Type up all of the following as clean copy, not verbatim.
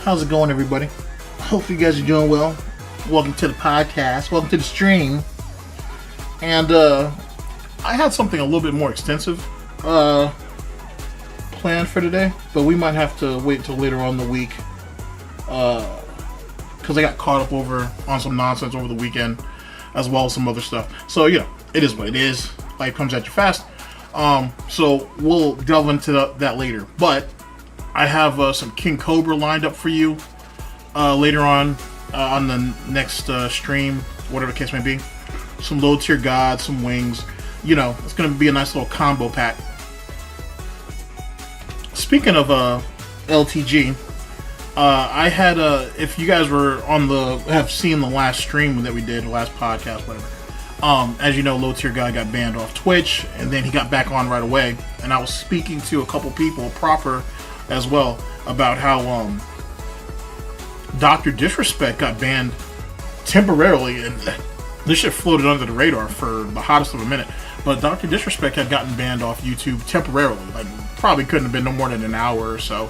How's it going, everybody? Hope you guys are doing well. Welcome to the podcast. Welcome to the stream. And I had something a little bit more extensive planned for today, but we might have to wait until later on in the week because I got caught up on some nonsense over the weekend, as well as some other stuff. So, you know, it is what it is. Life comes at you fast. So we'll delve into that later. But I have some King Cobra lined up for you later on the next stream, whatever the case may be. Some low tier gods, some wings. You know, it's going to be a nice little combo pack. Speaking of LTG, I had if you guys have seen the last stream that we did, the last podcast, whatever. As you know, low tier guy got banned off Twitch, and then he got back on right away. And I was speaking to a couple people proper as well about how Dr. Disrespect got banned temporarily, and this shit floated under the radar for the hottest of a minute. But Dr. Disrespect had gotten banned off YouTube temporarily, like probably couldn't have been no more than an hour or so.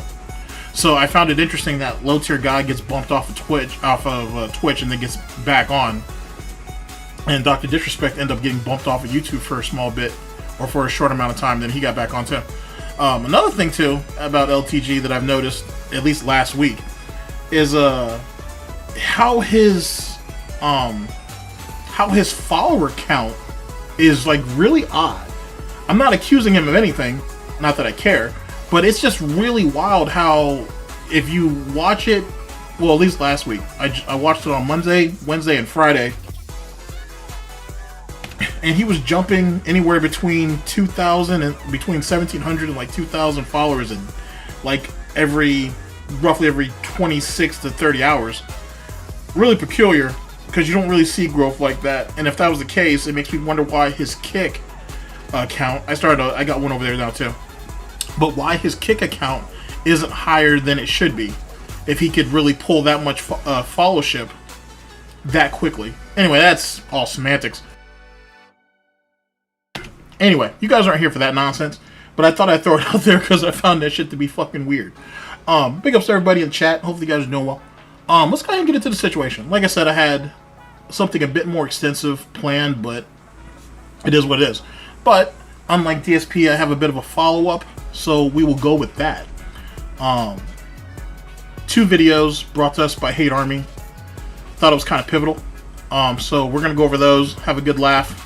So I found it interesting that low tier guy gets bumped off of Twitch, and then gets back on, and Dr. Disrespect ended up getting bumped off of YouTube for a small bit, or for a short amount of time. Then he got back on too. Another thing too about LTG that I've noticed, at least last week, is how his follower count is like really odd. I'm not accusing him of anything, not that I care, but it's just really wild how, if you watch it, well, at least last week, I watched it on Monday, Wednesday, and Friday, and he was jumping anywhere between 2,000 and between 1,700 and like 2,000 followers, and like roughly every 26 to 30 hours. Really peculiar, because you don't really see growth like that. And if that was the case, it makes me wonder why his kick account, I got one over there now too, but why his kick account isn't higher than it should be, if he could really pull that much followership that quickly. Anyway, that's all semantics. Anyway, you guys aren't here for that nonsense, but I thought I'd throw it out there because I found that shit to be fucking weird. Big ups to everybody in chat. Hopefully you guys are doing well. Let's go ahead and get into the situation. Like I said, I had something a bit more extensive planned, but it is what it is. But unlike DSP, I have a bit of a follow-up, so we will go with that. 2 videos brought to us by Hate Army. Thought it was kind of pivotal. So we're going to go over those, have a good laugh,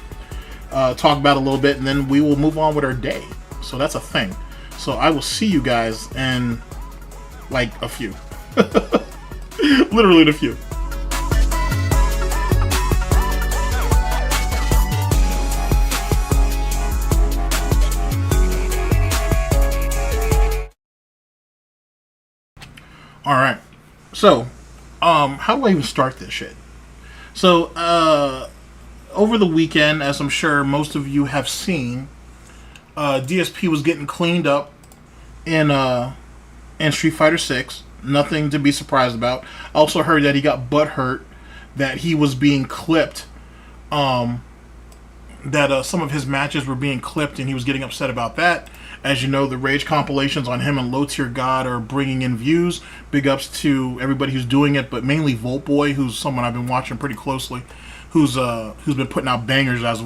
talk about it a little bit, and then we will move on with our day. So that's a thing. So I will see you guys in like a few. Literally in a few. Alright. So, how do I even start this shit? So, over the weekend, as I'm sure most of you have seen, DSP was getting cleaned up in Street Fighter 6. Nothing to be surprised about. I also heard that he got butthurt that he was being clipped. That some of his matches were being clipped, and he was getting upset about that. As you know, the Rage compilations on him and Low Tier God are bringing in views. Big ups to everybody who's doing it, but mainly Volt Boy, who's someone I've been watching pretty closely, who's been putting out bangers as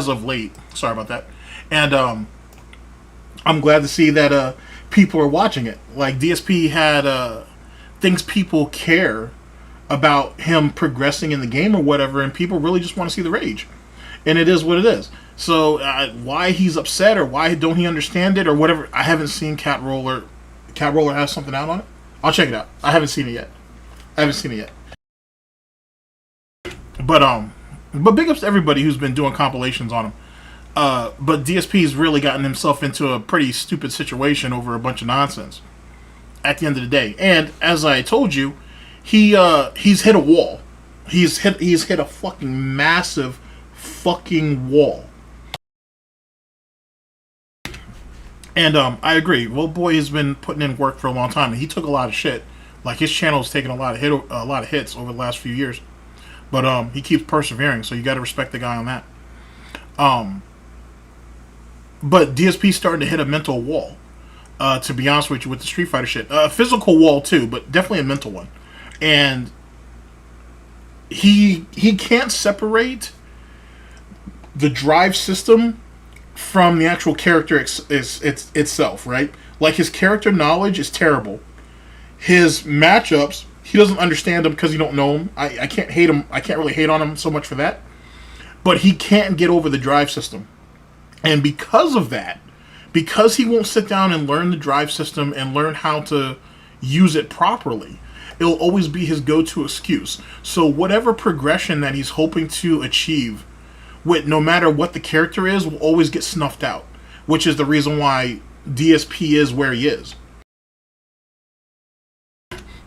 of late. Sorry about that. And I'm glad to see that people are watching it. Like, DSP had things people care about him progressing in the game or whatever, and people really just want to see the Rage. And it is what it is. So why he's upset, or why don't he understand it, or whatever, I haven't seen Cat Roller. Cat Roller has something out on it. I'll check it out. I haven't seen it yet. But big ups to everybody who's been doing compilations on him. But DSP's really gotten himself into a pretty stupid situation over a bunch of nonsense at the end of the day. And as I told you, he's hit a wall. He's hit a fucking massive fucking wall. And I agree. Well, boy has been putting in work for a long time, and he took a lot of shit. Like, his channel's taken a lot of hits over the last few years. But he keeps persevering, so you got to respect the guy on that. But DSP's starting to hit a mental wall. to be honest with you, with the Street Fighter shit. A physical wall too, but definitely a mental one. And he can't separate the drive system from the actual character itself, right? Like, his character knowledge is terrible. His matchups, he doesn't understand them because he don't know them. I can't hate him. I can't really hate on him so much for that. But he can't get over the drive system. And because of that, because he won't sit down and learn the drive system and learn how to use it properly, it'll always be his go-to excuse. So whatever progression that he's hoping to achieve, with no matter what the character is, will always get snuffed out. Which is the reason why DSP is where he is.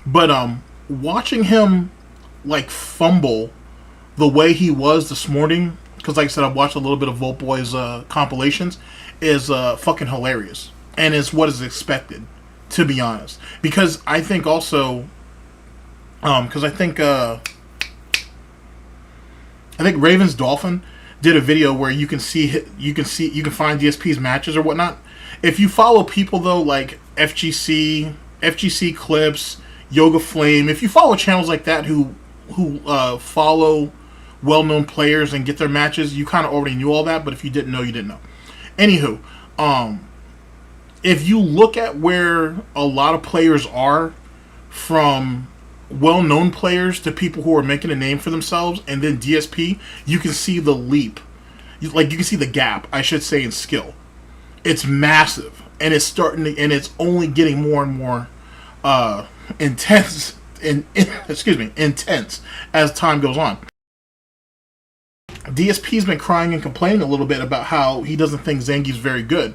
But watching him like fumble the way he was this morning, because like I said, I've watched a little bit of Voltboy's compilations, is fucking hilarious, and is what is expected, to be honest. Because I think also, because I think Raven's Dolphin did a video where you can find DSP's matches or whatnot. If you follow people though, like FGC Clips, Yoga Flame, if you follow channels like that who follow well-known players and get their matches, you kind of already knew all that. But if you didn't know, you didn't know. Anywho, if you look at where a lot of players are, from well-known players to people who are making a name for themselves, and then DSP, you can see the leap. You can see the gap, I should say, in skill. It's massive, and it's it's only getting more and more intense as time goes on. DSP's been crying and complaining a little bit about how he doesn't think Zangief's very good.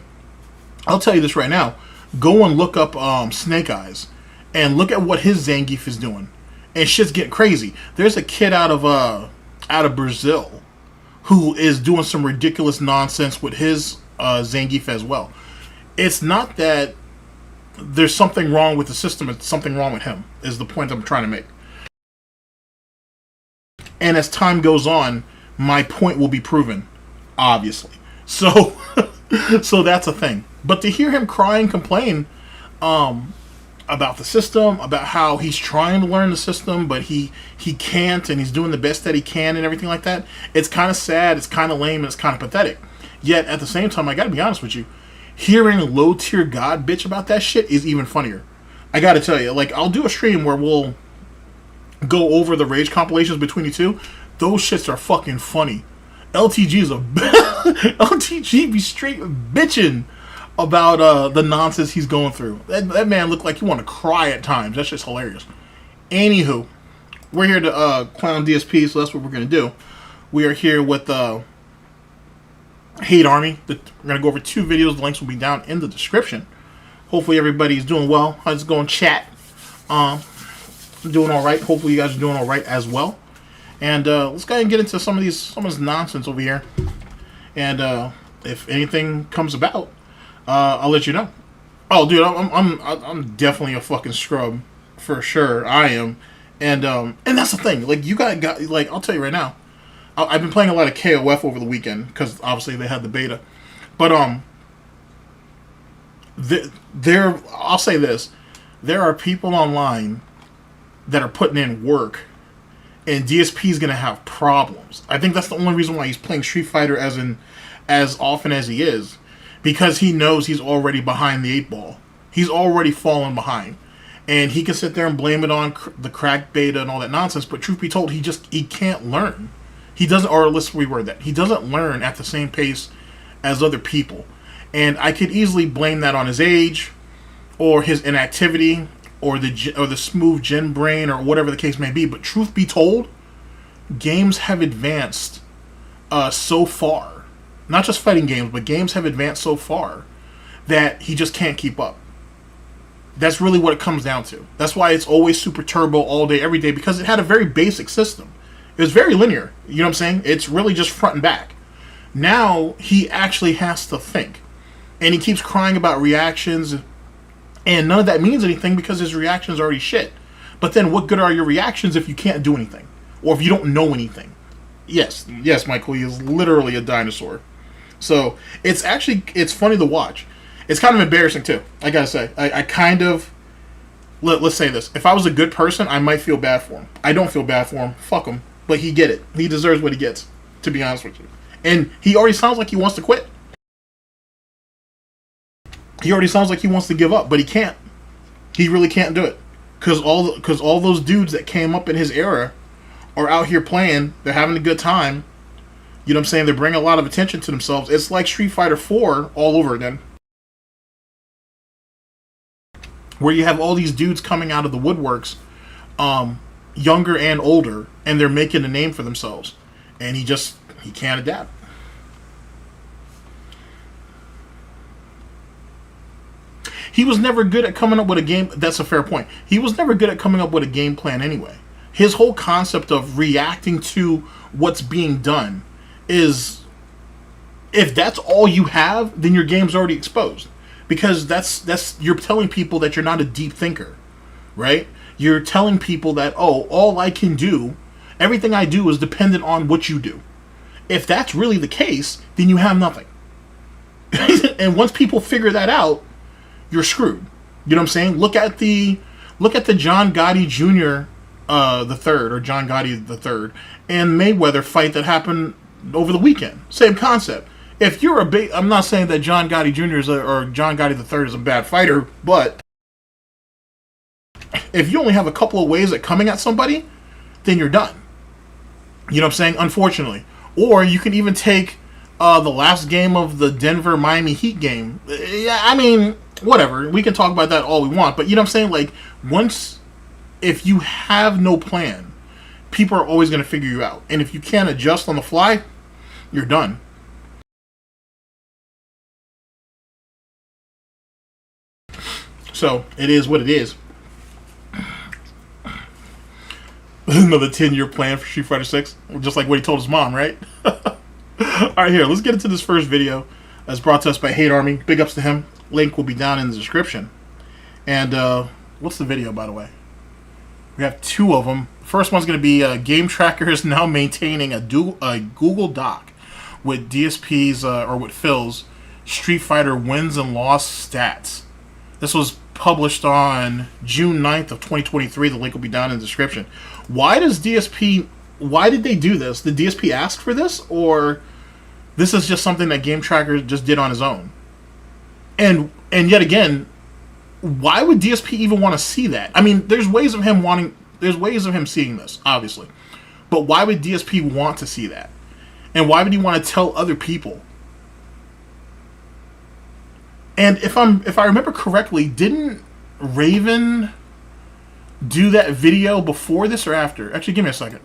I'll tell you this right now. Go and look up Snake Eyes and look at what his Zangief is doing. And shit's getting crazy. There's a kid out of Brazil who is doing some ridiculous nonsense with his Zangief as well. It's not that there's something wrong with the system, it's something wrong with him, is the point I'm trying to make. And as time goes on, my point will be proven, obviously. So that's a thing. But to hear him cry and complain about the system, about how he's trying to learn the system, but he can't, and he's doing the best that he can and everything like that, it's kind of sad, it's kind of lame, and it's kind of pathetic. Yet, at the same time, I gotta be honest with you, hearing low-tier God bitch about that shit is even funnier. I gotta tell you, like, I'll do a stream where we'll go over the Rage compilations between you two. Those shits are fucking funny. LTG be straight bitching about the nonsense he's going through. That man looked like he want to cry at times. That's just hilarious. Anywho, we're here to clown DSP, so that's what we're going to do. We are here with Hate Army. We're going to go over 2 videos. The links will be down in the description. Hopefully everybody's doing well. How's it going, chat? Doing all right. Hopefully you guys are doing all right as well. And let's go ahead and get into some of this nonsense over here. And if anything comes about, I'll let you know. Oh, dude, I'm definitely a fucking scrub for sure. I am, and that's the thing. Like, you got like, I'll tell you right now. I've been playing a lot of KOF over the weekend because obviously they had the beta, but I'll say this: there are people online that are putting in work, and DSP is gonna have problems. I think that's the only reason why he's playing Street Fighter as often as he is, because he knows he's already behind the 8 ball. He's already fallen behind, and he can sit there and blame it on the cracked beta and all that nonsense. But truth be told, he can't learn. He doesn't, or let's reword that. He doesn't learn at the same pace as other people, and I could easily blame that on his age, or his inactivity, or the smooth gen brain, or whatever the case may be. But truth be told, games have advanced so far. Not just fighting games, but games have advanced so far that he just can't keep up. That's really what it comes down to. That's why it's always Super Turbo all day, every day, because it had a very basic system. It was very linear. You know what I'm saying? It's really just front and back. Now, he actually has to think. And he keeps crying about reactions, and none of that means anything because his reactions are already shit. But then what good are your reactions if you can't do anything? Or if you don't know anything? Yes, Michael, he is literally a dinosaur. So, it's funny to watch. It's kind of embarrassing too. I gotta say, I kind of let's say this: if I was a good person, I might feel bad for him. I don't feel bad for him. Fuck him. But he get it. He deserves what he gets. To be honest with you, and he already sounds like he wants to quit. He already sounds like he wants to give up, but he can't. He really can't do it because all those dudes that came up in his era are out here playing. They're having a good time. You know what I'm saying? They're bringing a lot of attention to themselves. It's like Street Fighter 4 all over again. Where you have all these dudes coming out of the woodworks, younger and older, and they're making a name for themselves. And he can't adapt. He was never good at coming up with a game. That's a fair point. He was never good at coming up with a game plan anyway. His whole concept of reacting to what's being done is, if that's all you have, then your game's already exposed. Because that's you're telling people that you're not a deep thinker, right? You're telling people that, oh, all I can do, everything I do is dependent on what you do. If that's really the case, then you have nothing. And once people figure that out, you're screwed. You know what I'm saying? Look at the John Gotti Jr. The third, or John Gotti the third, and Mayweather fight that happened over the weekend. Same concept. If you're I'm not saying that John Gotti Jr. or John Gotti the third is a bad fighter, but if you only have a couple of ways at coming at somebody, then you're done. You know what I'm saying? Unfortunately. Or you can even take the last game of the Denver-Miami Heat game. Yeah, I mean, whatever. We can talk about that all we want. But you know what I'm saying? Like, if you have no plan, people are always going to figure you out. And if you can't adjust on the fly, you're done. So, it is what it is. Another 10-year plan for Street Fighter 6. Just like what he told his mom, right? Alright, here. Let's get into this first video. That's brought to us by Hate Army. Big ups to him. Link will be down in the description. And, what's the video, by the way? We have two of them. First one's going to be Gametrekker is now maintaining a Google Doc with DSP's, or with Phil's, Street Fighter wins and loss stats. This was published on June 9th of 2023. The link will be down in the description. Why did they do this? Did DSP ask for this? Or this is just something that Gametrekker just did on his own? And yet again, why would DSP even want to see that? I mean, there's ways of him seeing this, obviously. But why would DSP want to see that? And why would he want to tell other people? And if I remember correctly, didn't Raven do that video before this or after? Actually, give me a second.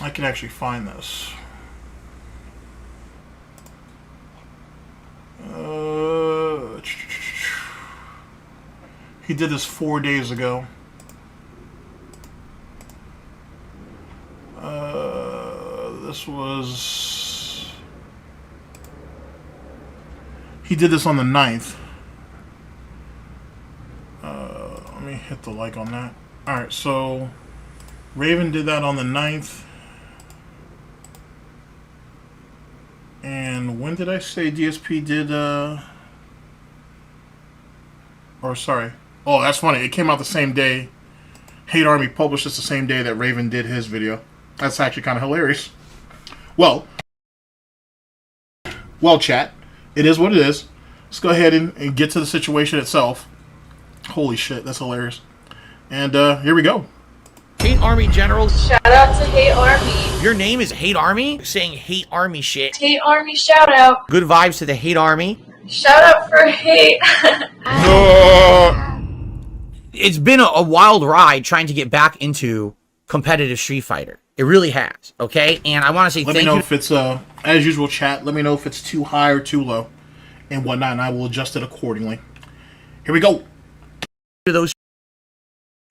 I can actually find this. He did this 4 days ago. This was... He did this on the 9th. Let me hit the like on that. Alright, so... Raven did that on the 9th. And when did I say DSP did, or sorry. Oh, that's funny. It came out the same day. Hate Army published this the same day that Raven did his video. That's actually kind of hilarious. Well, chat. It is what it is. Let's go ahead and get to the situation itself. Holy shit, that's hilarious. And here we go. Hate Army General. Shout out to Hate Army. Your name is Hate Army? Saying Hate Army shit. Hate Army shout out. Good vibes to the Hate Army. Shout out for Hate. It's been a wild ride trying to get back into competitive Street Fighter. It really has, okay? And I want to say thank you. Let me know if it's, as usual, chat, let me know if it's too high or too low and whatnot, and I will adjust it accordingly. Here we go. To those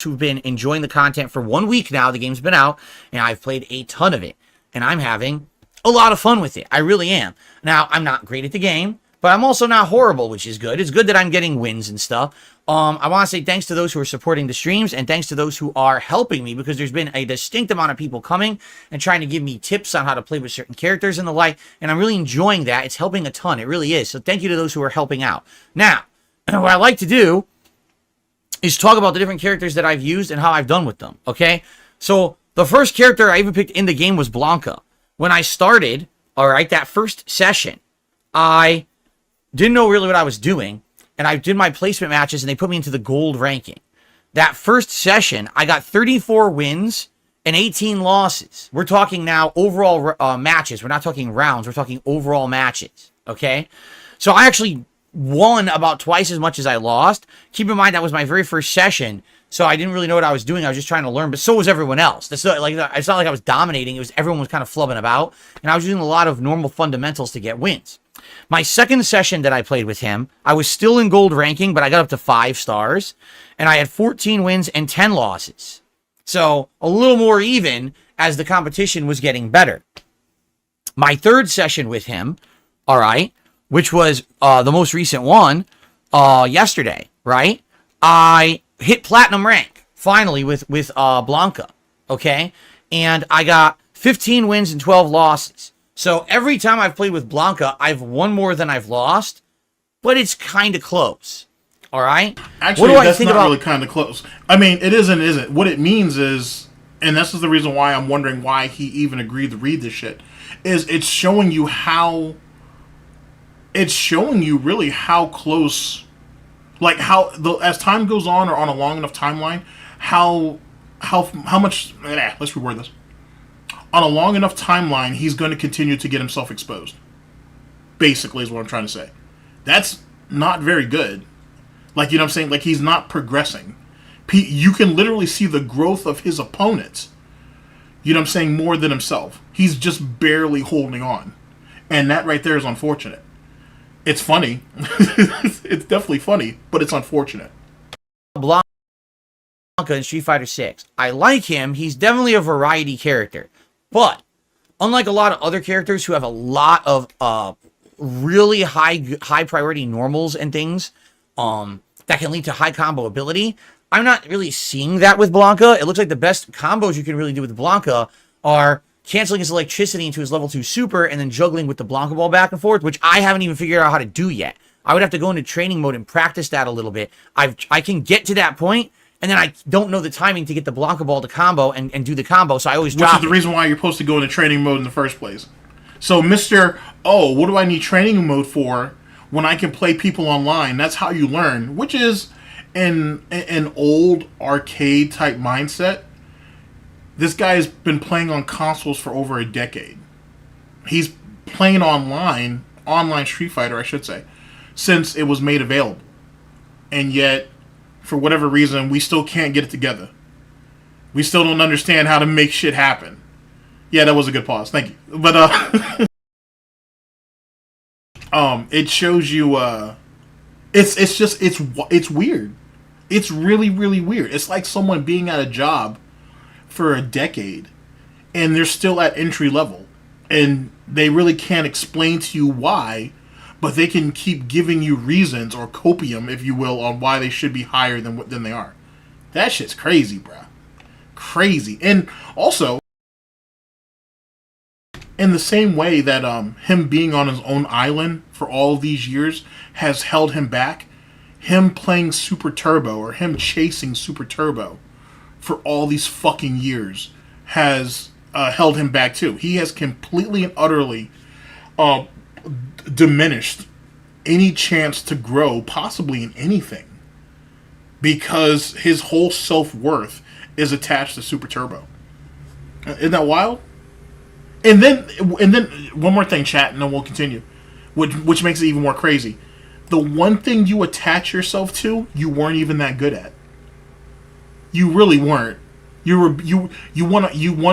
who've been enjoying the content for 1 week now, the game's been out, and I've played a ton of it. And I'm having a lot of fun with it. I really am. Now, I'm not great at the game, but I'm also not horrible, which is good. It's good that I'm getting wins and stuff. I want to say thanks to those who are supporting the streams and thanks to those who are helping me, because there's been a distinct amount of people coming and trying to give me tips on how to play with certain characters and the like, and I'm really enjoying that. It's helping a ton. It really is. So thank you to those who are helping out. Now, what I like to do is talk about the different characters that I've used and how I've done with them, okay? So the first character I even picked in the game was Blanca. When I started, all right, that first session, I didn't know really what I was doing, and I did my placement matches, and they put me into the gold ranking. That first session, I got 34 wins and 18 losses. We're talking now overall matches. We're not talking rounds. We're talking overall matches, okay? So I actually won about twice as much as I lost. Keep in mind, that was my very first session, so I didn't really know what I was doing. I was just trying to learn, but so was everyone else. That's not, like, it's not like I was dominating. It was everyone was kind of flubbing about, and I was using a lot of normal fundamentals to get wins. My second session that I played with him, I was still in gold ranking, but I got up to 5 stars, and I had 14 wins and 10 losses. So a little more even as the competition was getting better. My third session with him, all right, which was the most recent one yesterday, right? I hit platinum rank finally with Blanca, okay? And I got 15 wins and 12 losses. So every time I've played with Blanca, I've won more than I've lost, but it's kind of close. All right? Actually, that's not really kind of close. I mean, it is and it isn't. What it means is, and this is the reason why I'm wondering why he even agreed to read this shit, is it's showing you how, it's showing you really how close, like how, as time goes on or on a long enough timeline, how much, let's reword this. On a long enough timeline, he's going to continue to get himself exposed. Basically, is what I'm trying to say. That's not very good. Like, you know what I'm saying? Like, he's not progressing. You can literally see the growth of his opponents. You know what I'm saying? More than himself. He's just barely holding on. And that right there is unfortunate. It's funny. It's definitely funny, but it's unfortunate. Blanca in Street Fighter 6. I like him. He's definitely a variety character. But unlike a lot of other characters who have a lot of really high priority normals and things that can lead to high combo ability, I'm not really seeing that with Blanca. It looks like the best combos you can really do with Blanca are canceling his electricity into his level 2 super and then juggling with the Blanca ball back and forth, which I haven't even figured out how to do yet. I would have to go into training mode and practice that a little bit. I can get to that point, and then I don't know the timing to get the Blanca ball to combo and do the combo, so I always drop it. Which is the reason why you're supposed to go into training mode in the first place. So, Mr. Oh, what do I need training mode for when I can play people online? That's how you learn, which is an old arcade type mindset. This guy has been playing on consoles for over a decade. He's playing online Street Fighter, I should say, since it was made available. And yet, for whatever reason, we still can't get it together. We still don't understand how to make shit happen. Yeah, that was a good pause. Thank you. But it shows you it's weird. It's really, really weird. It's like someone being at a job for a decade and they're still at entry level and they really can't explain to you why, but they can keep giving you reasons or copium, if you will, on why they should be higher than they are. That shit's crazy, bruh. Crazy. And also, in the same way that him being on his own island for all these years has held him back, him playing Super Turbo or him chasing Super Turbo for all these fucking years has held him back too. He has completely and utterly diminished any chance to grow, possibly in anything, because his whole self-worth is attached to Super Turbo. Isn't that wild? And then one more thing, chat, and then we'll continue, which makes it even more crazy. The one thing you attach yourself to, you weren't even that good at. You really weren't. You won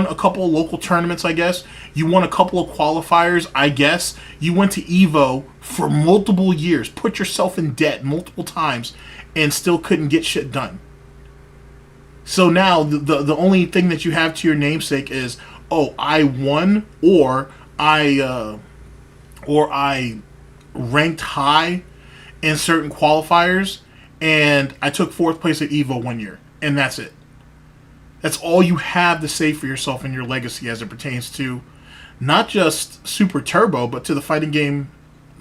a couple of local tournaments, I guess. You won a couple of qualifiers, I guess. You went to Evo for multiple years, put yourself in debt multiple times, and still couldn't get shit done. So now the only thing that you have to your namesake is, oh, I won, or I ranked high in certain qualifiers, and I took 4th place at EVO 1 year, and that's it. That's all you have to say for yourself in your legacy as it pertains to not just Super Turbo, but to the fighting game,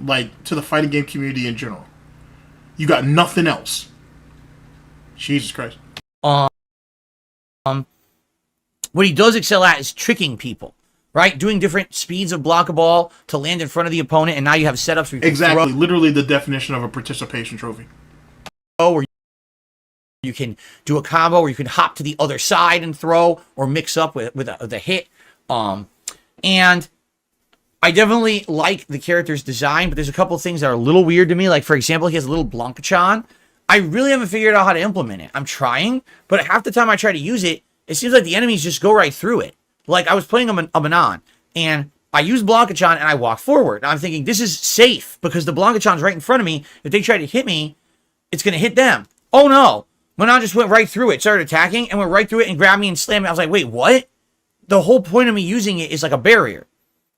like to the fighting game community in general. You got nothing else. Jesus Christ. What he does excel at is tricking people, right? Doing different speeds of block a ball to land in front of the opponent, and now you have setups where you can exactly, literally the definition of a participation trophy. Or you can do a combo where you can hop to the other side and throw, or mix up with a hit. And I definitely like the character's design, but there's a couple of things that are a little weird to me. Like, for example, he has a little Blancachan. I really haven't figured out how to implement it. I'm trying, but half the time I try to use it, it seems like the enemies just go right through it. Like, I was playing a Manon, and I used Blancachan, and I walked forward. And I'm thinking, this is safe, because the Blancachan's right in front of me. If they try to hit me, it's going to hit them. Oh, no. Manon just went right through it, started attacking, and went right through it and grabbed me and slammed me. I was like, wait, what? The whole point of me using it is like a barrier.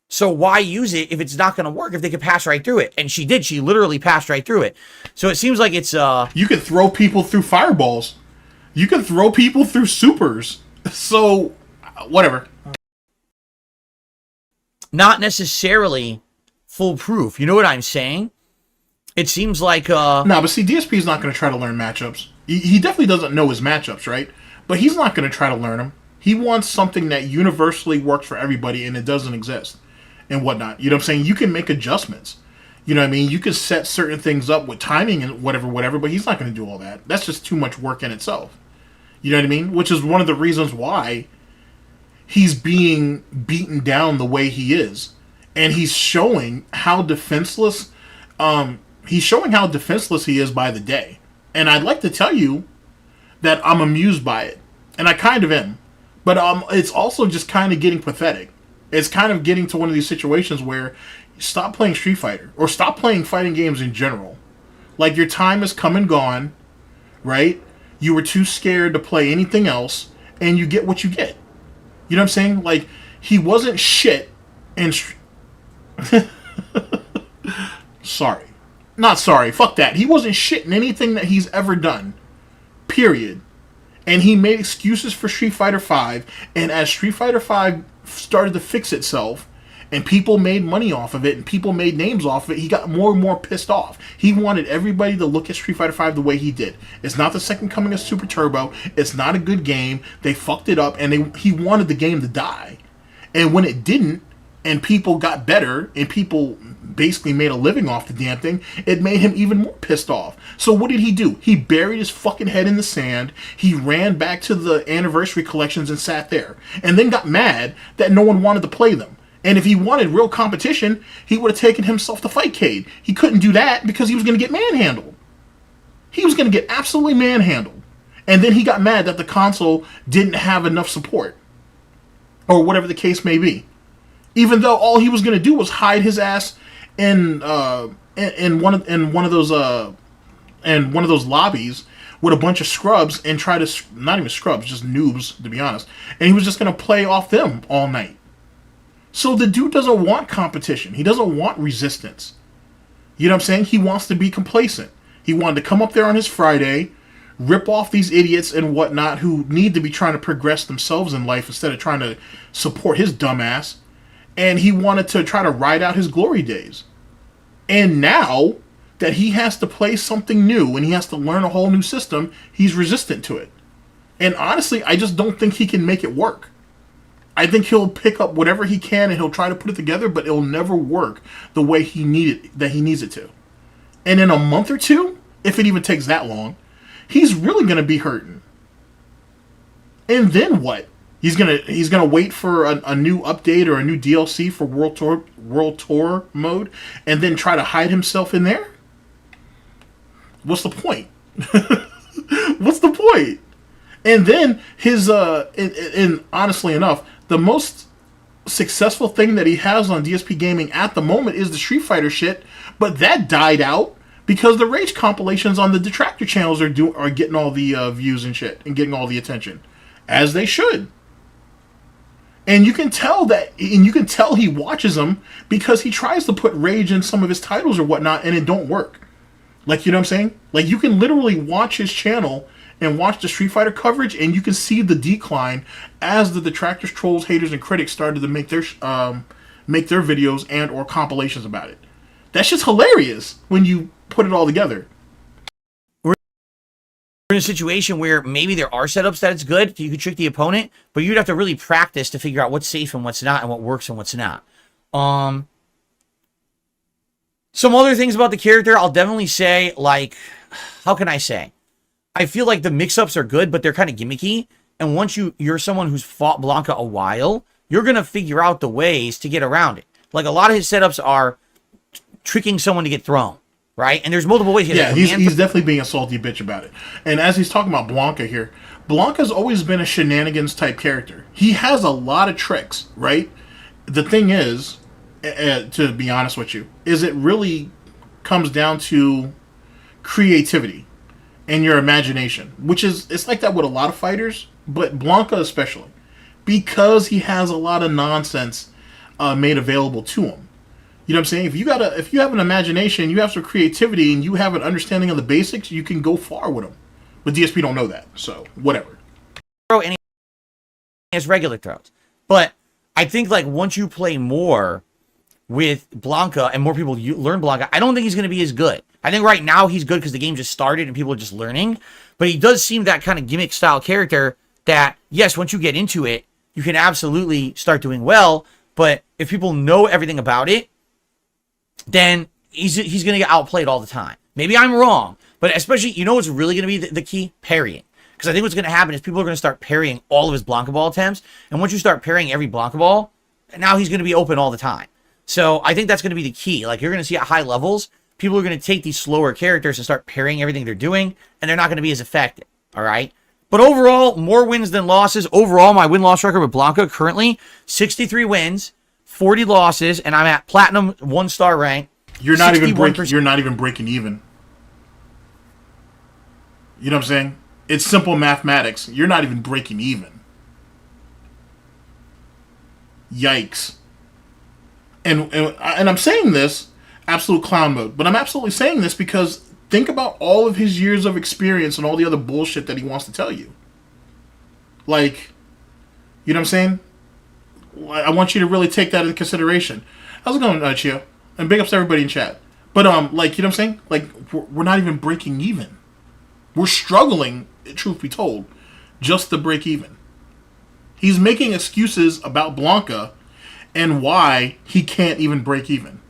So why use it if it's not going to work, if they could pass right through it? And she did. She literally passed right through it. So it seems like it's... You can throw people through fireballs. You can throw people through supers. So, whatever. Not necessarily foolproof. You know what I'm saying? It seems like... No, but see, DSP is not going to try to learn matchups. He definitely doesn't know his matchups, right? But he's not going to try to learn them. He wants something that universally works for everybody, and it doesn't exist, and whatnot. You know what I'm saying? You can make adjustments. You know what I mean? You can set certain things up with timing and whatever, but he's not going to do all that. That's just too much work in itself. You know what I mean? Which is one of the reasons why he's being beaten down the way he is. And he's showing how defenseless he is by the day. And I'd like to tell you that I'm amused by it. And I kind of am. But it's also just kind of getting pathetic. It's kind of getting to one of these situations where you stop playing Street Fighter. Or stop playing fighting games in general. Like, your time has come and gone. Right? You were too scared to play anything else. And you get what you get. You know what I'm saying? Like, he wasn't shit in... Sorry. Not sorry. Fuck that. He wasn't shit in anything that he's ever done. Period. And he made excuses for Street Fighter V, and as Street Fighter V started to fix itself, and people made money off of it, and people made names off of it, he got more and more pissed off. He wanted everybody to look at Street Fighter V the way he did. It's not the second coming of Super Turbo. It's not a good game. They fucked it up, and he wanted the game to die. And when it didn't, and people got better, and people basically made a living off the damn thing, it made him even more pissed off. So what did he do? He buried his fucking head in the sand, he ran back to the anniversary collections and sat there, and then got mad that no one wanted to play them. And if he wanted real competition, he would have taken himself to Fightcade. He couldn't do that because he was going to get manhandled. He was going to get absolutely manhandled. And then he got mad that the console didn't have enough support. Or whatever the case may be. Even though all he was going to do was hide his ass in one of those lobbies with a bunch of scrubs and try to, not even scrubs, just noobs, to be honest. And he was just going to play off them all night. So the dude doesn't want competition. He doesn't want resistance. You know what I'm saying? He wants to be complacent. He wanted to come up there on his Friday, rip off these idiots and whatnot who need to be trying to progress themselves in life instead of trying to support his dumbass. And he wanted to try to ride out his glory days. And now that he has to play something new and he has to learn a whole new system, he's resistant to it. And honestly, I just don't think he can make it work. I think he'll pick up whatever he can and he'll try to put it together, but it'll never work the way he needs it to. And in a month or two, if it even takes that long, he's really going to be hurting. And then what? He's gonna wait for a new update or a new DLC for World Tour mode, and then try to hide himself in there. What's the point? What's the point? And then his and honestly enough, the most successful thing that he has on DSP Gaming at the moment is the Street Fighter shit, but that died out because the Rage compilations on the detractor channels are getting all the views and shit and getting all the attention, as they should. And you can tell he watches them because he tries to put rage in some of his titles or whatnot, and it don't work. Like, you know what I'm saying? Like, you can literally watch his channel and watch the Street Fighter coverage, and you can see the decline as the detractors, trolls, haters, and critics started to make their videos and or compilations about it. That's just hilarious when you put it all together. We're in a situation where maybe there are setups that it's good, you could trick the opponent, but you'd have to really practice to figure out what's safe and what's not, and what works and what's not. Some other things about the character, I'll definitely say, like, how can I say? I feel like the mix-ups are good, but they're kind of gimmicky. And once you're someone who's fought Blanka a while, you're going to figure out the ways to get around it. Like, a lot of his setups are tricking someone to get thrown, right? And there's multiple ways. Yeah, he's definitely being a salty bitch about it. And as he's talking about Blanka here, Blanka's always been a shenanigans type character. He has a lot of tricks, right? The thing is, to be honest with you, is it really comes down to creativity and your imagination, which is, it's like that with a lot of fighters, but Blanka especially, because he has a lot of nonsense made available to him. You know what I'm saying? If you have an imagination, you have some creativity, and you have an understanding of the basics, you can go far with him. But DSP don't know that, so whatever. And he has regular throws, but I think, like, once you play more with Blanka and more people learn Blanka, I don't think he's going to be as good. I think right now he's good because the game just started and people are just learning. But he does seem that kind of gimmick style character that, yes, once you get into it, you can absolutely start doing well. But if people know everything about it, then he's going to get outplayed all the time. Maybe I'm wrong, but especially, you know what's really going to be the key? Parrying. Because I think what's going to happen is people are going to start parrying all of his Blanka Ball attempts. And once you start parrying every Blanka Ball, now he's going to be open all the time. So I think that's going to be the key. Like, you're going to see at high levels, people are going to take these slower characters and start parrying everything they're doing, and they're not going to be as effective. All right? But overall, more wins than losses. Overall, my win-loss record with Blanka currently, 63 wins, 40 losses, and I'm at Platinum 1-star rank. You're not even breaking even. You know what I'm saying? It's simple mathematics. You're not even breaking even. Yikes. And I'm saying this, absolute clown mode, but I'm absolutely saying this because think about all of his years of experience and all the other bullshit that he wants to tell you. Like, you know what I'm saying? I want you to really take that into consideration. How's it going, Chiyo? And big ups to everybody in chat. But, like, you know what I'm saying? Like, we're not even breaking even. We're struggling, truth be told, just to break even. He's making excuses about Blanka and why he can't even break even.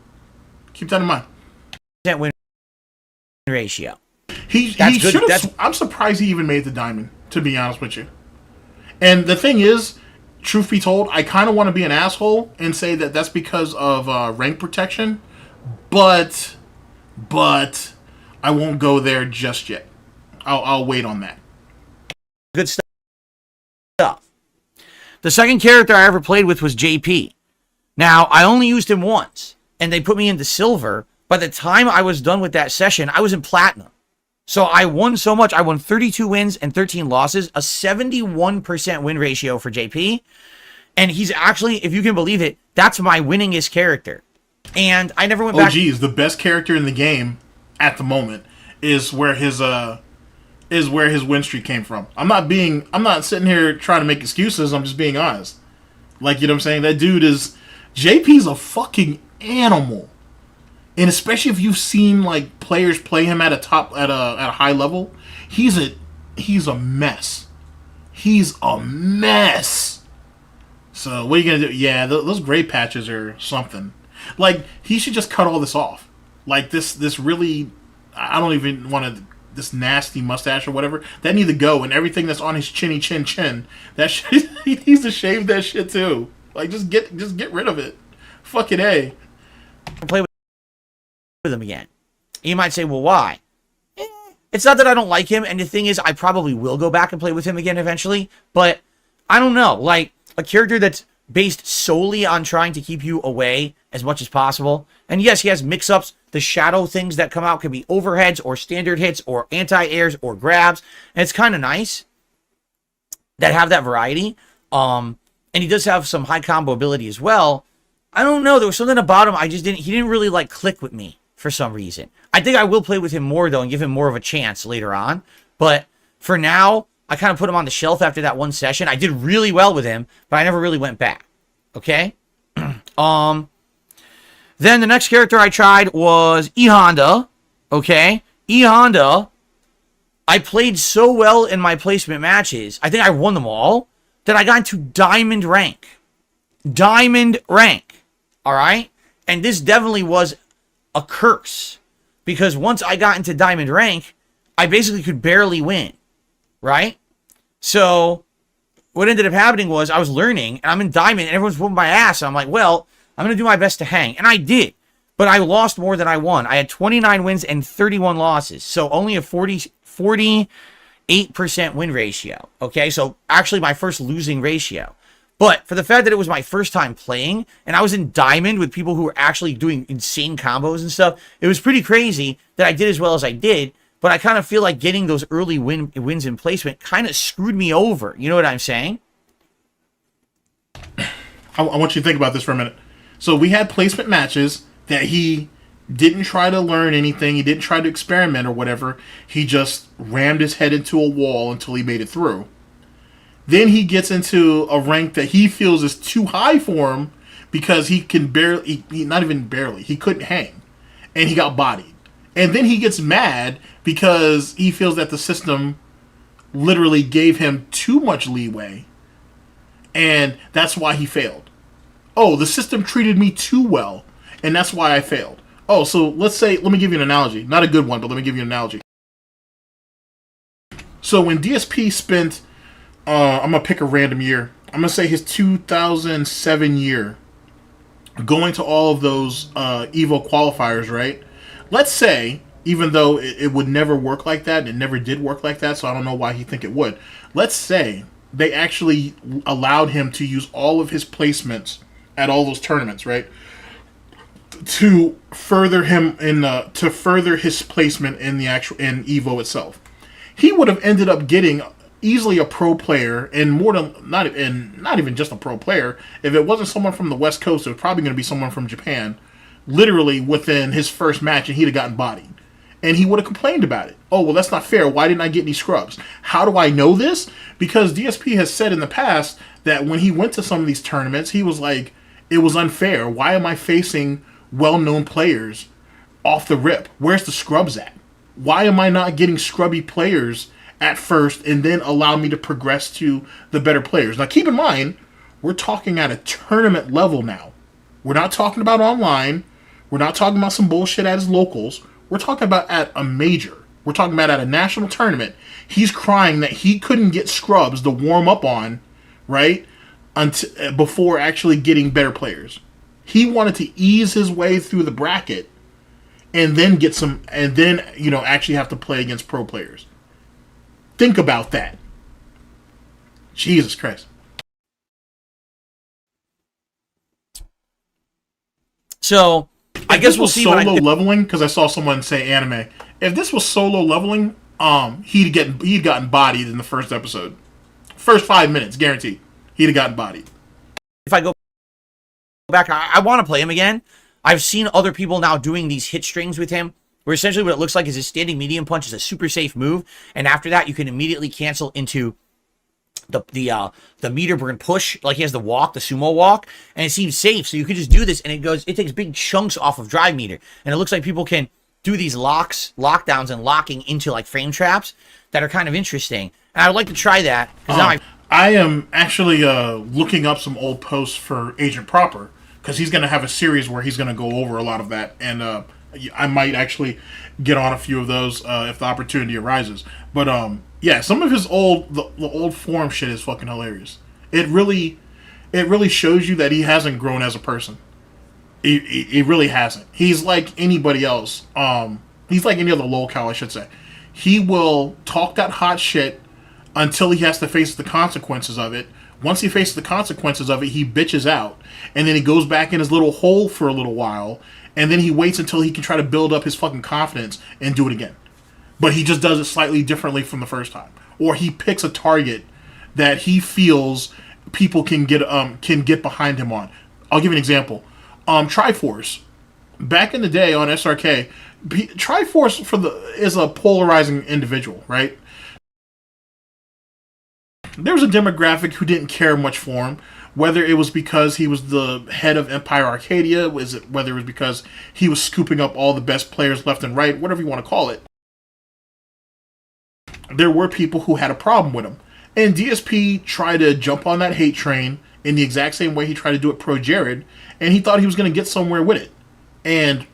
Keep that in mind. That win ratio. He should have. I'm surprised he even made the diamond, to be honest with you. And the thing is, truth be told, I kind of want to be an asshole and say that that's because of rank protection, but I won't go there just yet. I'll wait on that. Good stuff. The second character I ever played with was JP. Now, I only used him once, and they put me into silver. By the time I was done with that session, I was in platinum. So I won so much. I won 32 wins and 13 losses, a 71% win ratio for JP. And he's actually, if you can believe it, that's my winningest character. And I never went back. Oh, geez, the best character in the game at the moment is where his win streak came from. I'm not sitting here trying to make excuses. I'm just being honest. Like, you know what I'm saying? That dude is, JP's a fucking animal. And especially if you've seen like players play him at a high level, he's a mess. He's a mess. So what are you gonna do? Yeah, those gray patches are something. Like, he should just cut all this off. Like this really, I don't even want to. This nasty mustache or whatever that need to go, and everything that's on his chin, that shit, he needs to shave that shit too. Like, just get rid of it. Fucking A. Play with him again. You might say, well, why? It's not that I don't like him, and the thing is, I probably will go back and play with him again eventually, but I don't know. Like, a character that's based solely on trying to keep you away as much as possible. And yes, he has mix-ups. The shadow things that come out can be overheads or standard hits or anti-airs or grabs. And it's kind of nice that have that variety. and he does have some high combo ability as well. I don't know. There was something about him. He didn't really like click with me for some reason. I think I will play with him more though and give him more of a chance later on. But for now, I kind of put him on the shelf after that one session. I did really well with him, but I never really went back. Okay. Then the next character I tried was E Honda. Okay. E Honda. I played so well in my placement matches. I think I won them all. That I got into diamond rank. Diamond rank. Alright? And this definitely was a curse. Because once I got into diamond rank, I basically could barely win. Right? So, what ended up happening was I was learning, and I'm in diamond, and everyone's whooping my ass. And I'm like, well, I'm going to do my best to hang. And I did. But I lost more than I won. I had 29 wins and 31 losses. So, only a 48% win ratio. Okay, so actually my first losing ratio. But for the fact that it was my first time playing, and I was in diamond with people who were actually doing insane combos and stuff, it was pretty crazy that I did as well as I did. But I kind of feel like getting those early wins in placement kind of screwed me over. You know what I'm saying? I want you to think about this for a minute. So we had placement matches that he didn't try to learn anything. He didn't try to experiment or whatever. He just rammed his head into a wall until he made it through. Then he gets into a rank that he feels is too high for him because he can barely, not even barely, he couldn't hang. And he got bodied. And then he gets mad because he feels that the system literally gave him too much leeway. And that's why he failed. Oh, the system treated me too well. And that's why I failed. Oh, so let's say, let me give you an analogy. Not a good one, but let me give you an analogy. So when DSP spent, I'm going to pick a random year. I'm going to say his 2007 year, going to all of those EVO qualifiers, right? Let's say, even though it would never work like that, it never did work like that, so I don't know why he think it would. Let's say they actually allowed him to use all of his placements at all those tournaments, right? To further him to further his placement in the actual in EVO itself. He would have ended up getting easily a pro player, and more than not even just a pro player. If it wasn't someone from the West Coast, it was probably going to be someone from Japan. Literally within his first match, and he'd have gotten bodied. And he would have complained about it. Oh, well, that's not fair. Why didn't I get any scrubs? How do I know this? Because DSP has said in the past that when he went to some of these tournaments, he was like, it was unfair. Why am I facing well-known players off the rip? Where's the scrubs at? Why am I not getting scrubby players at first and then allow me to progress to the better players? Now, keep in mind, we're talking at a tournament level now. We're not talking about online. We're not talking about some bullshit at his locals. We're talking about at a major. We're talking about at a national tournament. He's crying that he couldn't get scrubs to warm up on, right, before actually getting better players. He wanted to ease his way through the bracket and then get some, and then, actually have to play against pro players. Think about that. Jesus Christ. So, I guess we'll see solo leveling, because I saw someone say anime. If this was solo leveling, he'd gotten bodied in the first episode. First 5 minutes, guaranteed. He'd have gotten bodied. If I go back, I want to play him again. I've seen other people now doing these hit strings with him, where essentially what it looks like is his standing medium punch is a super safe move, and after that you can immediately cancel into the meter burn push, like he has the walk, the sumo walk, and it seems safe. So you can just do this, and it takes big chunks off of drive meter, and it looks like people can do these lockdowns and locking into like frame traps that are kind of interesting. And I would like to try that because now I am actually looking up some old posts for Agent Proper, because he's going to have a series where he's going to go over a lot of that, and I might actually get on a few of those if the opportunity arises. But yeah, some of his the old forum shit is fucking hilarious. It really shows you that he hasn't grown as a person. He really hasn't. He's like anybody else. He's like any other lolcow, I should say. He will talk that hot shit until he has to face the consequences of it. Once he faces the consequences of it, he bitches out. And then he goes back in his little hole for a little while. And then he waits until he can try to build up his fucking confidence and do it again. But he just does it slightly differently from the first time. Or he picks a target that he feels people can get behind him on. I'll give you an example. Triforce, back in the day on SRK, Triforce is a polarizing individual, right? There was a demographic who didn't care much for him, whether it was because he was the head of Empire Arcadia, whether it was because he was scooping up all the best players left and right, whatever you want to call it. There were people who had a problem with him. And DSP tried to jump on that hate train in the exact same way he tried to do it pro Jared, and he thought he was going to get somewhere with it. And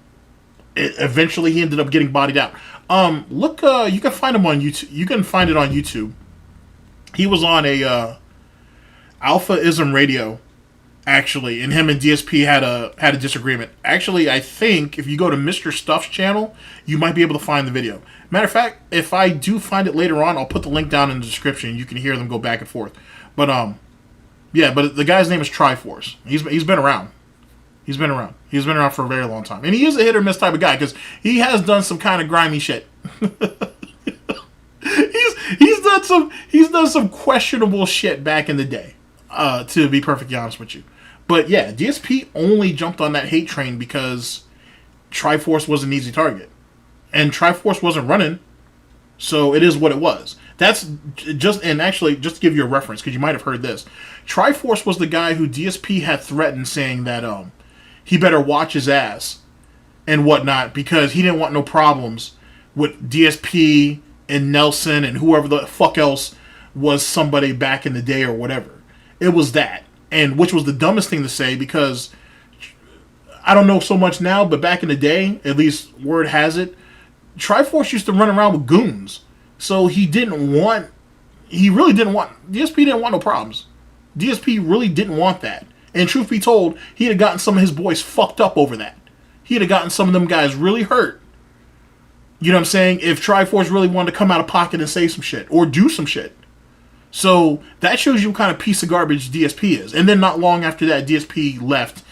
eventually he ended up getting bodied out. You can find him on YouTube. You can find it on YouTube. He was on a Alpha-ism radio, actually, and him and DSP had a disagreement. Actually, I think if you go to Mr. Stuff's channel, you might be able to find the video. Matter of fact, if I do find it later on, I'll put the link down in the description. You can hear them go back and forth. But yeah, but the guy's name is Triforce. He's been around. He's been around. He's been around for a very long time, and he is a hit or miss type of guy because he has done some kind of grimy shit. He's done some questionable shit back in the day. To be perfectly honest with you, but yeah, DSP only jumped on that hate train because Triforce was an easy target, and Triforce wasn't running, so it is what it was. That's just, and actually, just to give you a reference, because you might have heard this, Triforce was the guy who DSP had threatened, saying that he better watch his ass and whatnot because he didn't want no problems with DSP and Nelson and whoever the fuck else was somebody back in the day or whatever. It was that, and which was the dumbest thing to say really I don't know so much now, but back in the day, at least word has it, Triforce used to run around with goons. So DSP didn't want no problems. DSP really didn't want that. And truth be told, he'd have gotten some of his boys fucked up over that. He'd have gotten some of them guys really hurt. You know what I'm saying? If Triforce really wanted to come out of pocket and say some shit or do some shit. So that shows you what kind of piece of garbage DSP is. And then not long after that, DSP left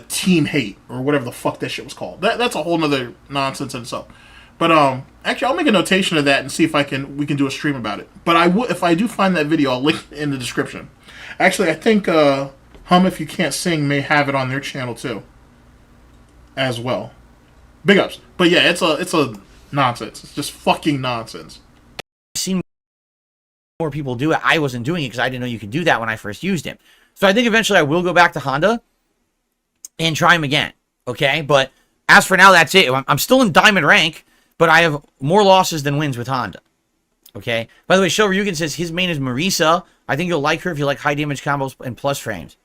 Team Hate or whatever the fuck that shit was called. That's a whole nother nonsense in itself. But actually, I'll make a notation of that and see if we can do a stream about it. But if I do find that video, I'll link it in the description. Actually, I think Hum If You Can't Sing may have it on their channel too, as well. Big ups. But yeah, it's a nonsense. It's just fucking nonsense. Seen more people do it. I wasn't doing it because I didn't know you could do that when I first used him. So I think eventually I will go back to Honda and try him again. Okay, but as for now, that's it. I'm still in diamond rank, but I have more losses than wins with Honda. Okay. By the way, Show Ryugen says his main is Marisa. I think you'll like her if you like high damage combos and plus frames.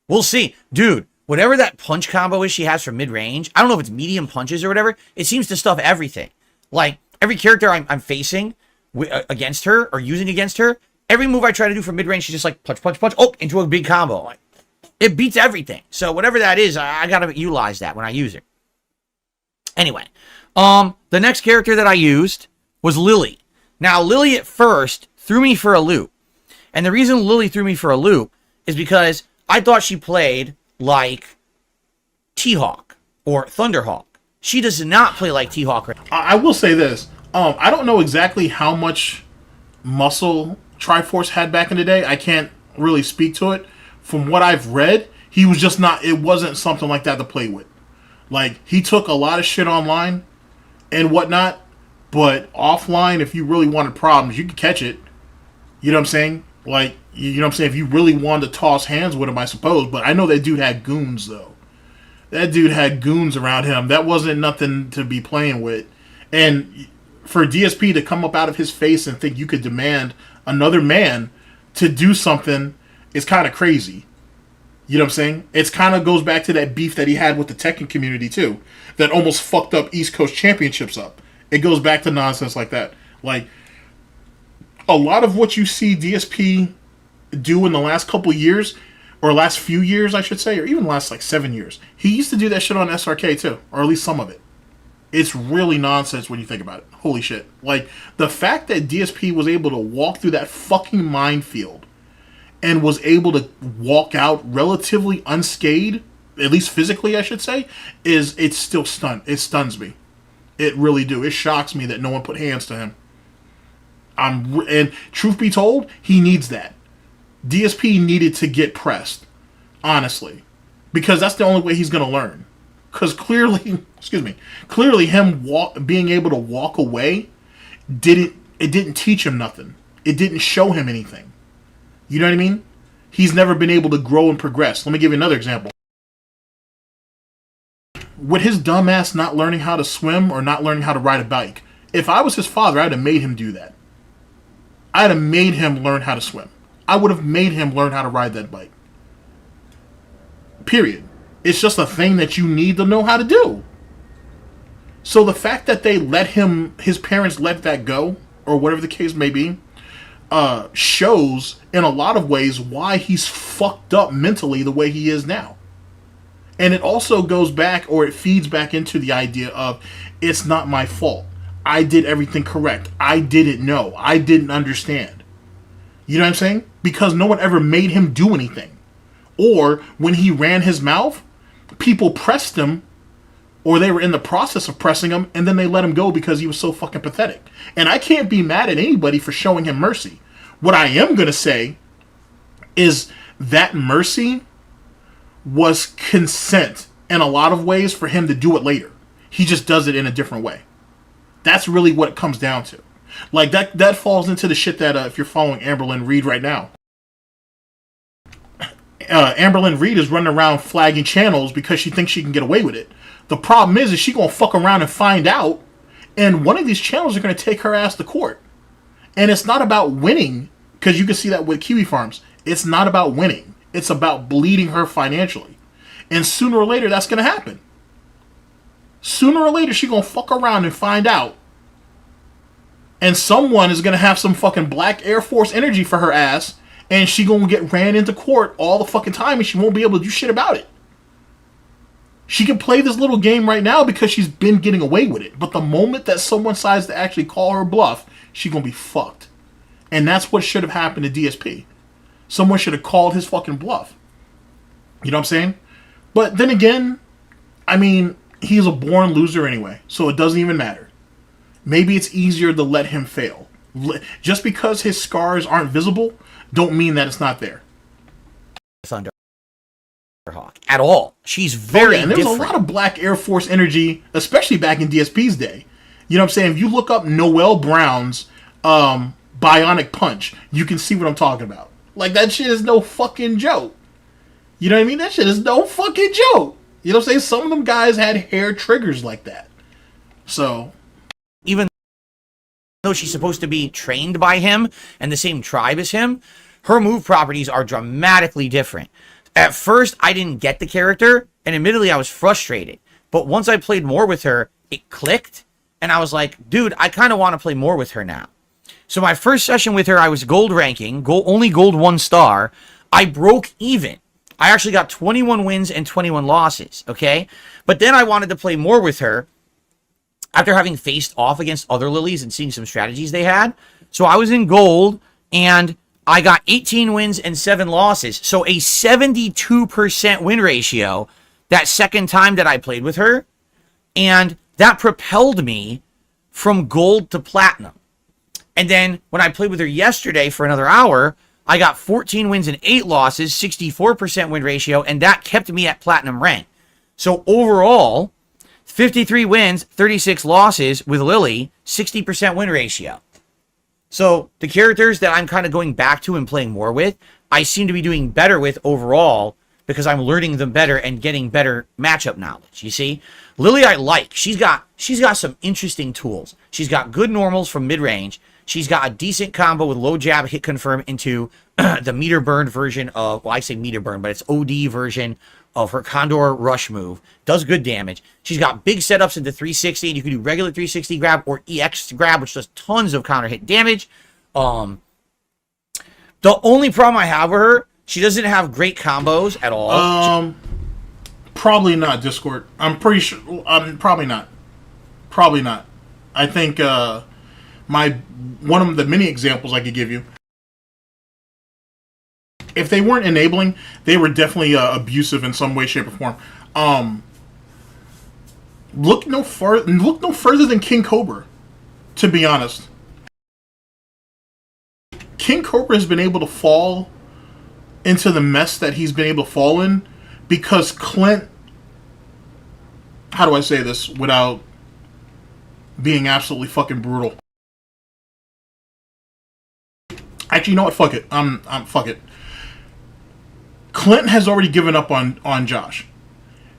We'll see, dude. Whatever that punch combo is she has for mid range, I don't know if it's medium punches or whatever. It seems to stuff everything. Like every character I'm facing against her or using against her, every move I try to do for mid range, she's just like punch, punch, punch. Oh, into a big combo. Like, it beats everything. So whatever that is, I gotta utilize that when I use her. Anyway, the next character that I used was Lily. Now, Lily at first threw me for a loop. And the reason Lily threw me for a loop is because I thought she played like T-Hawk or Thunderhawk. She does not play like T-Hawk. I will say this. I don't know exactly how much muscle Triforce had back in the day. I can't really speak to it. From what I've read, he was just not... It wasn't something like that to play with. Like, he took a lot of shit online and whatnot, but offline, if you really wanted problems, you could catch it. You know what I'm saying? Like, you know what I'm saying? If you really wanted to toss hands with him, I suppose. But I know that dude had goons, though. That dude had goons around him. That wasn't nothing to be playing with. And for DSP to come up out of his face and think you could demand another man to do something is kind of crazy. You know what I'm saying? It's kind of goes back to that beef that he had with the Takin community, too. That almost fucked up East Coast Championships up. It goes back to nonsense like that. Like, a lot of what you see DSP do in the last couple years, or last few years, I should say, or even the last, like, 7 years, he used to do that shit on SRK, too. Or at least some of it. It's really nonsense when you think about it. Holy shit. Like, the fact that DSP was able to walk through that fucking minefield and was able to walk out relatively unscathed, at least physically, I should say, it's still it stuns me. It really do. It shocks me that no one put hands to him. And truth be told, he needs that. DSP needed to get pressed, honestly, because that's the only way he's going to learn. Because clearly, clearly him being able to walk away didn't teach him nothing. It didn't show him anything. You know what I mean? He's never been able to grow and progress. Let me give you another example. With his dumbass not learning how to swim or not learning how to ride a bike, if I was his father, I'd have made him do that. I'd have made him learn how to swim. I would have made him learn how to ride that bike. Period. It's just a thing that you need to know how to do. So the fact that they let him, his parents let that go, or whatever the case may be, shows in a lot of ways why he's fucked up mentally the way he is now. And it also goes back, or it feeds back into the idea of, it's not my fault. I did everything correct. I didn't know. I didn't understand. You know what I'm saying? Because no one ever made him do anything. Or when he ran his mouth, people pressed him, or they were in the process of pressing him, and then they let him go because he was so fucking pathetic. And I can't be mad at anybody for showing him mercy. What I am going to say is that mercy was consent in a lot of ways for him to do it later. He just does it in a different way. That's really what it comes down to. Like, that falls into the shit that, if you're following Amberlynn Reed right now, Amberlynn Reed is running around flagging channels because she thinks she can get away with it. The problem is she gonna fuck around and find out, and one of these channels are gonna take her ass to court. And it's not about winning, because you can see that with Kiwi Farms. It's not about winning. It's about bleeding her financially. And sooner or later, that's gonna happen. Sooner or later, she gonna fuck around and find out. And someone is gonna have some fucking black Air Force energy for her ass, and she gonna get ran into court all the fucking time, and she won't be able to do shit about it. She can play this little game right now because she's been getting away with it. But the moment that someone decides to actually call her bluff, she gonna be fucked. And that's what should have happened to DSP. Someone should have called his fucking bluff. You know what I'm saying? But then again, I mean, he's a born loser anyway, so it doesn't even matter. Maybe it's easier to let him fail. Just because his scars aren't visible, don't mean that it's not there. Thunderhawk at all. She's very and there's different. a lot of black Air Force energy, especially back in DSP's day. You know what I'm saying? If you look up Noel Brown's Bionic Punch, you can see what I'm talking about. Like, that shit is no fucking joke. You know what I mean? That shit is no fucking joke. You know what I'm saying? Some of them guys had hair triggers like that. So, even though she's supposed to be trained by him and the same tribe as him, her move properties are dramatically different. At first, I didn't get the character, and admittedly, I was frustrated. But once I played more with her, it clicked, and I was like, dude, I kind of want to play more with her now. So my first session with her, I was gold ranking, only gold 1 star. I broke even. I actually got 21 wins and 21 losses, okay? But then I wanted to play more with her after having faced off against other lilies and seeing some strategies they had. So I was in gold, and I got 18 wins and 7 losses. So a 72% win ratio that second time that I played with her. And that propelled me from gold to platinum. And then when I played with her yesterday for another hour, I got 14 wins and 8 losses, 64% win ratio, and that kept me at platinum rank. So overall, 53 wins, 36 losses with Lily, 60% win ratio. So the characters that I'm kind of going back to and playing more with, I seem to be doing better with overall because I'm learning them better and getting better matchup knowledge. You see, Lily I like. She's got some interesting tools. She's got good normals from mid-range. She's got a decent combo with low jab hit confirm into the meter burn version of, well, I say meter burn, but it's OD version of her Condor Rush move. Does good damage. She's got big setups into 360, and you can do regular 360 grab or EX grab, which does tons of counter hit damage. The only problem I have with her, she doesn't have great combos at all. Probably not, Discord. I'm pretty sure. Probably not. Probably not. I think one of the many examples I could give you, if they weren't enabling, they were definitely abusive in some way, shape, or form. Look no further than King Cobra, to be honest. King Cobra has been able to fall into the mess that he's been able to fall in because Clint, how do I say this without being absolutely fucking brutal? Actually, you know what? Fuck it. Fuck it. Clint has already given up on Josh.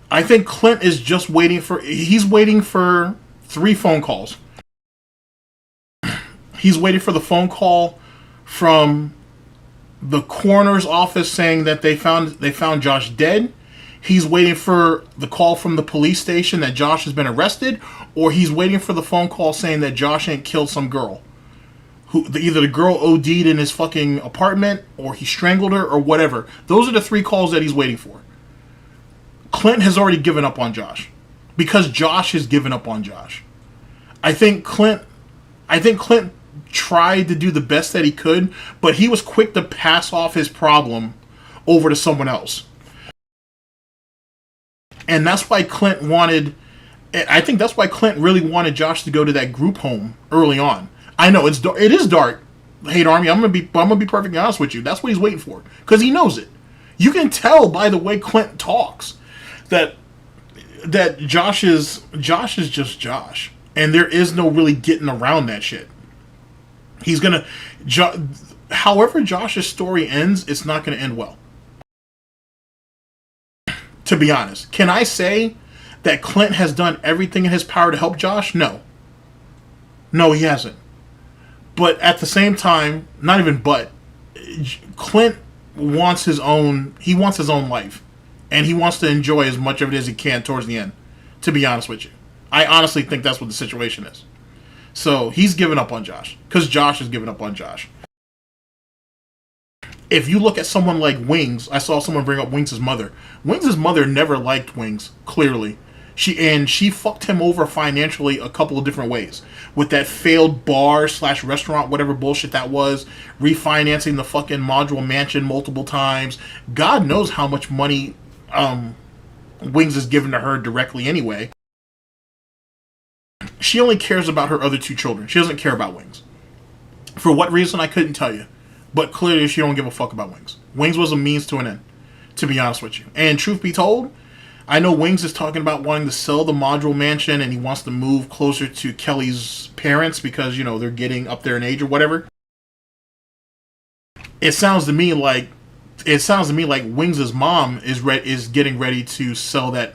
I think Clint is just waiting for... He's waiting for 3 phone calls. He's waiting for the phone call from the coroner's office saying that they found Josh dead. He's waiting for the call from the police station that Josh has been arrested, or he's waiting for the phone call saying that Josh ain't killed some girl. Either the girl OD'd in his fucking apartment, or he strangled her, or whatever. Those are the 3 calls that he's waiting for. Clint has already given up on Josh. Because Josh has given up on Josh. I think Clint tried to do the best that he could, but he was quick to pass off his problem over to someone else. And that's why Clint wanted... I think that's why Clint really wanted Josh to go to that group home early on. I know it is dark, Hate Army. I'm gonna be perfectly honest with you. That's what he's waiting for, because he knows it. You can tell by the way Clint talks that Josh is just Josh, and there is no really getting around that shit. He's gonna, however Josh's story ends, it's not gonna end well. To be honest, can I say that Clint has done everything in his power to help Josh? No, he hasn't. But at the same time, not even but, Clint wants his own life. And he wants to enjoy as much of it as he can towards the end, to be honest with you. I honestly think that's what the situation is. So, he's given up on Josh. Because Josh has given up on Josh. If you look at someone like Wings, I saw someone bring up Wings' mother. Wings' mother never liked Wings, clearly. She fucked him over financially a couple of different ways. With that failed bar/restaurant, whatever bullshit that was, refinancing the fucking module mansion multiple times. God knows how much money Wings is given to her directly anyway. She only cares about her other 2 children. She doesn't care about Wings. For what reason, I couldn't tell you. But clearly she don't give a fuck about Wings. Wings was a means to an end, to be honest with you. And truth be told, I know Wings is talking about wanting to sell the module mansion, and he wants to move closer to Kelly's parents because, they're getting up there in age or whatever. It sounds to me like Wings' mom is getting ready to sell that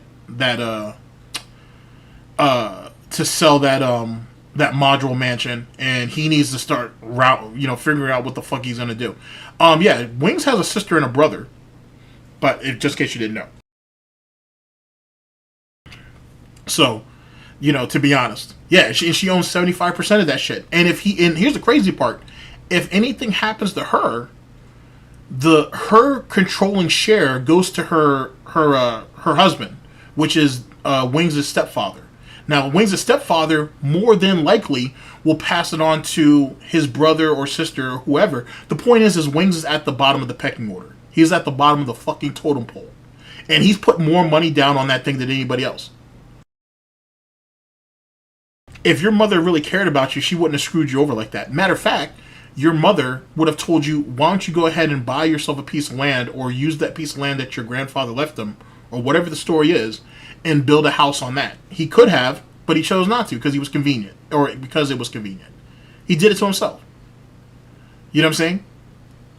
module mansion, and he needs to start figuring out what the fuck he's gonna do. Yeah, Wings has a sister and a brother, but just in case you didn't know. So, to be honest, yeah, she owns 75% of that shit. And here's the crazy part: if anything happens to her, her controlling share goes to her husband, which is Wings' stepfather. Now, Wings' stepfather more than likely will pass it on to his brother or sister or whoever. The point is Wings is at the bottom of the pecking order. He's at the bottom of the fucking totem pole, and he's put more money down on that thing than anybody else. If your mother really cared about you, she wouldn't have screwed you over like that. Matter of fact, your mother would have told you, why don't you go ahead and buy yourself a piece of land, or use that piece of land that your grandfather left him, or whatever the story is, and build a house on that. He could have, but he chose not to because he was convenient, or because it was convenient. He did it to himself. You know what I'm saying?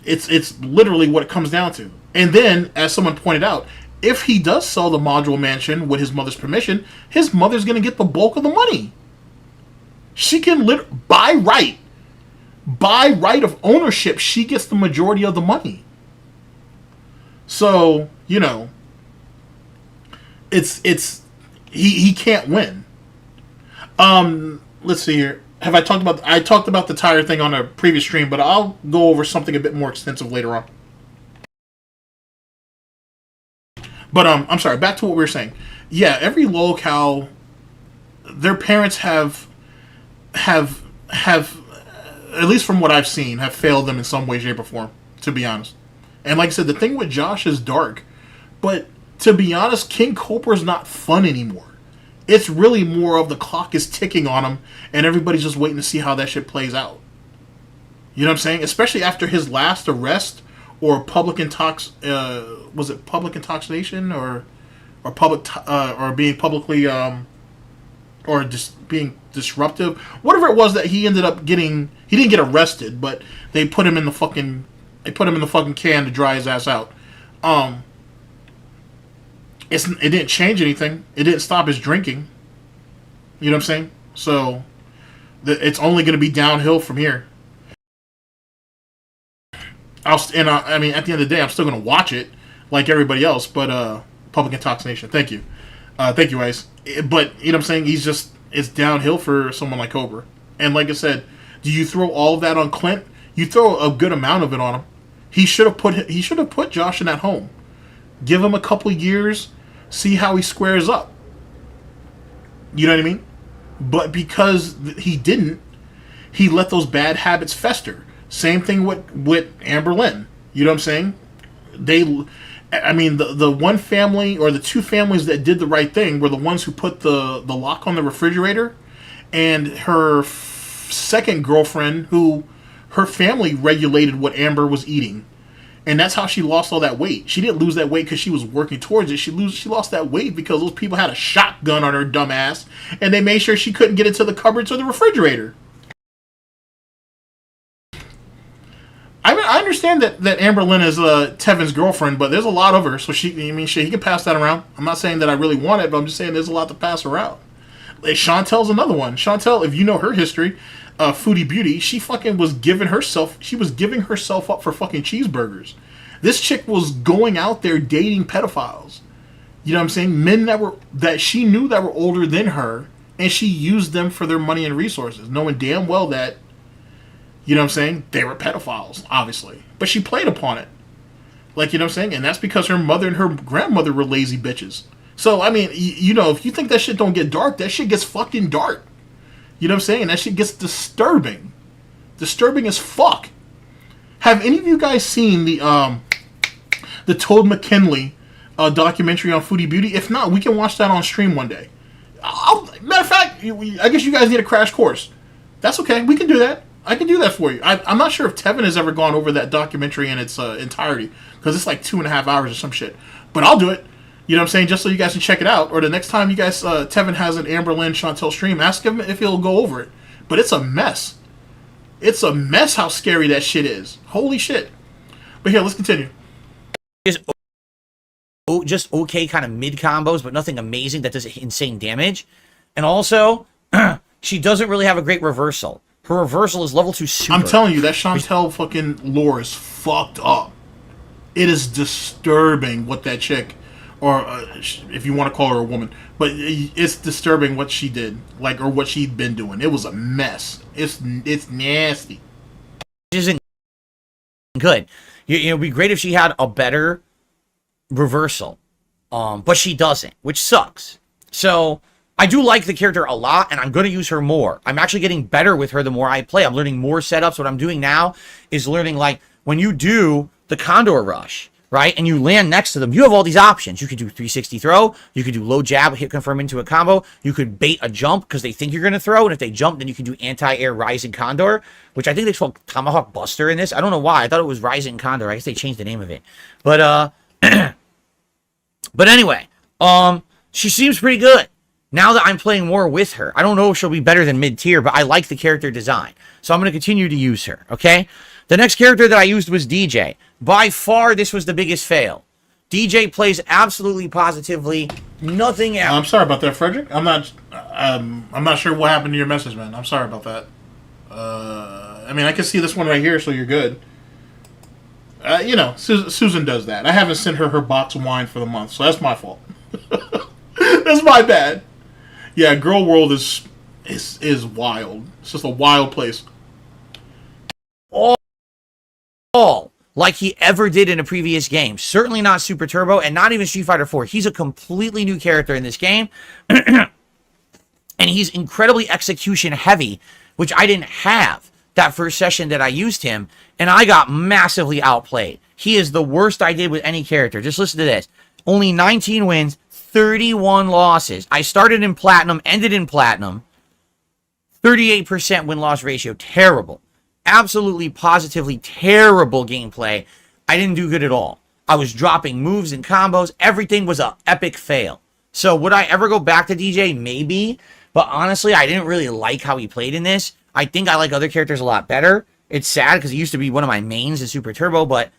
It's literally what it comes down to. And then, as someone pointed out, if he does sell the module mansion with his mother's permission, his mother's going to get the bulk of the money. She can by right of ownership, she gets the majority of the money. So, he can't win. Let's see here. I talked about the tire thing on a previous stream, but I'll go over something a bit more extensive later on. But I'm sorry, back to what we were saying. Yeah, every locale, their parents have at least from what I've seen, have failed them in some way, shape, or form, to be honest. And like I said, the thing with Josh is dark, but to be honest, King Cobra's not fun anymore. It's really more of the clock is ticking on him, and everybody's just waiting to see how that shit plays out. You know what I'm saying? Especially after his last arrest, or public was it public intoxication or or being publicly or just being disruptive, whatever it was that he ended up getting. He didn't get arrested, but they put him in the fucking can to dry his ass out. It didn't change anything. It didn't stop his drinking. You know what I'm saying? So it's only going to be downhill from here. I mean, at the end of the day, I'm still going to watch it like everybody else. But public intoxication. Thank you, Ice. But you know what I'm saying? It's downhill for someone like Cobra. And like I said, do you throw all of that on Clint? You throw a good amount of it on him. He should have put Josh in that home. Give him a couple years, see how he squares up. You know what I mean? But because he didn't, he let those bad habits fester. Same thing with Amber Lynn. You know what I'm saying? The one family or the two families that did the right thing were the ones who put the lock on the refrigerator, and her second girlfriend, who her family regulated what Amber was eating. And that's how she lost all that weight. She didn't lose that weight because she was working towards it. She lost that weight because those people had a shotgun on her dumb ass, and they made sure she couldn't get into the cupboards or the refrigerator. I understand that Amber Lynn is Tevin's girlfriend, but there's a lot of her, so he can pass that around. I'm not saying that I really want it, but I'm just saying there's a lot to pass around. Chantel's another one. Chantel, if you know her history, Foodie Beauty, she fucking was giving herself up for fucking cheeseburgers. This chick was going out there dating pedophiles. You know what I'm saying? Men that she knew that were older than her, and she used them for their money and resources, knowing damn well that, you know what I'm saying, they were pedophiles, obviously. But she played upon it. Like, you know what I'm saying? And that's because her mother and her grandmother were lazy bitches. So, I mean, you know, if you think that shit don't get dark, that shit gets fucking dark. You know what I'm saying? That shit gets disturbing. Disturbing as fuck. Have any of you guys seen the Toad McKinley documentary on Foodie Beauty? If not, we can watch that on stream one day. Matter of fact, I guess you guys need a crash course. That's okay. We can do that. I can do that for you. I'm not sure if Tevin has ever gone over that documentary in its entirety, because it's like 2.5 hours or some shit. But I'll do it. You know what I'm saying? Just so you guys can check it out. Or the next time you guys, Tevin has an Amber Lynn Chantel stream, ask him if he'll go over it. But it's a mess. It's a mess how scary that shit is. Holy shit. But here, let's continue. Just okay kind of mid combos, but nothing amazing that does insane damage. And also, she doesn't really have a great reversal. Her reversal is level 2 super. I'm telling you, that Chantel fucking lore is fucked up. It is disturbing what that chick, or if you want to call her a woman, but it's disturbing what she did, like, or what she'd been doing. It was a mess. It's nasty. It isn't good. It would be great if she had a better reversal, but she doesn't, which sucks. So I do like the character a lot, and I'm going to use her more. I'm actually getting better with her the more I play. I'm learning more setups. What I'm doing now is learning, like, when you do the Condor Rush, right, and you land next to them, you have all these options. You could do 360 throw. You could do low jab, hit confirm into a combo. You could bait a jump because they think you're going to throw, and if they jump, then you can do anti-air Rising Condor, which I think they call Tomahawk Buster in this. I don't know why. I thought it was Rising Condor. I guess they changed the name of it. But, but anyway, she seems pretty good. Now that I'm playing more with her, I don't know if she'll be better than mid-tier, but I like the character design. So I'm going to continue to use her, okay? The next character that I used was DJ. By far, this was the biggest fail. DJ plays absolutely positively nothing else. I'm sorry about that, Frederick. I'm not sure what happened to your message, man. I'm sorry about that. I mean, I can see this one right here, so you're good. You know, Susan does that. I haven't sent her box of wine for the month, so that's my fault. That's my bad. Yeah, Girl World is wild. It's just a wild place. All like he ever did in a previous game. Certainly not Super Turbo, and not even Street Fighter 4. He's a completely new character in this game. And he's incredibly execution heavy, which I didn't have that first session that I used him, and I got massively outplayed. He is the worst I did with any character. Just listen to this. Only 19 wins, 31 losses. I started in Platinum, ended in Platinum. 38% win-loss ratio. Terrible. Absolutely, positively terrible gameplay. I didn't do good at all. I was dropping moves and combos. Everything was an epic fail. So would I ever go back to DJ? Maybe. But honestly, I didn't really like how he played in this. I think I like other characters a lot better. It's sad because he used to be one of my mains in Super Turbo, but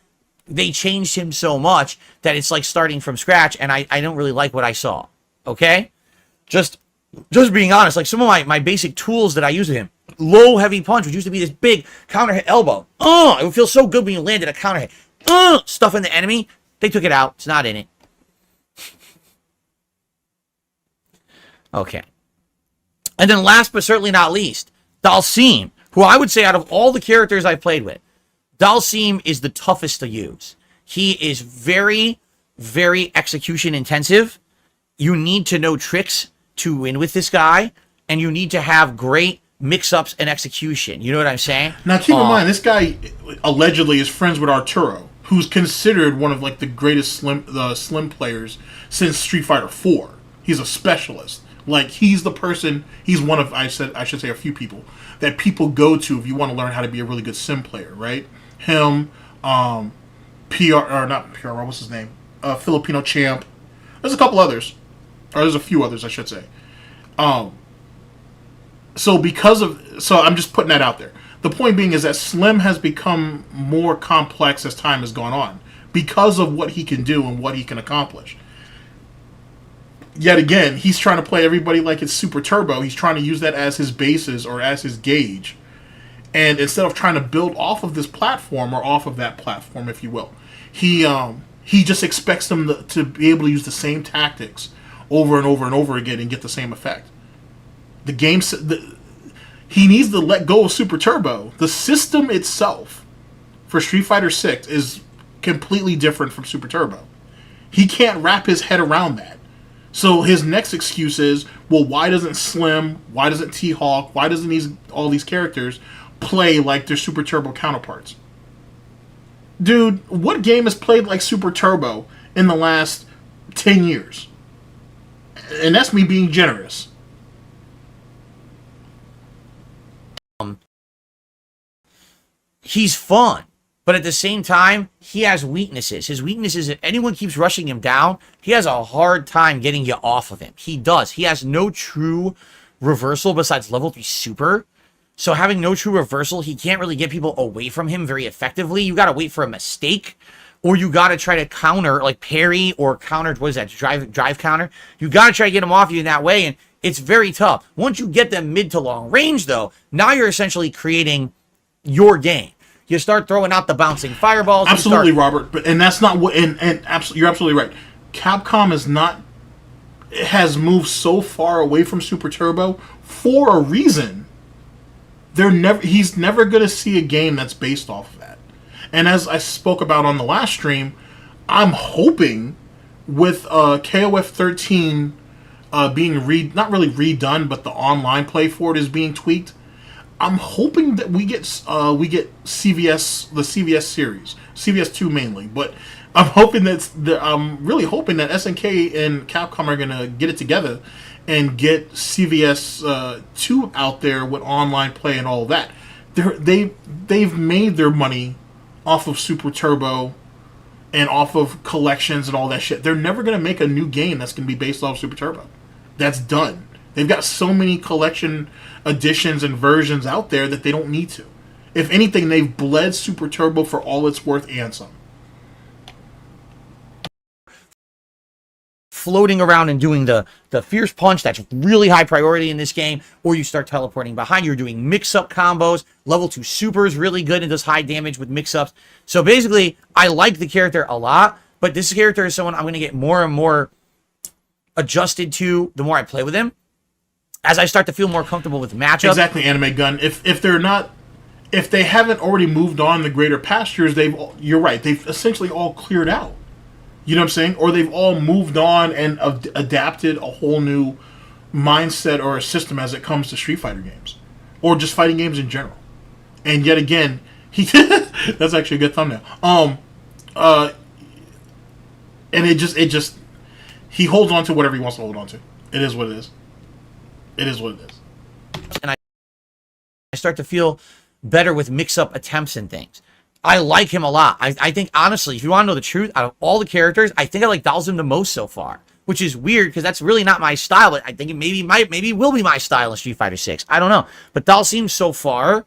they changed him so much that it's like starting from scratch, and I don't really like what I saw. Okay? Just being honest, like some of my basic tools that I use with him. Low heavy punch, which used to be this big counter hit elbow. It would feel so good when you landed a counter hit. Stuff in the enemy. They took it out. It's not in it. Okay. And then last but certainly not least, Dhalsim, who I would say out of all the characters I've played with, Dhalsim is the toughest to use. He is very, very execution intensive. You need to know tricks to win with this guy, and you need to have great mix-ups and execution. You know what I'm saying? Now, keep in mind, this guy allegedly is friends with Arturo, who's considered one of like the greatest slim players since Street Fighter 4. He's a specialist. Like, he's the person. He's one of I should say a few people that people go to if you want to learn how to be a really good sim player, right? Him, PR or not PR. What's his name? Filipino Champ. There's a couple others, or there's a few others, I should say. So I'm just putting that out there. The point being is that Slim has become more complex as time has gone on because of what he can do and what he can accomplish. Yet again, he's trying to play everybody like it's Super Turbo. He's trying to use that as his basis or as his gauge. And instead of trying to build off of this platform or off of that platform, if you will, he just expects them to be able to use the same tactics over and over and over again and get the same effect. The game, he needs to let go of Super Turbo. The system itself for Street Fighter 6 is completely different from Super Turbo. He can't wrap his head around that. So his next excuse is, well, why doesn't Slim, why doesn't T-Hawk, why doesn't all these characters play like their Super Turbo counterparts? Dude, what game has played like Super Turbo in the last 10 years? And that's me being generous. He's fun, but at the same time, he has weaknesses. His weakness is if anyone keeps rushing him down, he has a hard time getting you off of him. He does. He has no true reversal besides level 3 super. So having no true reversal, he can't really get people away from him very effectively. You got to wait for a mistake, or you got to try to counter, like parry or counter, what is that, drive counter? You got to try to get him off you in that way, and it's very tough. Once you get them mid to long range, though, now you're essentially creating your game. You start throwing out the bouncing fireballs. Absolutely, Robert. But that's not what. And you're absolutely right. Capcom has moved so far away from Super Turbo for a reason. He's never going to see a game that's based off of that. And as I spoke about on the last stream, I'm hoping with KOF 13 being not really redone, but the online play for it is being tweaked. I'm hoping that we get CVS, the CVS series, CVS 2 mainly, but I'm really hoping that SNK and Capcom are gonna get it together and get CVS 2 out there with online play and all of that. They've made their money off of Super Turbo and off of collections and all that shit. They're never gonna make a new game that's gonna be based off Super Turbo. That's done. They've got so many collection editions and versions out there that they don't need to. If anything, they've bled Super Turbo for all it's worth and some. Floating around and doing the fierce punch, that's really high priority in this game, or you start teleporting behind, you're doing mix-up combos. Level 2 super is really good and does high damage with mix-ups. So basically, I like the character a lot, but this character is someone I'm going to get more and more adjusted to the more I play with him. As I start to feel more comfortable with matchups. Exactly, Anime Gun. If they haven't already moved on the greater pastures, you're right, they've essentially all cleared out. You know what I'm saying? Or they've all moved on and adapted a whole new mindset or a system as it comes to Street Fighter games. Or just fighting games in general. And yet again, that's actually a good thumbnail. And it just he holds on to whatever he wants to hold on to. It is what it is. It is what it is. And I start to feel better with mix-up attempts and things. I like him a lot. I think, honestly, if you want to know the truth, out of all the characters, I think I like Dalsim the most so far. Which is weird, because that's really not my style. But I think it maybe will be my style in Street Fighter 6. I don't know. But Dalsim so far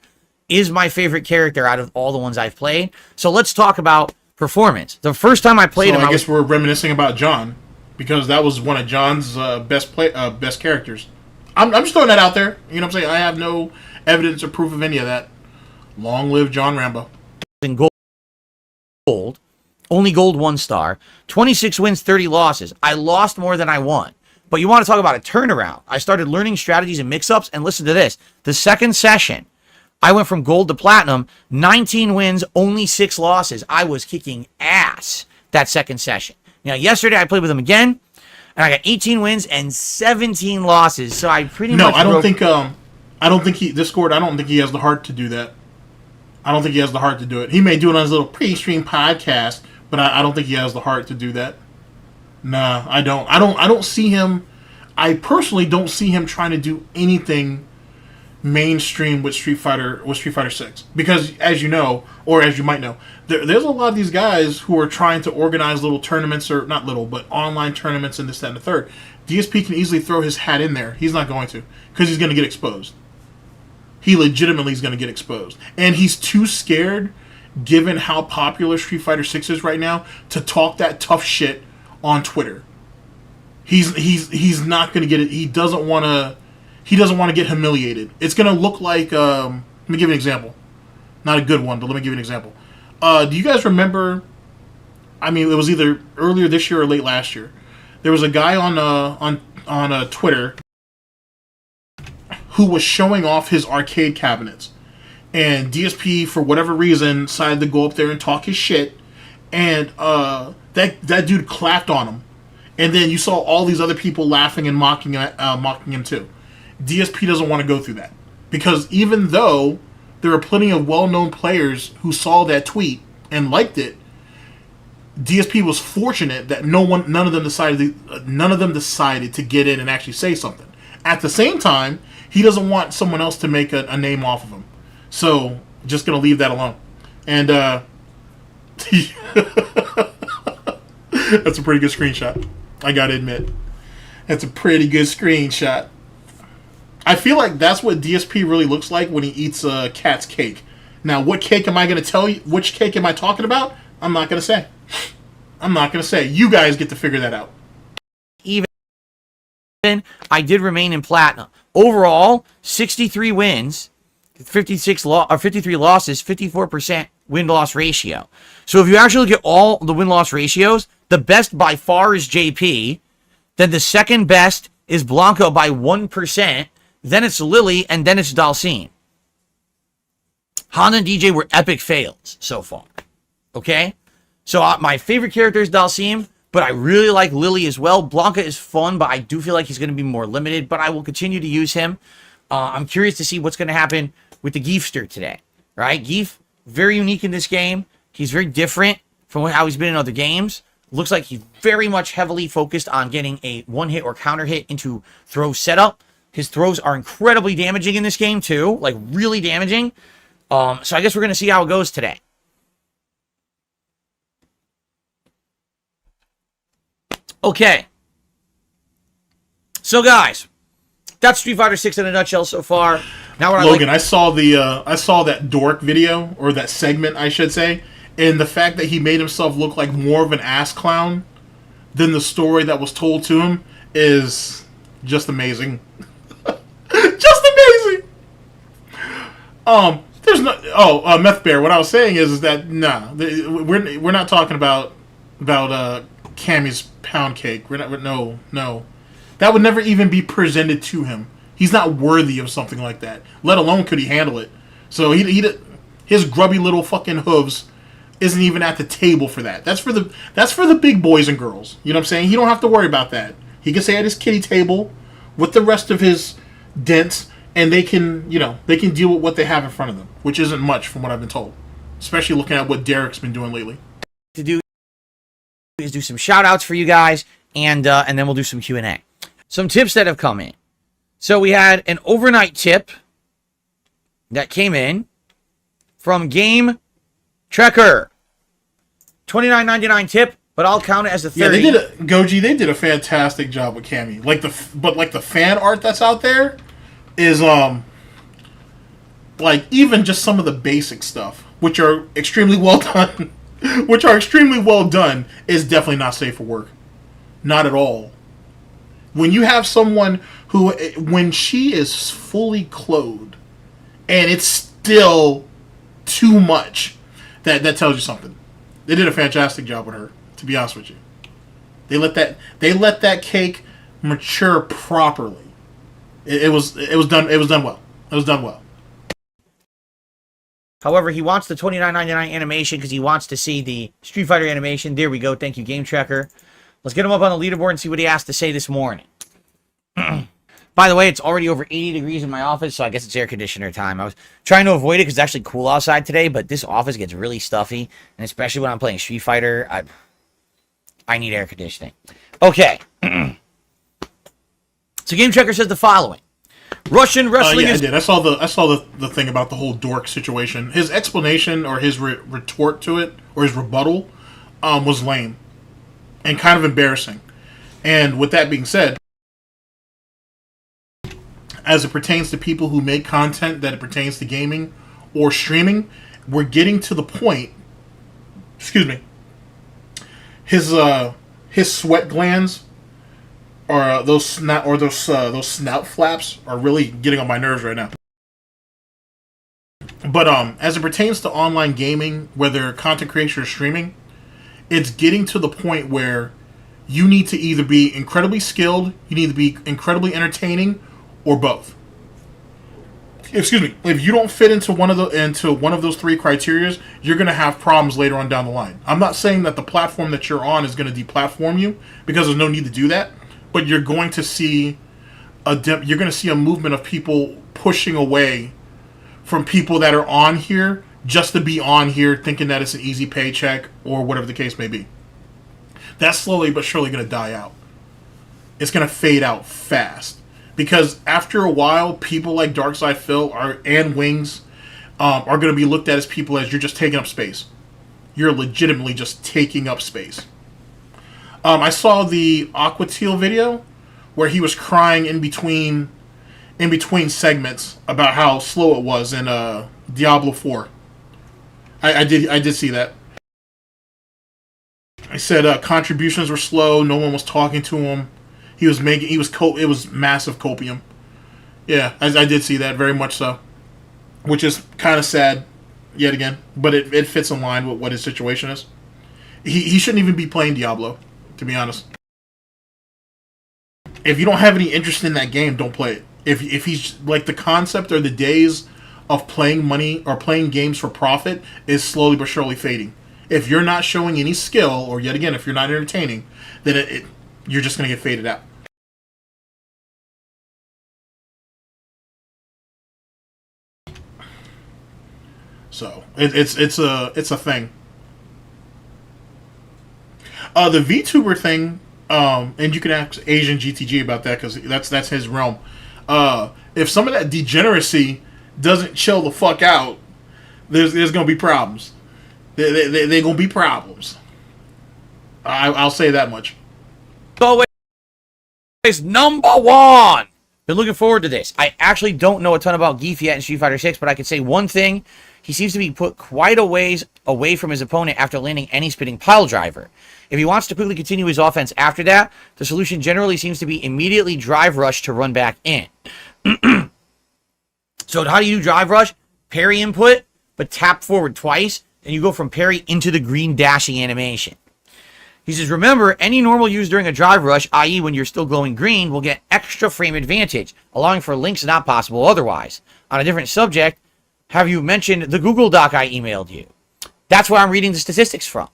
is my favorite character out of all the ones I've played. So let's talk about performance. The first time I played him, I guess we're reminiscing about John, because that was one of John's best characters. I'm just throwing that out there. You know what I'm saying? I have no evidence or proof of any of that. Long live John Rambo. In gold, only gold 1 star, 26 wins, 30 losses. I lost more than I won. But you want to talk about a turnaround. I started learning strategies and mix-ups, and listen to this. The second session, I went from gold to platinum, 19 wins, only 6 losses. I was kicking ass that second session. Now, yesterday I played with him again, and I got 18 wins and 17 losses. So I pretty much... No, I don't think he has the heart to do that. I don't think he has the heart to do it. He may do it on his little pre-stream podcast, but I don't think he has the heart to do that. Nah, I don't. I don't see him. I personally don't see him trying to do anything mainstream with Street Fighter 6, because, as you know, or as you might know, there's a lot of these guys who are trying to organize little tournaments, or not little, but online tournaments and this, that, and the third. DSP can easily throw his hat in there. He's not going to, because he's going to get exposed. He legitimately is going to get exposed. And he's too scared, given how popular Street Fighter 6 is right now, to talk that tough shit on Twitter. He's not going to get it. He doesn't want to get humiliated. It's going to look like, let me give you an example. Not a good one, but let me give you an example. Do you guys remember, I mean, it was either earlier this year or late last year. There was a guy on Twitter who was showing off his arcade cabinets. And DSP, for whatever reason, decided to go up there and talk his shit. And that dude clapped on him. And then you saw all these other people laughing and mocking him too. DSP doesn't want to go through that. Because even though there are plenty of well-known players who saw that tweet and liked it, DSP was fortunate that none of them decided to get in and actually say something. At the same time, he doesn't want someone else to make a name off of him. So, just going to leave that alone. And, that's a pretty good screenshot. I got to admit. That's a pretty good screenshot. I feel like that's what DSP really looks like when he eats a cat's cake. Now, what cake am I going to tell you? Which cake am I talking about? I'm not going to say. I'm not going to say. You guys get to figure that out. Even I did remain in platinum. Overall, 63 wins, 53 losses, 54% win-loss ratio. So if you actually look at all the win-loss ratios, the best by far is JP. Then the second best is Blanco by 1%. Then it's Lily, and then it's Dalsim. Honda and DJ were epic fails so far. Okay? So my favorite character is Dalsim, but I really like Lily as well. Blanca is fun, but I do feel like he's going to be more limited, but I will continue to use him. I'm curious to see what's going to happen with the Geefster today. Right? Geef, very unique in this game. He's very different from how he's been in other games. Looks like he's very much heavily focused on getting a one-hit or counter-hit into throw setup. His throws are incredibly damaging in this game, too. Like, really damaging. So I guess we're going to see how it goes today. Okay. So, guys, that's Street Fighter 6 in a nutshell so far. Now, what Logan, I saw that dork video, or that segment, I should say, and the fact that he made himself look like more of an ass clown than the story that was told to him is just amazing. Just amazing. There's no. Meth Bear. What I was saying is that we're not talking about Cammy's pound cake. We're not. No. That would never even be presented to him. He's not worthy of something like that. Let alone could he handle it. So his grubby little fucking hooves isn't even at the table for that. That's for the big boys and girls. You know what I'm saying? He don't have to worry about that. He can stay at his kiddie table with the rest of his dents, and they can deal with what they have in front of them, which isn't much from what I've been told. Especially looking at what Derek's been doing lately. To do is do some shout outs for you guys, and then we'll do some Q&A. Some tips that have come in. So we had an overnight tip that came in from Gametrekker. Trekker, $29.99 tip, but I'll count it as a 30. Yeah, they did a fantastic job with Cammy. Like the fan art that's out there is like even just some of the basic stuff, which are extremely well done, is definitely not safe for work. Not at all. When you have someone who, when she is fully clothed, and it's still too much, that tells you something. They did a fantastic job with her, to be honest with you. They let that cake mature properly. It was done well. It was done well. However, he wants the $29.99 animation because he wants to see the Street Fighter animation. There we go. Thank you, Gametrekker. Let's get him up on the leaderboard and see what he has to say this morning. By the way, it's already over 80 degrees in my office, so I guess it's air conditioner time. I was trying to avoid it because it's actually cool outside today, but this office gets really stuffy, and especially when I'm playing Street Fighter, I need air conditioning. Okay. So Gametrekker says the following. Russian wrestling yeah, is... I did. I saw the thing about the whole dork situation. His explanation or his retort to it, or his rebuttal, was lame and kind of embarrassing. And with that being said, as it pertains to people who make content that it pertains to gaming or streaming, we're getting to the point. Excuse me. His sweat glands, or those snout flaps, are really getting on my nerves right now. But as it pertains to online gaming, whether content creation or streaming, it's getting to the point where you need to either be incredibly skilled, you need to be incredibly entertaining, or both. Excuse me. If you don't fit into one of those three criteria, you're going to have problems later on down the line. I'm not saying that the platform that you're on is going to deplatform you, because there's no need to do that. But you're going to see a movement of people pushing away from people that are on here just to be on here, thinking that it's an easy paycheck or whatever the case may be. That's slowly but surely going to die out. It's going to fade out fast. Because after a while, people like Darkside Phil and Wings are going to be looked at as people as you're just taking up space. You're legitimately just taking up space. I saw the Aquateal video where he was crying in between segments about how slow it was in Diablo 4. I did see that. I said contributions were slow. No one was talking to him. It was massive copium. Yeah, I did see that, very much so. Which is kind of sad, yet again. But it fits in line with what his situation is. He shouldn't even be playing Diablo, to be honest. If you don't have any interest in that game, don't play it. If he's like, the concept or the days of playing money or playing games for profit is slowly but surely fading. If you're not showing any skill, or yet again, if you're not entertaining, then you're just going to get faded out. So it's a thing. The VTuber thing, and you can ask Asian GTG about that, because that's his realm. If some of that degeneracy doesn't chill the fuck out, there's gonna be problems. They're gonna be problems. I'll say that much. Always number one. Been looking forward to this. I actually don't know a ton about Geef yet in Street Fighter 6, but I can say one thing. He seems to be put quite a ways away from his opponent after landing any spinning pile driver. If he wants to quickly continue his offense after that, the solution generally seems to be immediately drive rush to run back in. So how do you do drive rush? Parry input, but tap forward twice, and you go from parry into the green dashing animation. He says, remember, any normal use during a drive rush, i.e. when you're still glowing green, will get extra frame advantage, allowing for links not possible otherwise. On a different subject, have you mentioned the Google Doc I emailed you? That's where I'm reading the statistics from.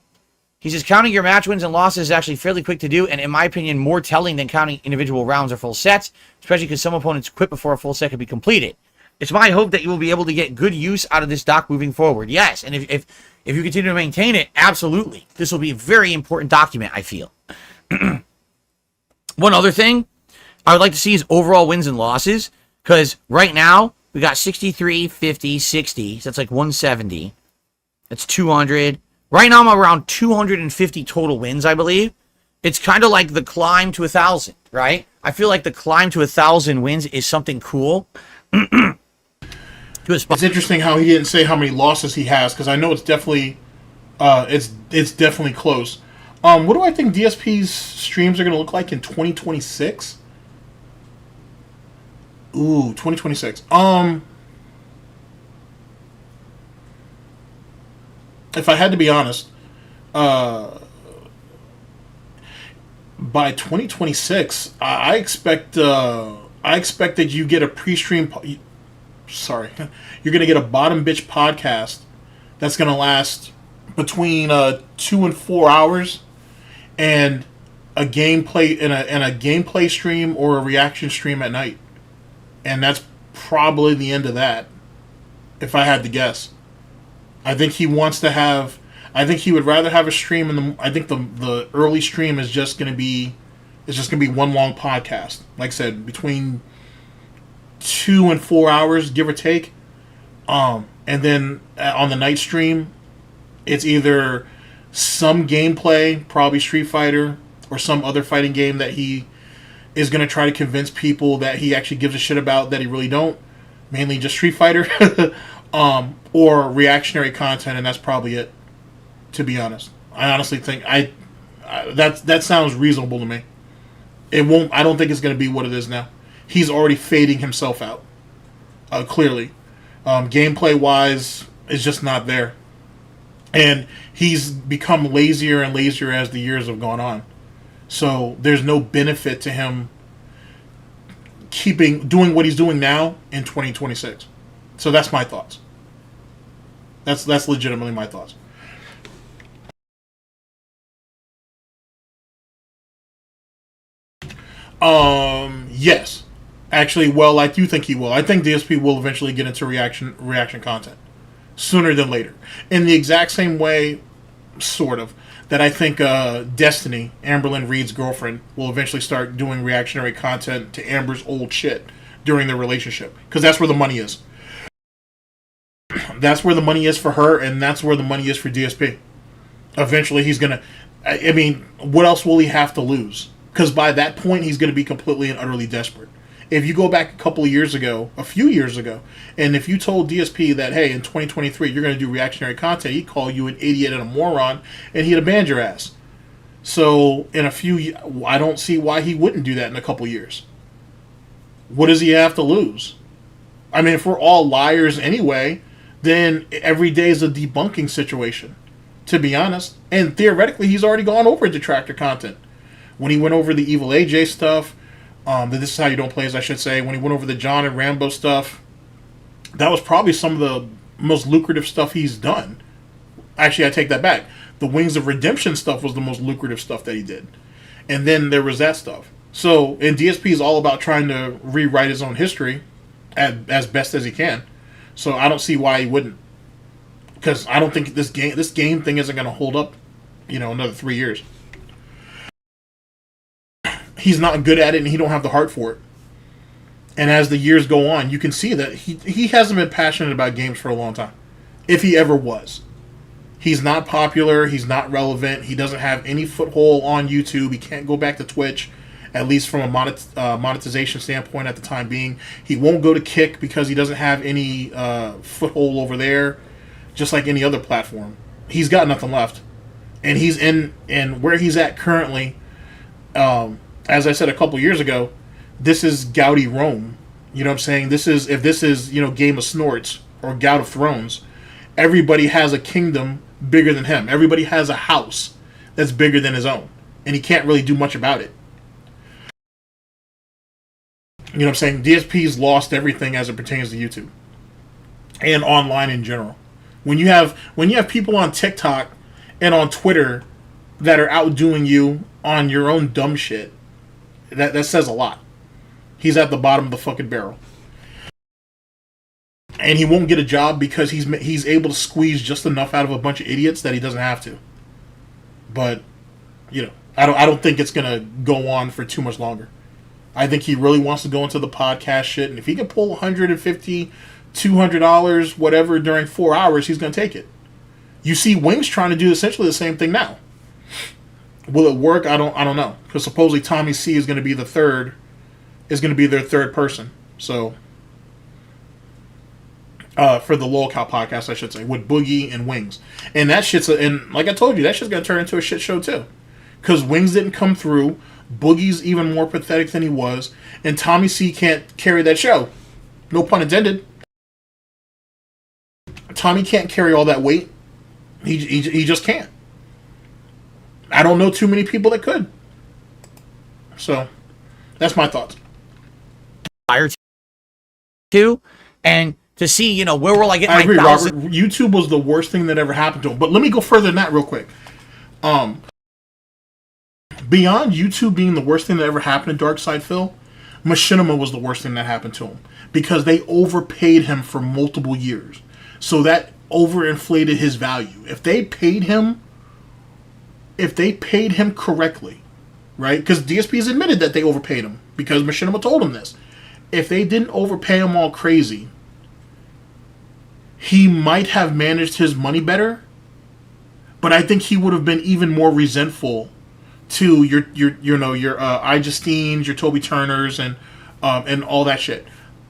He says, counting your match wins and losses is actually fairly quick to do, and in my opinion, more telling than counting individual rounds or full sets, especially because some opponents quit before a full set can be completed. It's my hope that you will be able to get good use out of this doc moving forward. Yes, and if you continue to maintain it, absolutely. This will be a very important document, I feel. One other thing I would like to see is overall wins and losses, because right now we got 63, 50, 60, so that's like 170. That's 200. Right now, I'm around 250 total wins, I believe. It's kind of like the climb to 1,000, right? I feel like the climb to 1,000 wins is something cool. It's interesting how he didn't say how many losses he has, because I know it's definitely close. What do I think DSP's streams are going to look like in 2026? Ooh, 2026. If I had to be honest, by 2026, I expect that you get a pre-stream. Sorry, you're gonna get a bottom bitch podcast that's gonna last between 2 and 4 hours, and a gameplay and a gameplay stream or a reaction stream at night, and that's probably the end of that. If I had to guess, I think he wants to have. I think he would rather have a stream in the. I think the early stream is just gonna be one long podcast. Like I said, between 2 and 4 hours, give or take. And then on the night stream, it's either some gameplay, probably Street Fighter, or some other fighting game that he is going to try to convince people that he actually gives a shit about that he really don't. Mainly just Street Fighter, or reactionary content, and that's probably it. To be honest, I honestly think that sounds reasonable to me. It won't. I don't think it's going to be what it is now. He's already fading himself out. Clearly, gameplay wise, is just not there, and he's become lazier and lazier as the years have gone on. So there's no benefit to him doing what he's doing now in 2026. So that's my thoughts. That's legitimately my thoughts. Yes. Actually, well, I do think he will. I think DSP will eventually get into reaction content. Sooner than later. In the exact same way, sort of, that I think Destiny, Amberlynn Reed's girlfriend, will eventually start doing reactionary content to Amber's old shit during their relationship. Because that's where the money is. That's where the money is for her, and that's where the money is for DSP. Eventually, he's going to... I mean, what else will he have to lose? Because by that point, he's going to be completely and utterly desperate. If you go back a few years ago, and if you told DSP that, hey, in 2023, you're going to do reactionary content, he'd call you an idiot and a moron, and he'd abandon your ass. So, I don't see why he wouldn't do that in a couple years. What does he have to lose? I mean, if we're all liars anyway, then every day is a debunking situation, to be honest. And theoretically, he's already gone over detractor content. When he went over the Evil AJ stuff, this is how you don't play, as I should say. When he went over the John and Rambo stuff, that was probably some of the most lucrative stuff he's done. Actually, I take that back. The Wings of Redemption stuff was the most lucrative stuff that he did. And then there was that stuff. So, and DSP is all about trying to rewrite his own history as best as he can. So I don't see why he wouldn't. Because I don't think this game thing isn't going to hold up, another 3 years. He's not good at it, and he don't have the heart for it. And as the years go on, you can see that he hasn't been passionate about games for a long time. If he ever was. He's not popular. He's not relevant. He doesn't have any foothold on YouTube. He can't go back to Twitch, at least from a monetization standpoint at the time being. He won't go to Kick because he doesn't have any foothold over there, just like any other platform. He's got nothing left. And he's in where he's at currently, as I said a couple years ago, this is Gouty Rome. You know what I'm saying? If this is Game of Snorts or Gout of Thrones, everybody has a kingdom bigger than him. Everybody has a house that's bigger than his own. And he can't really do much about it. You know what I'm saying? DSP's lost everything as it pertains to YouTube. And online in general. When you have people on TikTok and on Twitter that are outdoing you on your own dumb shit, that says a lot. He's at the bottom of the fucking barrel. And he won't get a job because he's able to squeeze just enough out of a bunch of idiots that he doesn't have to. But, I don't think it's going to go on for too much longer. I think he really wants to go into the podcast shit, and if he can pull $150, $200, whatever, during 4 hours, he's going to take it. You see Wings trying to do essentially the same thing now. Will it work? I don't know. Because supposedly Tommy C is going to be their third person. So, for the Lolcow podcast, I should say, with Boogie and Wings. And that shit's, and like I told you, that shit's going to turn into a shit show too. Because Wings didn't come through. Boogie's even more pathetic than he was. And Tommy C can't carry that show. No pun intended. Tommy can't carry all that weight. He just can't. I don't know too many people that could. So, that's my thoughts. Too, and to see, you know, where will I get my I agree, 1,000? Robert. YouTube was the worst thing that ever happened to him. But let me go further than that real quick. Beyond YouTube being the worst thing that ever happened to Darkside Phil, Machinima was the worst thing that happened to him. Because they overpaid him for multiple years. So that overinflated his value. If they paid him correctly, right? Because DSP has admitted that they overpaid him. Because Machinima told him this. If they didn't overpay him all crazy, he might have managed his money better. But I think he would have been even more resentful to your iJustines, your Toby Turners, and all that shit.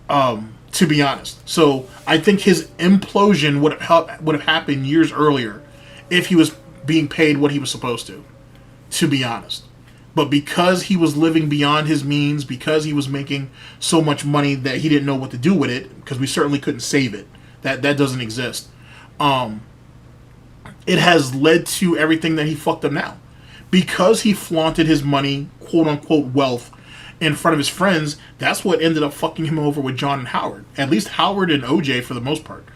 To be honest, so I think his implosion would have happened years earlier if he was being paid what he was supposed to. To be honest, but because he was living beyond his means, because he was making so much money that he didn't know what to do with it, because we certainly couldn't save it. That doesn't exist. It has led to everything that he fucked up now. Because he flaunted his money, quote unquote wealth, in front of his friends, that's what ended up fucking him over with John and Howard. At least Howard and OJ for the most part.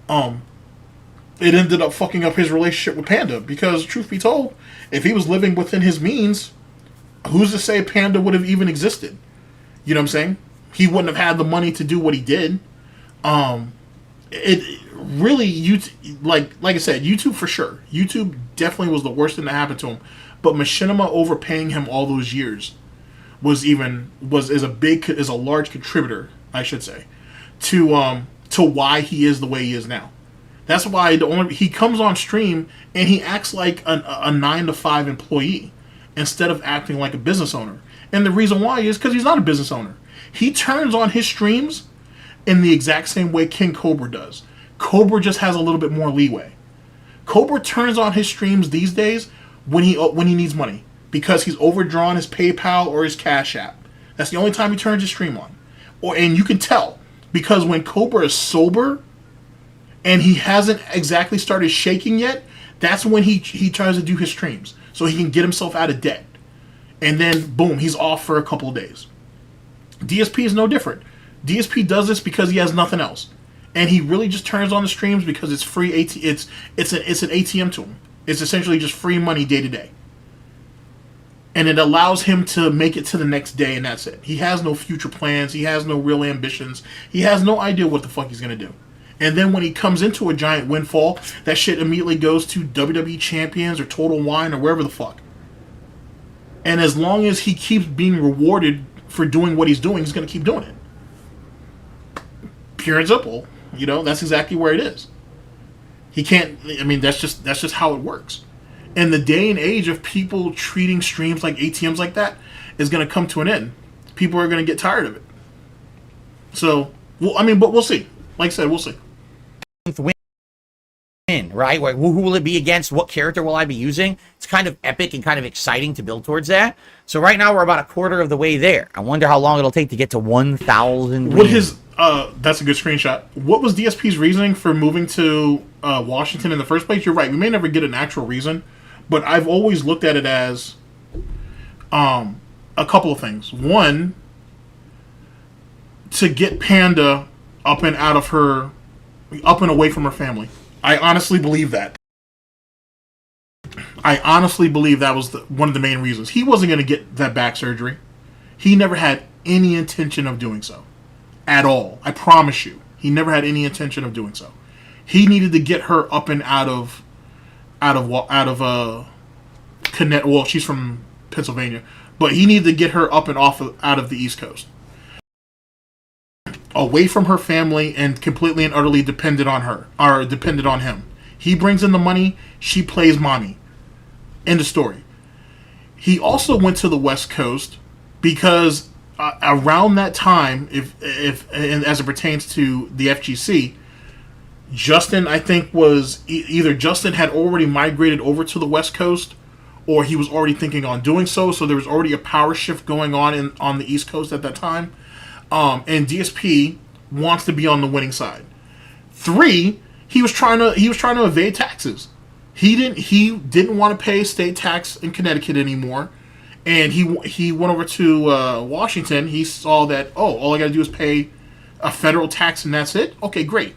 It ended up fucking up his relationship with Panda. Because, truth be told, if he was living within his means, who's to say Panda would have even existed? You know what I'm saying? He wouldn't have had the money to do what he did. It really, like I said, YouTube for sure. YouTube definitely was the worst thing that happened to him. But Machinima overpaying him all those years is a large contributor, I should say, to why he is the way he is now. That's why he comes on stream and he acts like a 9-to-5 employee instead of acting like a business owner. And the reason why is because he's not a business owner. He turns on his streams in the exact same way King Cobra does. Cobra just has a little bit more leeway. Cobra turns on his streams these days when he needs money because he's overdrawn his PayPal or his Cash App. That's the only time he turns his stream on. And you can tell because when Cobra is sober and he hasn't exactly started shaking yet, that's when he tries to do his streams so he can get himself out of debt. And then boom, he's off for a couple of days. DSP is no different. DSP does this because he has nothing else. And he really just turns on the streams because it's free it's an ATM to him. It's essentially just free money day to day. And it allows him to make it to the next day and that's it. He has no future plans. He has no real ambitions. He has no idea what the fuck he's going to do. And then when he comes into a giant windfall, that shit immediately goes to WWE Champions or Total Wine or wherever the fuck. And as long as he keeps being rewarded for doing what he's doing, he's going to keep doing it. Pure and simple. You know, that's exactly where it is. He can't, I mean, that's just how it works. And the day and age of people treating streams like ATMs like that is going to come to an end. People are going to get tired of it. So, well, I mean, but we'll see. Like I said, we'll see. Win, right? Who will it be against? What character will I be using? It's kind of epic and kind of exciting to build towards that. So right now we're about a quarter of the way there. I wonder how long it'll take to get to 1,000 wins. That's a good screenshot. What was DSP's reasoning for moving to Washington in the first place? You're right. We may never get an actual reason, but I've always looked at it as a couple of things. One, to get Panda up and away from her family. I honestly believe that. I honestly believe that was one of the main reasons. He wasn't going to get that back surgery. He never had any intention of doing so. At all. I promise you. He never had any intention of doing so. He needed to get her up and out of Connecticut. Well, she's from Pennsylvania. But he needed to get her up and out of the East Coast. Away from her family and completely and utterly dependent on her. Or dependent on him. He brings in the money. She plays mommy. End of story. He also went to the West Coast because around that time, if and as it pertains to the FGC, Justin, I think, was either Justin had already migrated over to the West Coast, or he was already thinking on doing so. So there was already a power shift going on the East Coast at that time. And DSP wants to be on the winning side. 3, he was trying to evade taxes. He didn't want to pay state tax in Connecticut anymore, and he went over to Washington. He saw that, oh, all I got to do is pay a federal tax and that's it. Okay, great.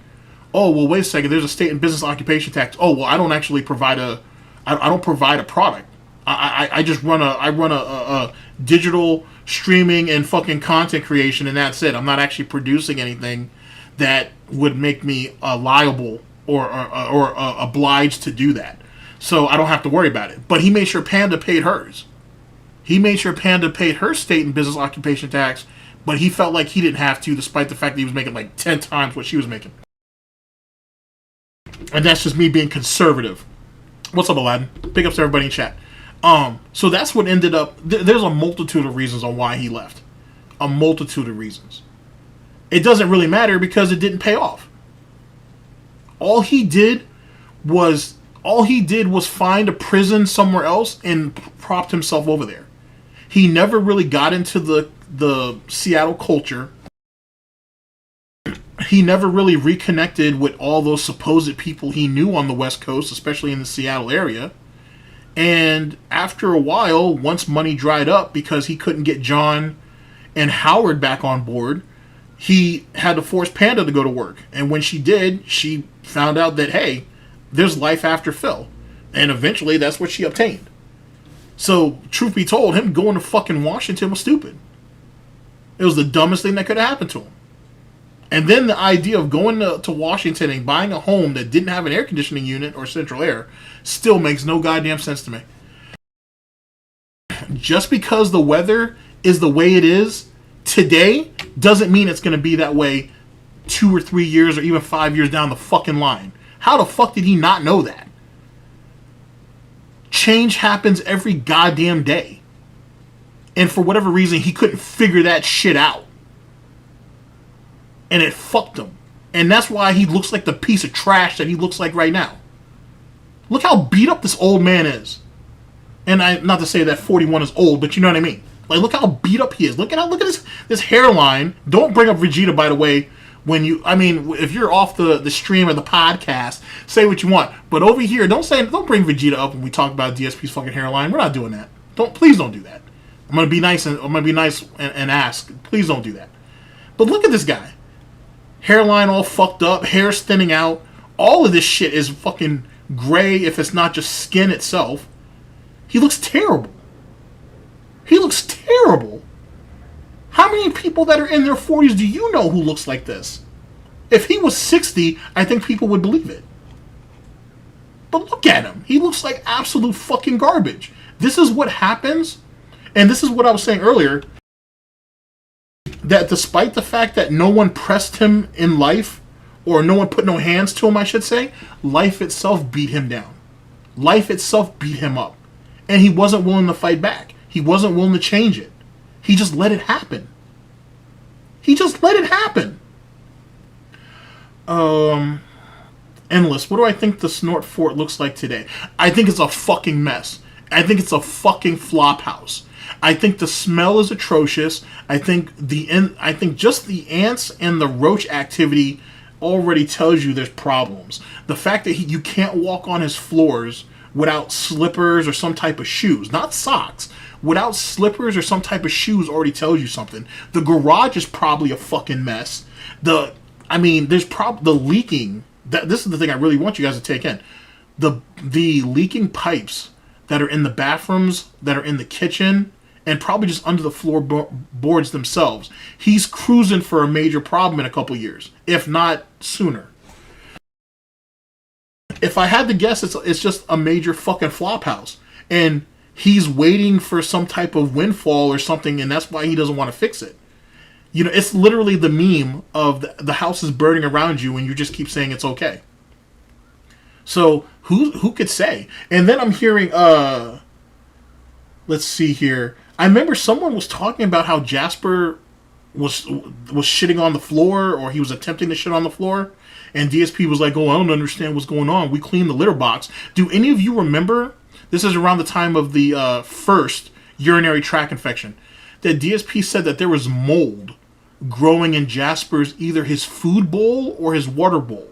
Oh, well, wait a second. There's a state and business occupation tax. Oh, well, I don't actually provide I don't provide a product. I just run a digital streaming and fucking content creation, and that's it. I'm not actually producing anything that would make me liable or obliged to do that. So I don't have to worry about it. But he made sure Panda paid hers. He made sure Panda paid her state and business occupation tax, but he felt like he didn't have to, despite the fact that he was making like 10 times what she was making. And that's just me being conservative. What's up, Aladdin? Big ups to everybody in chat. So that's what ended up... There's a multitude of reasons on why he left. A multitude of reasons. It doesn't really matter because it didn't pay off. All he did was find a prison somewhere else and propped himself over there. He never really got into the Seattle culture. He never really reconnected with all those supposed people he knew on the West Coast, especially in the Seattle area. And after a while, once money dried up because he couldn't get John and Howard back on board, he had to force Panda to go to work. And when she did, she found out that, hey, there's life after Phil. And eventually that's what she obtained. So, truth be told, him going to fucking Washington was stupid. It was the dumbest thing that could have happened to him. And then the idea of going to Washington and buying a home that didn't have an air conditioning unit or central air still makes no goddamn sense to me. Just because the weather is the way it is today doesn't mean it's going to be that way 2 or 3 years or even 5 years down the fucking line. How the fuck did he not know that? Change happens every goddamn day. And for whatever reason, he couldn't figure that shit out. And it fucked him. And that's why he looks like the piece of trash that he looks like right now. Look how beat up this old man is. And not to say that 41 is old, but you know what I mean. Like, look how beat up he is. Look at this hairline. Don't bring up Vegeta, by the way. If you're off the stream or the podcast, say what you want. But over here, don't bring Vegeta up when we talk about DSP's fucking hairline. We're not doing that. Please don't do that. I'm gonna be nice and ask. Please don't do that. But look at this guy. Hairline all fucked up, hair thinning out. All of this shit is fucking gray if it's not just skin itself. He looks terrible. He looks terrible. How many people that are in their 40s do you know who looks like this? If he was 60, I think people would believe it. But look at him. He looks like absolute fucking garbage. This is what happens, and this is what I was saying earlier, that despite the fact that no one pressed him in life, or no one put no hands to him, I should say, life itself beat him down. Life itself beat him up. And he wasn't willing to fight back. He wasn't willing to change it. He just let it happen. He just let it happen. Endless. What do I think the Snort Fort looks like today? I think it's a fucking mess. I think it's a fucking flop house. I think the smell is atrocious. I think just the ants and the roach activity already tells you there's problems. The fact that you can't walk on his floors without slippers or some type of shoes, not socks, without slippers or some type of shoes already tells you something. The garage is probably a fucking mess. There's the leaking. This is the thing I really want you guys to take in. The leaking pipes that are in the bathrooms, that are in the kitchen, and probably just under the floorboards themselves. He's cruising for a major problem in a couple years, if not sooner. If I had to guess, it's just a major fucking flop house. And he's waiting for some type of windfall or something, and that's why he doesn't want to fix it. You know, it's literally the meme of the house is burning around you and you just keep saying it's okay. So who could say? And then I'm hearing, let's see here. I remember someone was talking about how Jasper was shitting on the floor, or he was attempting to shit on the floor, and DSP was like, "Oh, I don't understand what's going on. We cleaned the litter box." Do any of you remember? This is around the time of the first urinary tract infection. That DSP said that there was mold growing in Jasper's either his food bowl or his water bowl.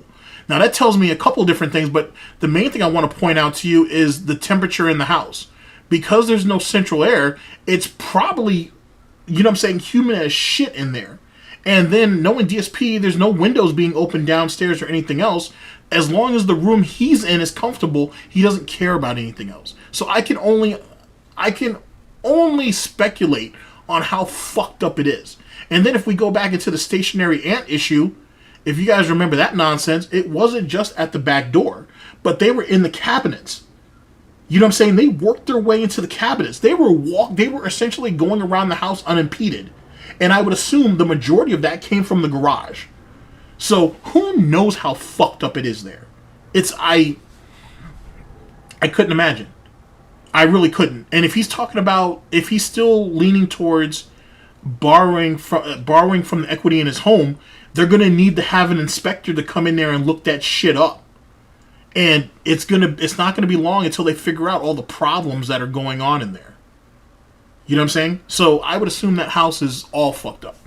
Now that tells me a couple different things, but the main thing I want to point out to you is the temperature in the house. Because there's no central air, it's probably, you know what I'm saying, humid as shit in there. And then knowing DSP, there's no windows being opened downstairs or anything else. As long as the room he's in is comfortable, he doesn't care about anything else. So I can only speculate on how fucked up it is. And then if we go back into the stationary ant issue, if you guys remember that nonsense, it wasn't just at the back door, but they were in the cabinets. You know what I'm saying? They worked their way into the cabinets. They were essentially going around the house unimpeded. And I would assume the majority of that came from the garage. So who knows how fucked up it is there? I couldn't imagine. I really couldn't. And if he's still leaning towards borrowing from the equity in his home, they're going to need to have an inspector to come in there and look that shit up. And it's not going to be long until they figure out all the problems that are going on in there. You know what I'm saying? So I would assume that house is all fucked up.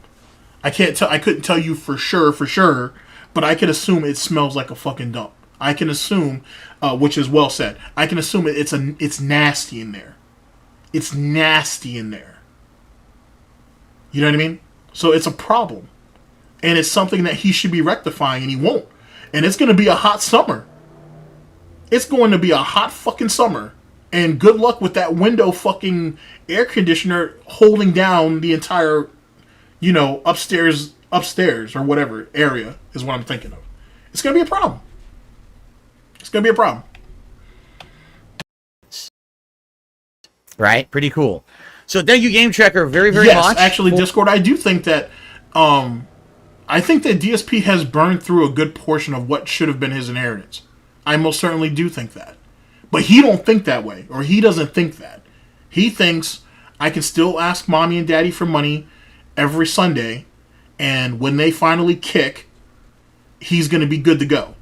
I couldn't tell you for sure, but I can assume it smells like a fucking dump. I can assume, which is well said. I can assume it's nasty in there. It's nasty in there. You know what I mean? So it's a problem. And it's something that he should be rectifying, and he won't. And it's going to be a hot summer. It's going to be a hot fucking summer. And good luck with that window fucking air conditioner holding down the entire, upstairs or whatever area is what I'm thinking of. It's going to be a problem. It's going to be a problem. Right? Pretty cool. So thank you, Gametrekker, very, very much. much. Yes, actually, Discord, I do think that, I think that DSP has burned through a good portion of what should have been his inheritance. I most certainly do think that. But he don't think that way, or he doesn't think that. He thinks, I can still ask mommy and daddy for money every Sunday, and when they finally kick, he's going to be good to go.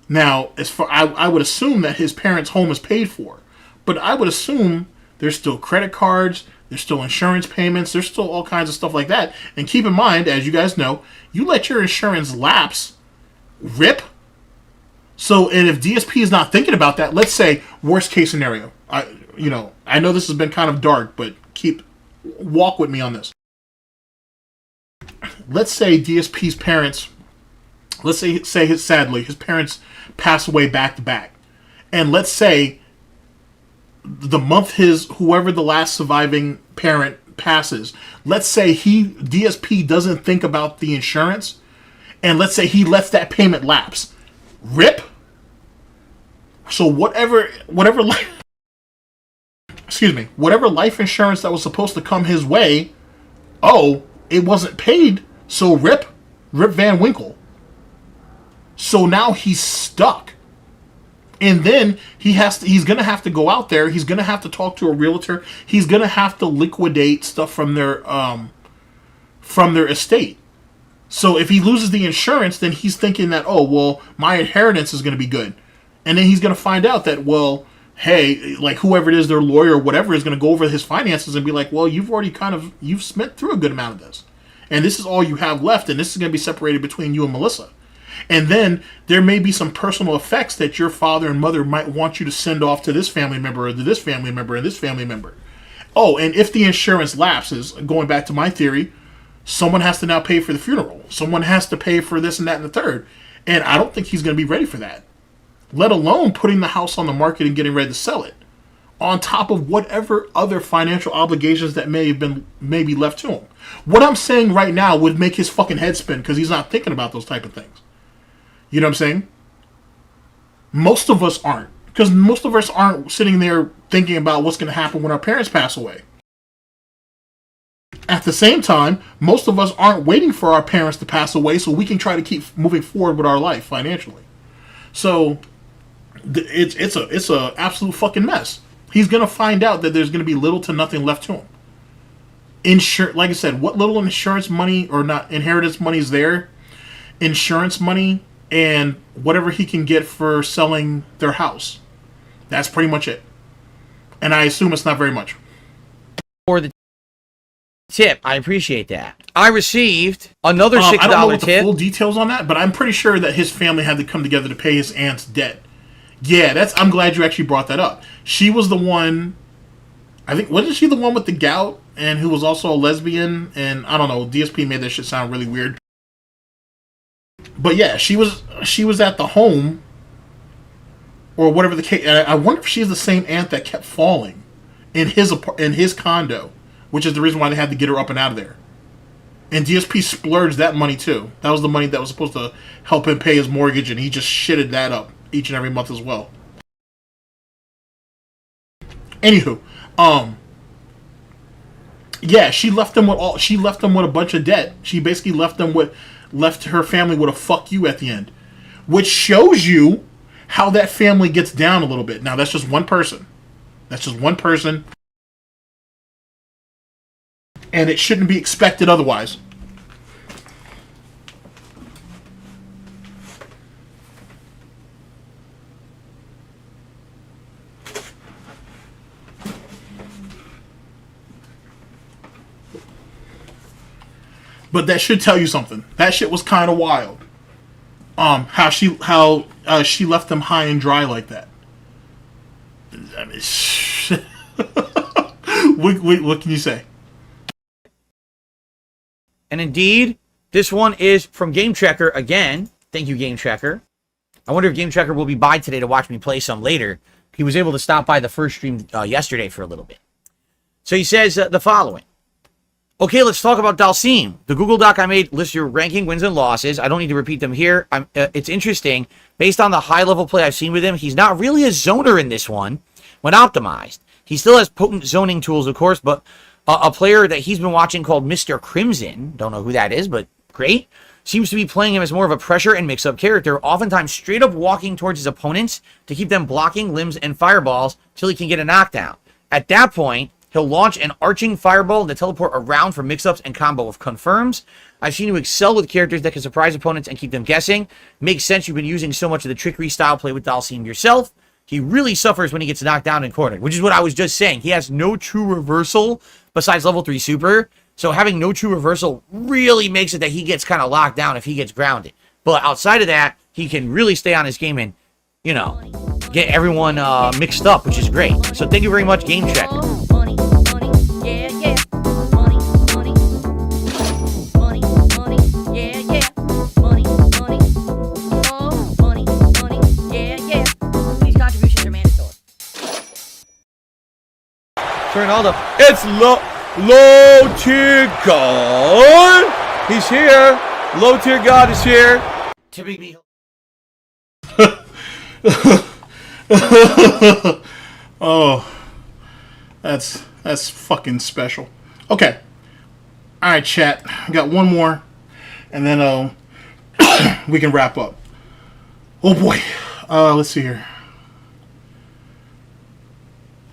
Now, I would assume that his parents' home is paid for, but I would assume there's still credit cards, there's still insurance payments, there's still all kinds of stuff like that. And keep in mind, as you guys know, you let your insurance lapse, rip. So, and if DSP is not thinking about that, let's say worst case scenario. I know this has been kind of dark, but walk with me on this. Let's say DSP's parents, sadly, his parents pass away back to back. And let's say the month whoever the last surviving parent passes, let's say DSP doesn't think about the insurance, and let's say he lets that payment lapse. Rip. So whatever life insurance that was supposed to come his way, it wasn't paid, so rip Van Winkle. So now he's stuck. And then he's going to have to go out there, he's going to have to talk to a realtor, he's going to have to liquidate stuff from their estate. So if he loses the insurance, then he's thinking that, my inheritance is going to be good. And then he's going to find out that, hey, like whoever it is, their lawyer or whatever, is going to go over his finances and be like, you've already you've spent through a good amount of this. And this is all you have left, and this is going to be separated between you and Melissa. And then there may be some personal effects that your father and mother might want you to send off to this family member or to this family member and this family member. And if the insurance lapses, going back to my theory, someone has to now pay for the funeral. Someone has to pay for this and that and the third. And I don't think he's going to be ready for that. Let alone putting the house on the market and getting ready to sell it. On top of whatever other financial obligations that may be left to him. What I'm saying right now would make his fucking head spin because he's not thinking about those type of things. You know what I'm saying? Most of us aren't. Because most of us aren't sitting there thinking about what's going to happen when our parents pass away. At the same time, most of us aren't waiting for our parents to pass away so we can try to keep moving forward with our life financially. So, It's a absolute fucking mess. He's gonna find out that there's gonna be little to nothing left to him. Like I said, what little insurance money or not inheritance money is there, insurance money, and whatever he can get for selling their house. That's pretty much it. And I assume it's not very much. For the tip, I appreciate that. I received another $6 I don't know what the tip. full details on that, but I'm pretty sure that his family had to come together to pay his aunt's debt. Yeah, I'm glad you actually brought that up. She was the one. I think wasn't she the one with the gout and who was also a lesbian? And I don't know. DSP made that shit sound really weird. But yeah, she was at the home or whatever the case. I wonder if she's the same aunt that kept falling in his condo, which is the reason why they had to get her up and out of there. And DSP splurged that money too. That was the money that was supposed to help him pay his mortgage, and he just shitted that up each and every month as well. Anywho, yeah, she left them with a bunch of debt. She basically left her family with a fuck you at the end, which shows you how that family gets down a little bit. Now that's just one person. And it shouldn't be expected otherwise. But that should tell you something. That shit was kind of wild. How she left them high and dry like that. I mean, what can you say? And indeed, this one is from Gametrekker again. Thank you, Gametrekker. I wonder if Gametrekker will be by today to watch me play some later. He was able to stop by the first stream yesterday for a little bit. So he says the following. Okay, let's talk about Dhalsim. The Google Doc I made lists your ranking, wins, and losses. I don't need to repeat them here. It's interesting. Based on the high-level play I've seen with him, he's not really a zoner in this one when optimized. He still has potent zoning tools, of course, but a player that he's been watching called Mr. Crimson, don't know who that is, but great, seems to be playing him as more of a pressure and mix-up character, oftentimes straight up walking towards his opponents to keep them blocking limbs and fireballs till he can get a knockdown. At that point, he'll launch an arching fireball to teleport around for mix-ups and combo of confirms. I've seen you excel with characters that can surprise opponents and keep them guessing. Makes sense you've been using so much of the trickery style play with Dhalsim yourself. He really suffers when he gets knocked down and cornered, which is what I was just saying. He has no true reversal besides level 3 super. So having no true reversal really makes it that he gets kind of locked down if he gets grounded. But outside of that, he can really stay on his game and, you know, get everyone mixed up, which is great. So thank you very much, Gametrekker. Turn all the. It's low tier god. He's here. Low tier god is here. Tipping me. Oh, that's fucking special. Okay, all right, chat. I got one more, and then we can wrap up. Oh boy. Let's see here.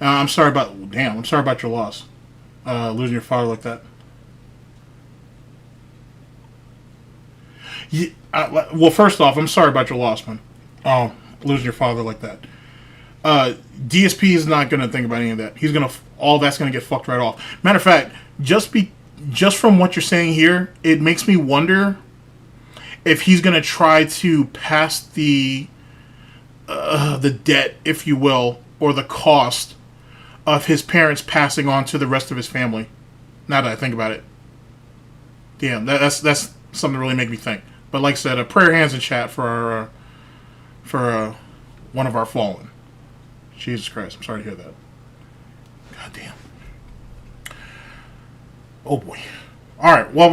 I'm sorry about your loss. Losing your father like that. Yeah, well, first off, I'm sorry about your loss, man. Losing your father like that. DSP is not going to think about any of that. All that's going to get fucked right off. Matter of fact, just from what you're saying here, it makes me wonder if he's going to try to pass the debt, if you will, or the cost of his parents passing on to the rest of his family. Now that I think about it. Damn, that's something to really make me think. But like I said, prayer hands in chat for one of our fallen. Jesus Christ, I'm sorry to hear that. God damn. Oh boy. All right, well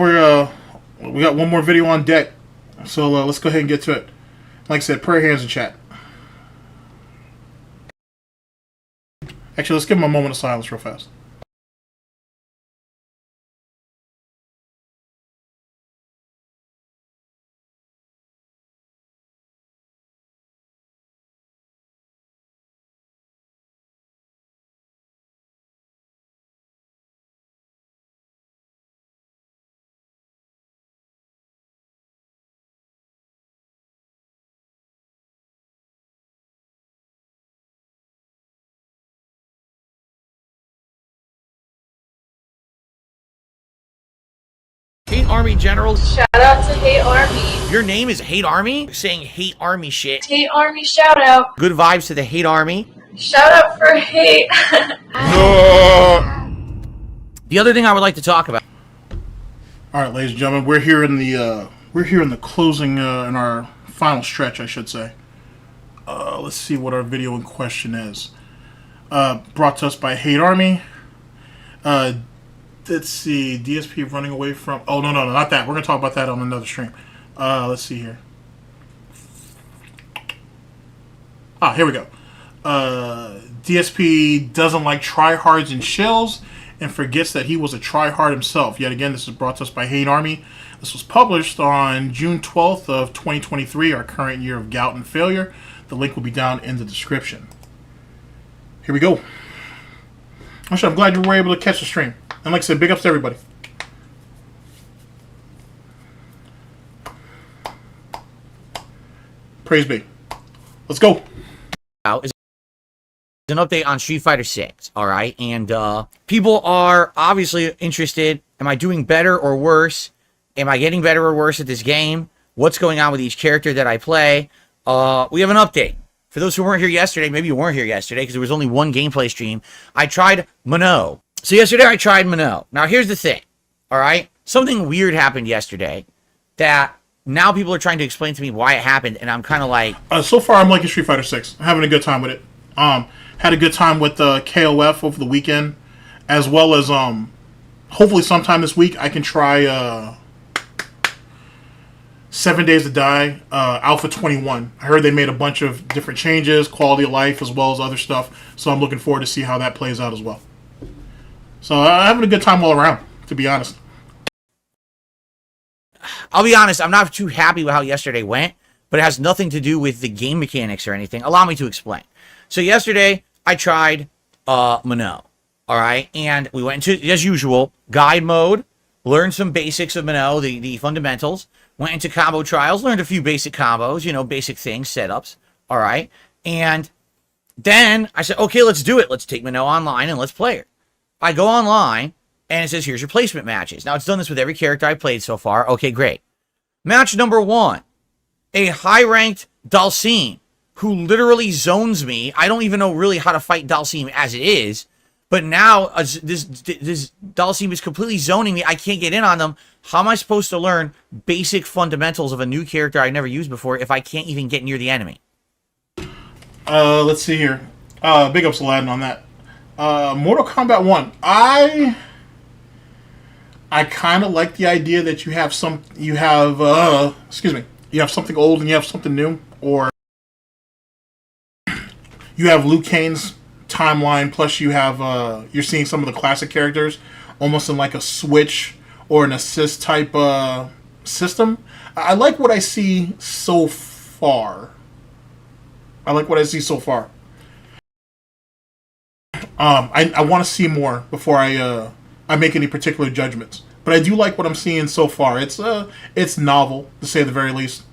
we got one more video on deck, so let's go ahead and get to it. Like I said, prayer hands in chat. Actually, let's give him a moment of silence real fast. Hate Army General. Shout out to Hate Army. Your name is Hate Army? Saying Hate Army shit. Hate Army shout out. Good vibes to the Hate Army. Shout out for hate. The other thing I would like to talk about. All right, ladies and gentlemen, we're here in the closing in our final stretch, I should say. Let's see what our video in question is. Brought to us by Hate Army. Let's see, DSP running away from. Oh no, not that. We're gonna talk about that on another stream. Let's see here. Here we go. DSP doesn't like TRYHARDs and SHILLS and forgets that he was a tryhard himself. Yet again, this is brought to us by Hate Army. This was published on June 12th of 2023, our current year of gout and failure. The link will be down in the description. Here we go. Actually, I'm glad you were able to catch the stream. And like I said, big ups to everybody. Praise be. Let's go. Is an update on Street Fighter 6, all right? And people are obviously interested. Am I doing better or worse? Am I getting better or worse at this game? What's going on with each character that I play? We have an update. For those who weren't here yesterday, maybe you weren't here yesterday because there was only one gameplay stream. I tried Mono. So yesterday I tried Mono. Now here's the thing, all right? Something weird happened yesterday that now people are trying to explain to me why it happened, and I'm kind of like... So far, I'm liking Street Fighter 6. I'm having a good time with it. Had a good time with KOF over the weekend, as well as hopefully sometime this week I can try 7 Days to Die Alpha 21. I heard they made a bunch of different changes, quality of life, as well as other stuff. So I'm looking forward to see how that plays out as well. So I'm having a good time all around, to be honest. I'll be honest, I'm not too happy with how yesterday went, but it has nothing to do with the game mechanics or anything. Allow me to explain. So yesterday, I tried Mono, all right? And we went into, as usual, guide mode, learned some basics of Mono, the fundamentals, went into combo trials, learned a few basic combos, you know, basic things, setups, all right? And then I said, okay, let's do it. Let's take Mono online and let's play her. I go online, and it says, here's your placement matches. Now, it's done this with every character I played so far. Okay, great. Match number 1, a high-ranked Dhalsim, who literally zones me. I don't even know really how to fight Dhalsim as it is, but now this Dhalsim is completely zoning me. I can't get in on them. How am I supposed to learn basic fundamentals of a new character I never used before if I can't even get near the enemy? Let's see here. Big ups Aladdin on that. Mortal Kombat 1. I kind of like the idea that you have something old and you have something new, or you have Liu Kang's timeline, plus you have you're seeing some of the classic characters almost in like a switch or an assist type system. I like what I see so far. I want to see more before I make any particular judgments. But I do like what I'm seeing so far. It's novel, to say the very least.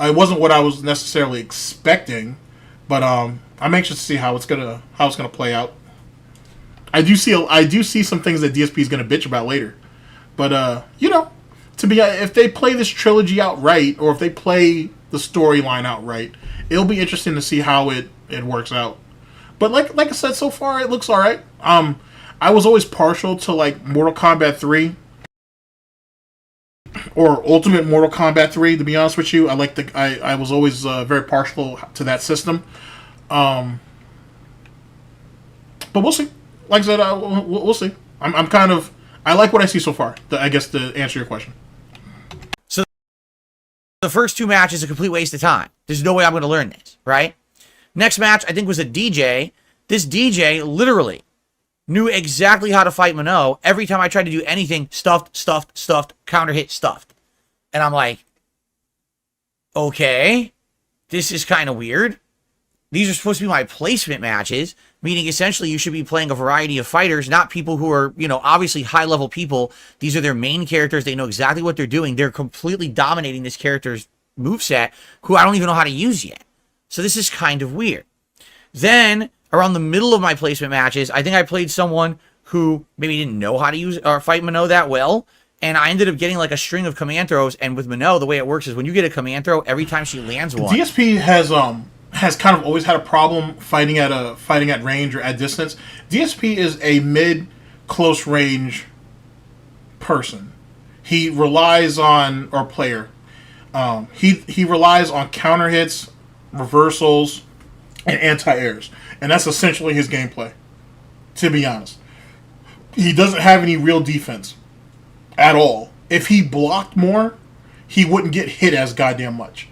It wasn't what I was necessarily expecting, but I'm anxious to see how it's gonna play out. I do see some things that DSP is gonna bitch about later, but you know, if they play this trilogy outright, or if they play the storyline outright, it'll be interesting to see how it works out. But like I said, so far it looks all right. I was always partial to like Mortal Kombat 3 or Ultimate Mortal Kombat 3. To be honest with you, I was always very partial to that system. But we'll see. Like I said, we'll see. I like what I see so far. I guess to answer your question. So the first 2 matches a complete waste of time. There's no way I'm going to learn this, right? Next match, I think, was a DJ. This DJ literally knew exactly how to fight Mono. Every time I tried to do anything, stuffed, counter hit, stuffed. And I'm like, okay, this is kind of weird. These are supposed to be my placement matches, meaning essentially you should be playing a variety of fighters, not people who are, you know, obviously high-level people. These are their main characters. They know exactly what they're doing. They're completely dominating this character's moveset, who I don't even know how to use yet. So this is kind of weird. Then, around the middle of my placement matches, I think I played someone who maybe didn't know how to use or fight Mono that well, and I ended up getting like a string of command throws. And with Minnow, the way it works is when you get a command throw, every time she lands one. DSP has kind of always had a problem fighting at range or at distance. DSP is a mid close range person. He relies on he relies on counter hits, reversals, and anti-airs, and that's essentially his gameplay. To be honest, he doesn't have any real defense at all. If he blocked more, he wouldn't get hit as goddamn much.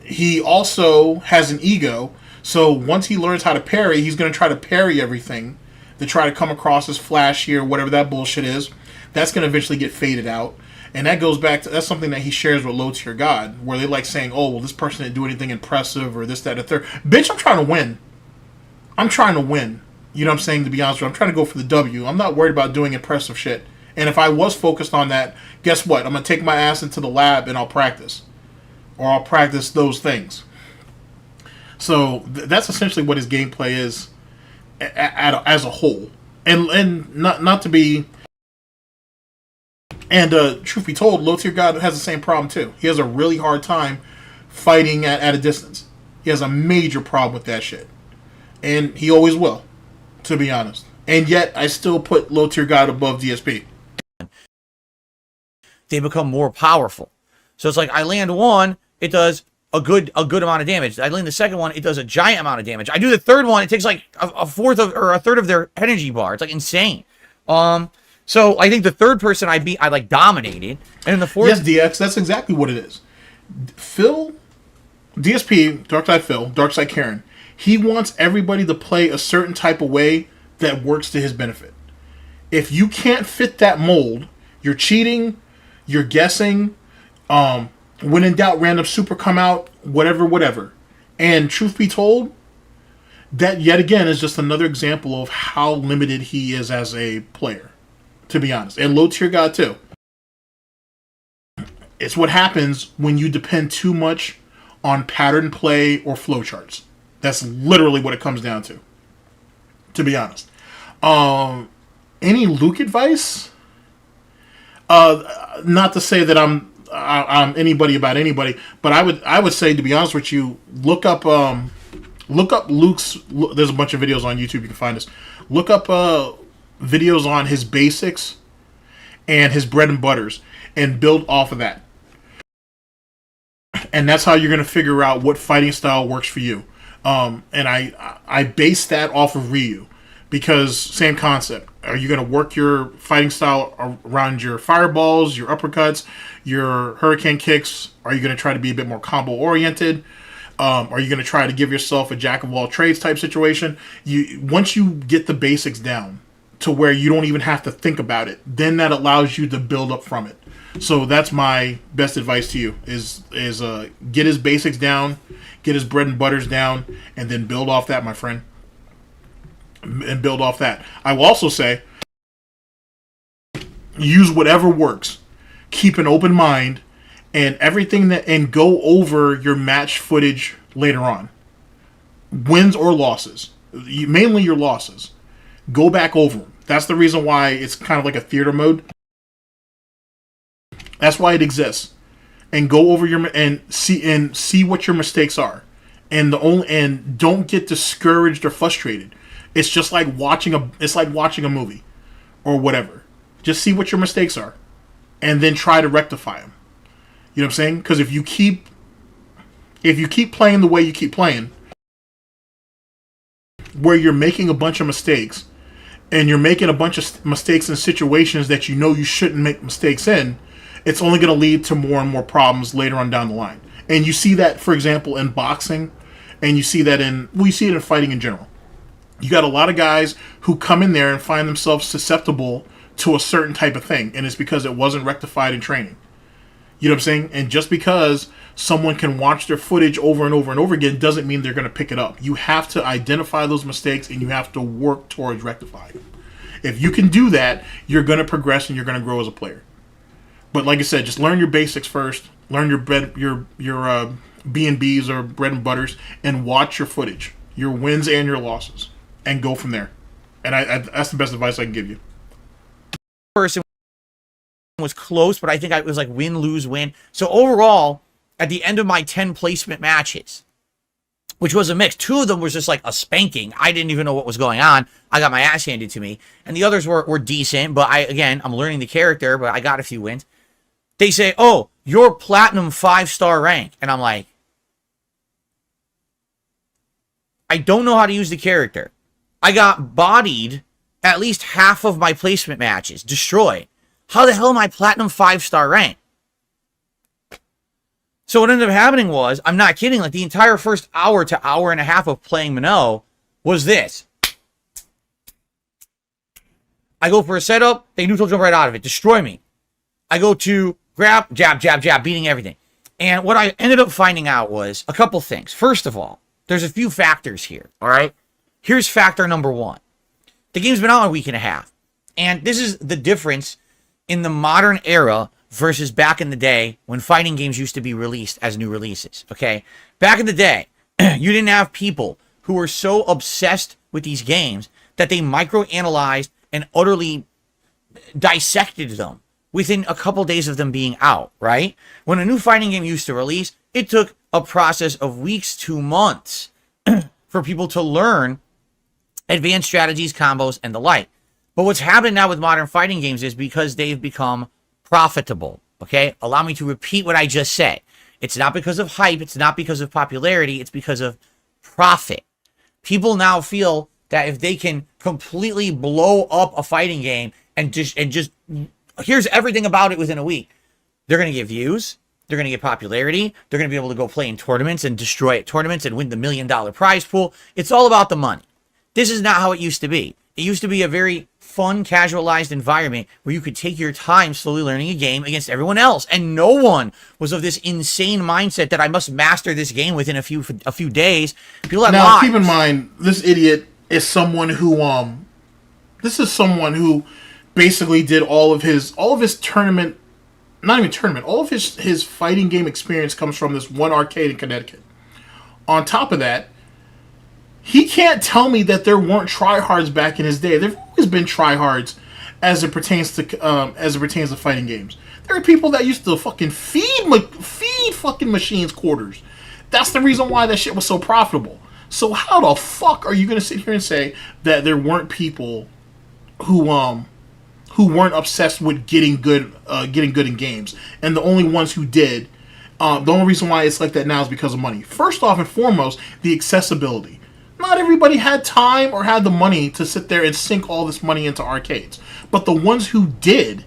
He also has an ego, so once he learns how to parry, he's going to try to parry everything to try to come across as flashy or whatever that bullshit is. That's going to eventually get faded out. And that goes back to, that's something that he shares with Low Tier God, where they like saying, oh, well, this person didn't do anything impressive or this, that, and the third. Bitch, I'm trying to win. I'm trying to win. You know what I'm saying, to be honest with you? I'm trying to go for the W. I'm not worried about doing impressive shit. And if I was focused on that, guess what? I'm going to take my ass into the lab and I'll practice. Or I'll practice those things. So that's essentially what his gameplay is as a whole. And not to be... And truth be told, Low Tier God has the same problem too. He has a really hard time fighting at a distance. He has a major problem with that shit. And he always will, to be honest. And yet, I still put Low Tier God above DSP. They become more powerful. So it's like, I land one, it does a good amount of damage. I land the second one, it does a giant amount of damage. I do the third one, it takes like a third of their energy bar. It's like insane. So I think the third person I beat, I like dominated, and then the fourth. Yes, DX, that's exactly what it is. Phil, DSP, Darkside Karen, he wants everybody to play a certain type of way that works to his benefit. If you can't fit that mold, you're cheating, you're guessing. When in doubt, random super come out, whatever. And truth be told, that yet again is just another example of how limited he is as a player. To be honest. And Low Tier God too. It's what happens when you depend too much on pattern play or flowcharts. That's literally what it comes down to be honest. Any Luke advice? Not to say that I'm anybody about anybody, but I would say, to be honest with you, look up Luke's. There's a bunch of videos on YouTube, you can find this. Look up videos on his basics and his bread and butters and build off of that. And that's how you're going to figure out what fighting style works for you. And I base that off of Ryu because same concept. Are you going to work your fighting style around your fireballs, your uppercuts, your hurricane kicks? Are you going to try to be a bit more combo oriented? Are you going to try to give yourself a jack of all trades type situation? Once you get the basics down to where you don't even have to think about it, then that allows you to build up from it. So that's my best advice to you is get his basics down, get his bread and butters down, and then build off that, my friend. And build off that. I will also say, use whatever works. Keep an open mind and and go over your match footage later on. Wins or losses. Mainly your losses. Go back over them. That's the reason why it's kind of like a theater mode. That's why it exists. And go over and see what your mistakes are. And don't get discouraged or frustrated. It's just like watching a movie or whatever. Just see what your mistakes are and then try to rectify them. You know what I'm saying? Because if you keep playing the way you keep playing, where you're making a bunch of mistakes, and you're making a bunch of mistakes in situations that you know you shouldn't make mistakes in, it's only going to lead to more and more problems later on down the line. And you see that, for example, in boxing, and you see that you see it in fighting in general. You got a lot of guys who come in there and find themselves susceptible to a certain type of thing, and it's because it wasn't rectified in training. You know what I'm saying? And just because someone can watch their footage over and over and over again doesn't mean they're going to pick it up. You have to identify those mistakes and you have to work towards rectifying them. If you can do that, you're going to progress and you're going to grow as a player. But like I said, just learn your basics first. Learn your B&Bs or bread and butters, and watch your footage, your wins and your losses, and go from there. And that's the best advice I can give you. Person was close, but I think it was like win, lose, win. So overall, at the end of my 10 placement matches, which was a mix, 2 of them was just like a spanking. I didn't even know what was going on. I got my ass handed to me. And the others were decent, but I'm learning the character, but I got a few wins. They say, oh, you're platinum 5-star rank. And I'm like, I don't know how to use the character. I got bodied at least half of my placement matches, destroyed. How the hell am I platinum 5-star rank? So what ended up happening was, I'm not kidding, like the entire first hour to hour and a half of playing Minnow was this. I go for a setup, they neutral jump right out of it, destroy me. I go to grab, jab, jab, jab, beating everything. And what I ended up finding out was a couple things. First of all, there's a few factors here, all right? Here's factor number 1. The game's been out a week and a half. And this is the difference in the modern era versus back in the day when fighting games used to be released as new releases, okay? Back in the day, you didn't have people who were so obsessed with these games that they microanalyzed and utterly dissected them within a couple days of them being out, right? When a new fighting game used to release, it took a process of weeks to months for people to learn advanced strategies, combos, and the like. But what's happened now with modern fighting games is because they've become profitable, okay? Allow me to repeat what I just said. It's not because of hype. It's not because of popularity. It's because of profit. People now feel that if they can completely blow up a fighting game and just here's everything about it within a week, they're going to get views. They're going to get popularity. They're going to be able to go play in tournaments and destroy at tournaments and win the $1 million prize pool. It's all about the money. This is not how it used to be. It used to be a very fun, casualized environment where you could take your time slowly learning a game against everyone else. And no one was of this insane mindset that I must master this game within a few days. People have now, lives. keep in mind, this idiot is someone who, this is someone who basically did all of his tournament, not even tournament, all of his fighting game experience comes from this one arcade in Connecticut. On top of that, he can't tell me that there weren't tryhards back in his day. There've always been tryhards as it pertains to fighting games. There are people that used to fucking feed fucking machines quarters. That's the reason why that shit was so profitable. So how the fuck are you gonna sit here and say that there weren't people who weren't obsessed with getting good in games, and the only ones who did, the only reason why it's like that now is because of money. First off and foremost, the accessibility. Not everybody had time or had the money to sit there and sink all this money into arcades. But the ones who did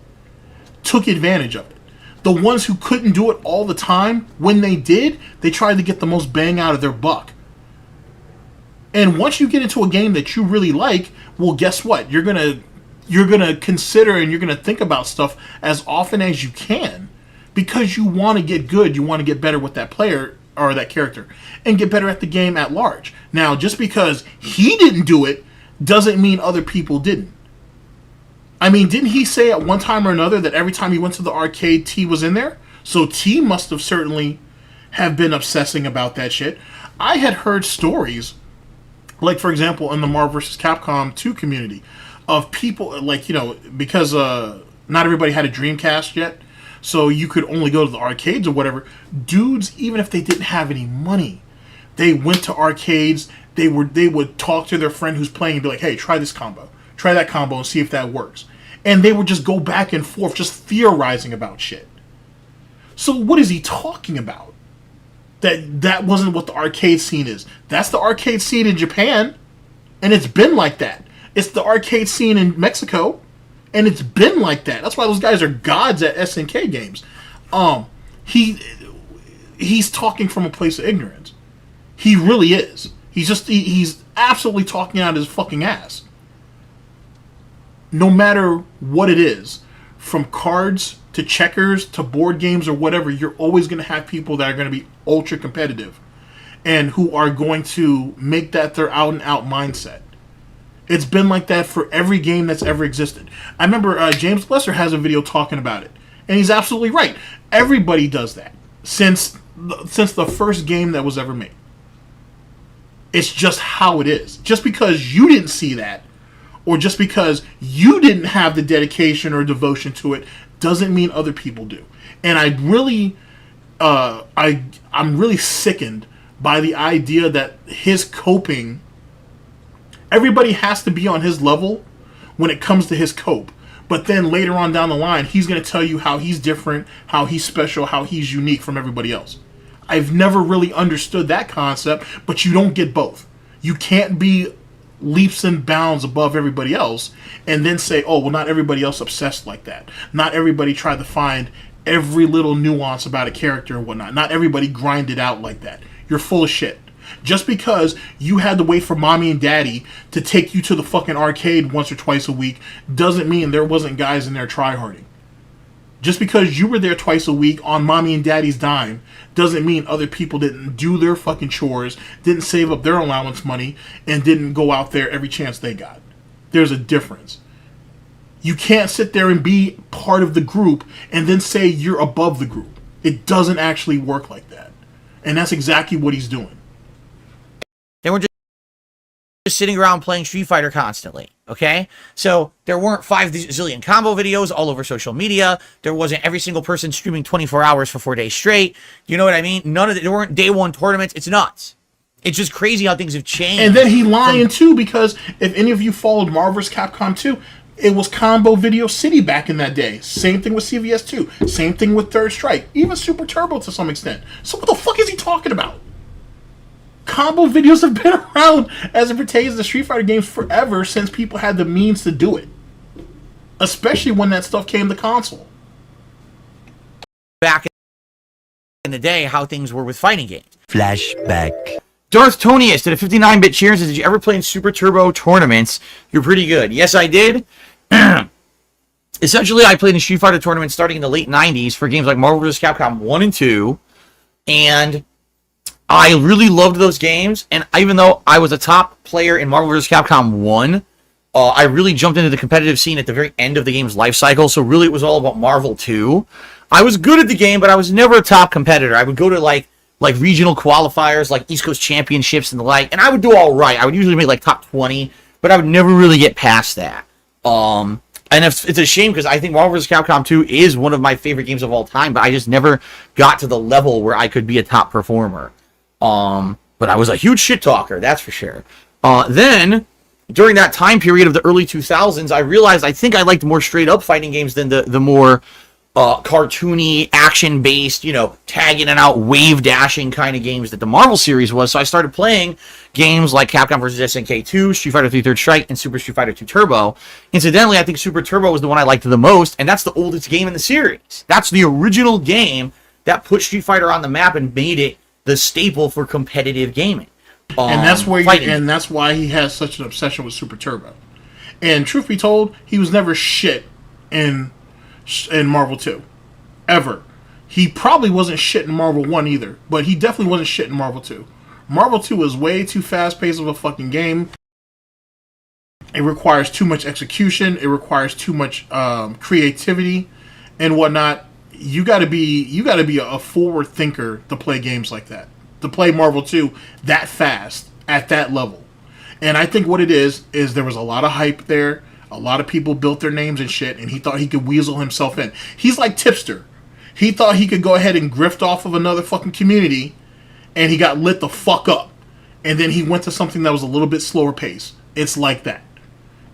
took advantage of it. The ones who couldn't do it all the time, when they did, they tried to get the most bang out of their buck. And once you get into a game that you really like, well, guess what? You're gonna consider and you're gonna think about stuff as often as you can, because you want to get good. You want to get better with that player or that character, and get better at the game at large. Now, just because he didn't do it doesn't mean other people didn't. I mean, didn't he say at one time or another that every time he went to the arcade, T was in there? So T must have certainly have been obsessing about that shit. I had heard stories, like, for example, in the Marvel vs. Capcom 2 community, of people, like, because not everybody had a Dreamcast yet, so you could only go to the arcades or whatever. Dudes, even if they didn't have any money, they went to arcades. They would talk to their friend who's playing and be like, hey, try this combo. Try that combo and see if that works. And they would just go back and forth, just theorizing about shit. So what is he talking about? That wasn't what the arcade scene is. That's the arcade scene in Japan. And it's been like that. It's the arcade scene in Mexico. And it's been like that. That's why those guys are gods at SNK games. He's talking from a place of ignorance. He really is. He's absolutely talking out his fucking ass. No matter what it is, from cards to checkers to board games or whatever, you're always going to have people that are going to be ultra competitive and who are going to make that their out and out mindset. It's been like that for every game that's ever existed. I remember James Lesser has a video talking about it, and he's absolutely right. Everybody does that since the first game that was ever made. It's just how it is. Just because you didn't see that, or just because you didn't have the dedication or devotion to it doesn't mean other people do. And I really, I'm really sickened by the idea that his coping, everybody has to be on his level when it comes to his cope. But then later on down the line, he's going to tell you how he's different, how he's special, how he's unique from everybody else. I've never really understood that concept, but you don't get both. You can't be leaps and bounds above everybody else and then say, oh, well, not everybody else obsessed like that. Not everybody tried to find every little nuance about a character and whatnot. Not everybody grinded out like that. You're full of shit. Just because you had to wait for mommy and daddy to take you to the fucking arcade once or twice a week doesn't mean there wasn't guys in there tryharding. Just because you were there twice a week on mommy and daddy's dime doesn't mean other people didn't do their fucking chores, didn't save up their allowance money, and didn't go out there every chance they got. There's a difference. You can't sit there and be part of the group and then say you're above the group. It doesn't actually work like that. And that's exactly what he's doing. They were just sitting around playing Street Fighter constantly, okay? So there weren't 5 zillion combo videos all over social media. There wasn't every single person streaming 24 hours for 4 days straight. You know what I mean? There weren't day one tournaments. It's nuts. It's just crazy how things have changed. And then he lying too, because if any of you followed Marvel vs. Capcom 2, it was Combo Video City back in that day. Same thing with CVS 2. Same thing with Third Strike. Even Super Turbo to some extent. So what the fuck is he talking about? Combo videos have been around as it pertains to Street Fighter games forever, since people had the means to do it. Especially when that stuff came to console. Back in the day, how things were with fighting games. Flashback. Darth Tonius did a 59-bit cheer and says, did you ever play in Super Turbo tournaments? You're pretty good. Yes, I did. Essentially, I played in Street Fighter tournaments starting in the late 90s for games like Marvel vs. Capcom 1 and 2. And I really loved those games, and even though I was a top player in Marvel vs. Capcom 1, I really jumped into the competitive scene at the very end of the game's life cycle, so really it was all about Marvel 2. I was good at the game, but I was never a top competitor. I would go to, like regional qualifiers, like East Coast Championships and the like, and I would do all right. I would usually make, like, top 20, but I would never really get past that. And it's a shame, because I think Marvel vs. Capcom 2 is one of my favorite games of all time, but I just never got to the level where I could be a top performer. But I was a huge shit talker, that's for sure. Then, during that time period of the early 2000s, I realized I think I liked more straight-up fighting games than the more cartoony, action-based, tag in and out, wave dashing kind of games that the Marvel series was. So I started playing games like Capcom vs. SNK 2, Street Fighter 3 Third Strike, and Super Street Fighter 2 Turbo. Incidentally, I think Super Turbo was the one I liked the most, and that's the oldest game in the series. That's the original game that put Street Fighter on the map and made it the staple for competitive gaming. And that's why he has such an obsession with Super Turbo. And truth be told, he was never shit in Marvel 2. Ever. He probably wasn't shit in Marvel 1 either, but he definitely wasn't shit in Marvel 2. Marvel 2 is way too fast-paced of a fucking game. It requires too much execution. It requires too much creativity and whatnot. You gotta be a forward thinker to play games like that. To play Marvel 2 that fast, at that level. And I think what it is there was a lot of hype there. A lot of people built their names and shit, and he thought he could weasel himself in. He's like Tipster. He thought he could go ahead and grift off of another fucking community, and he got lit the fuck up. And then he went to something that was a little bit slower pace. It's like that.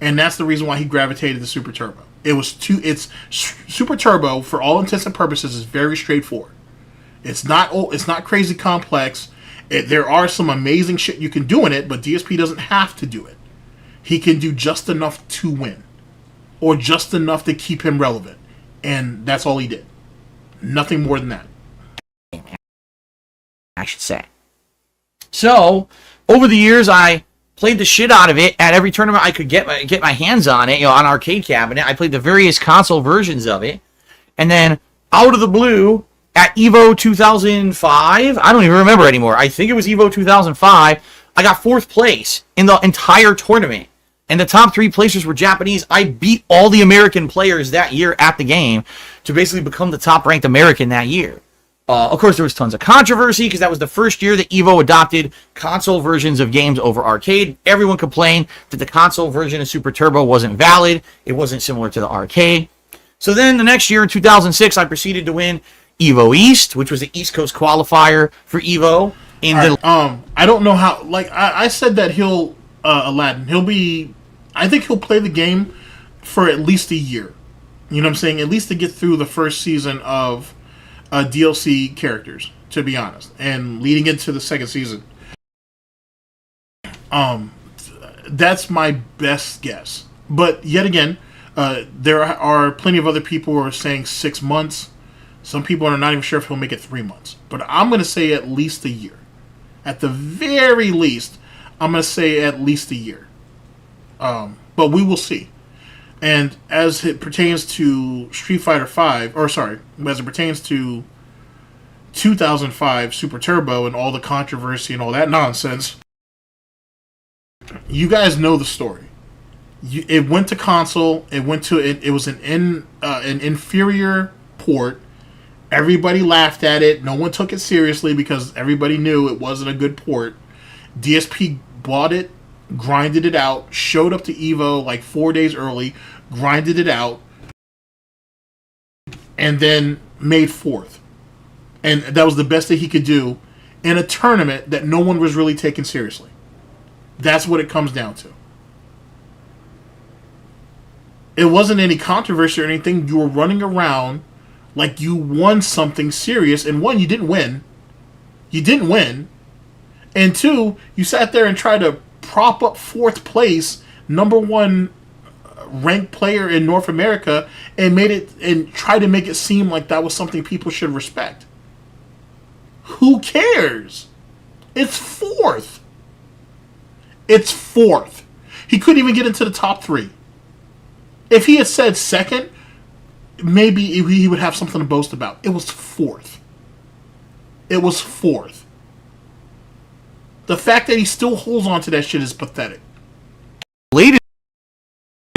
And that's the reason why he gravitated to Super Turbo. It's Super Turbo, for all intents and purposes, is very straightforward. It's not crazy complex. There are some amazing shit you can do in it, but DSP doesn't have to do it. He can do just enough to win, or just enough to keep him relevant, and that's all he did. Nothing more than that. I should say. So, over the years, I played the shit out of it at every tournament I could get my hands on it, on Arcade Cabinet. I played the various console versions of it. And then, out of the blue, at EVO 2005, I don't even remember anymore. I think it was EVO 2005. I got 4th place in the entire tournament. And the top 3 placers were Japanese. I beat all the American players that year at the game to basically become the top-ranked American that year. Of course, there was tons of controversy because that was the first year that Evo adopted console versions of games over arcade. Everyone complained that the console version of Super Turbo wasn't valid. It wasn't similar to the arcade. So then the next year in 2006, I proceeded to win Evo East, which was the East Coast qualifier for Evo. I don't know how. Like I said that he'll Aladdin. I think he'll play the game for at least a year. You know what I'm saying? At least to get through the first season of DLC characters, to be honest, and leading into the second season. That's my best guess. But yet again, there are plenty of other people who are saying 6 months. Some people are not even sure if he'll make it 3 months. But I'm going to say at least a year. At the very least, I'm going to say at least a year. But we will see. And as it pertains to Street Fighter 5, or sorry, as it pertains to 2005 Super Turbo and all the controversy and all that nonsense, you guys know the story. It went to console. It went to it. It was an inferior port. Everybody laughed at it. No one took it seriously because everybody knew it wasn't a good port. DSP bought it, grinded it out, showed up to Evo like 4 days early, grinded it out, and then made fourth. And that was the best that he could do in a tournament that no one was really taking seriously. That's what it comes down to. It wasn't any controversy or anything. You were running around like you won something serious. And one, you didn't win. You didn't win. And two, you sat there and tried to prop up fourth place, number one ranked player in North America, and made it and try to make it seem like that was something people should respect. Who cares? It's fourth. It's fourth. He couldn't even get into the top three. If he had said second, maybe he would have something to boast about. It was fourth. It was fourth. The fact that he still holds on to that shit is pathetic. Latest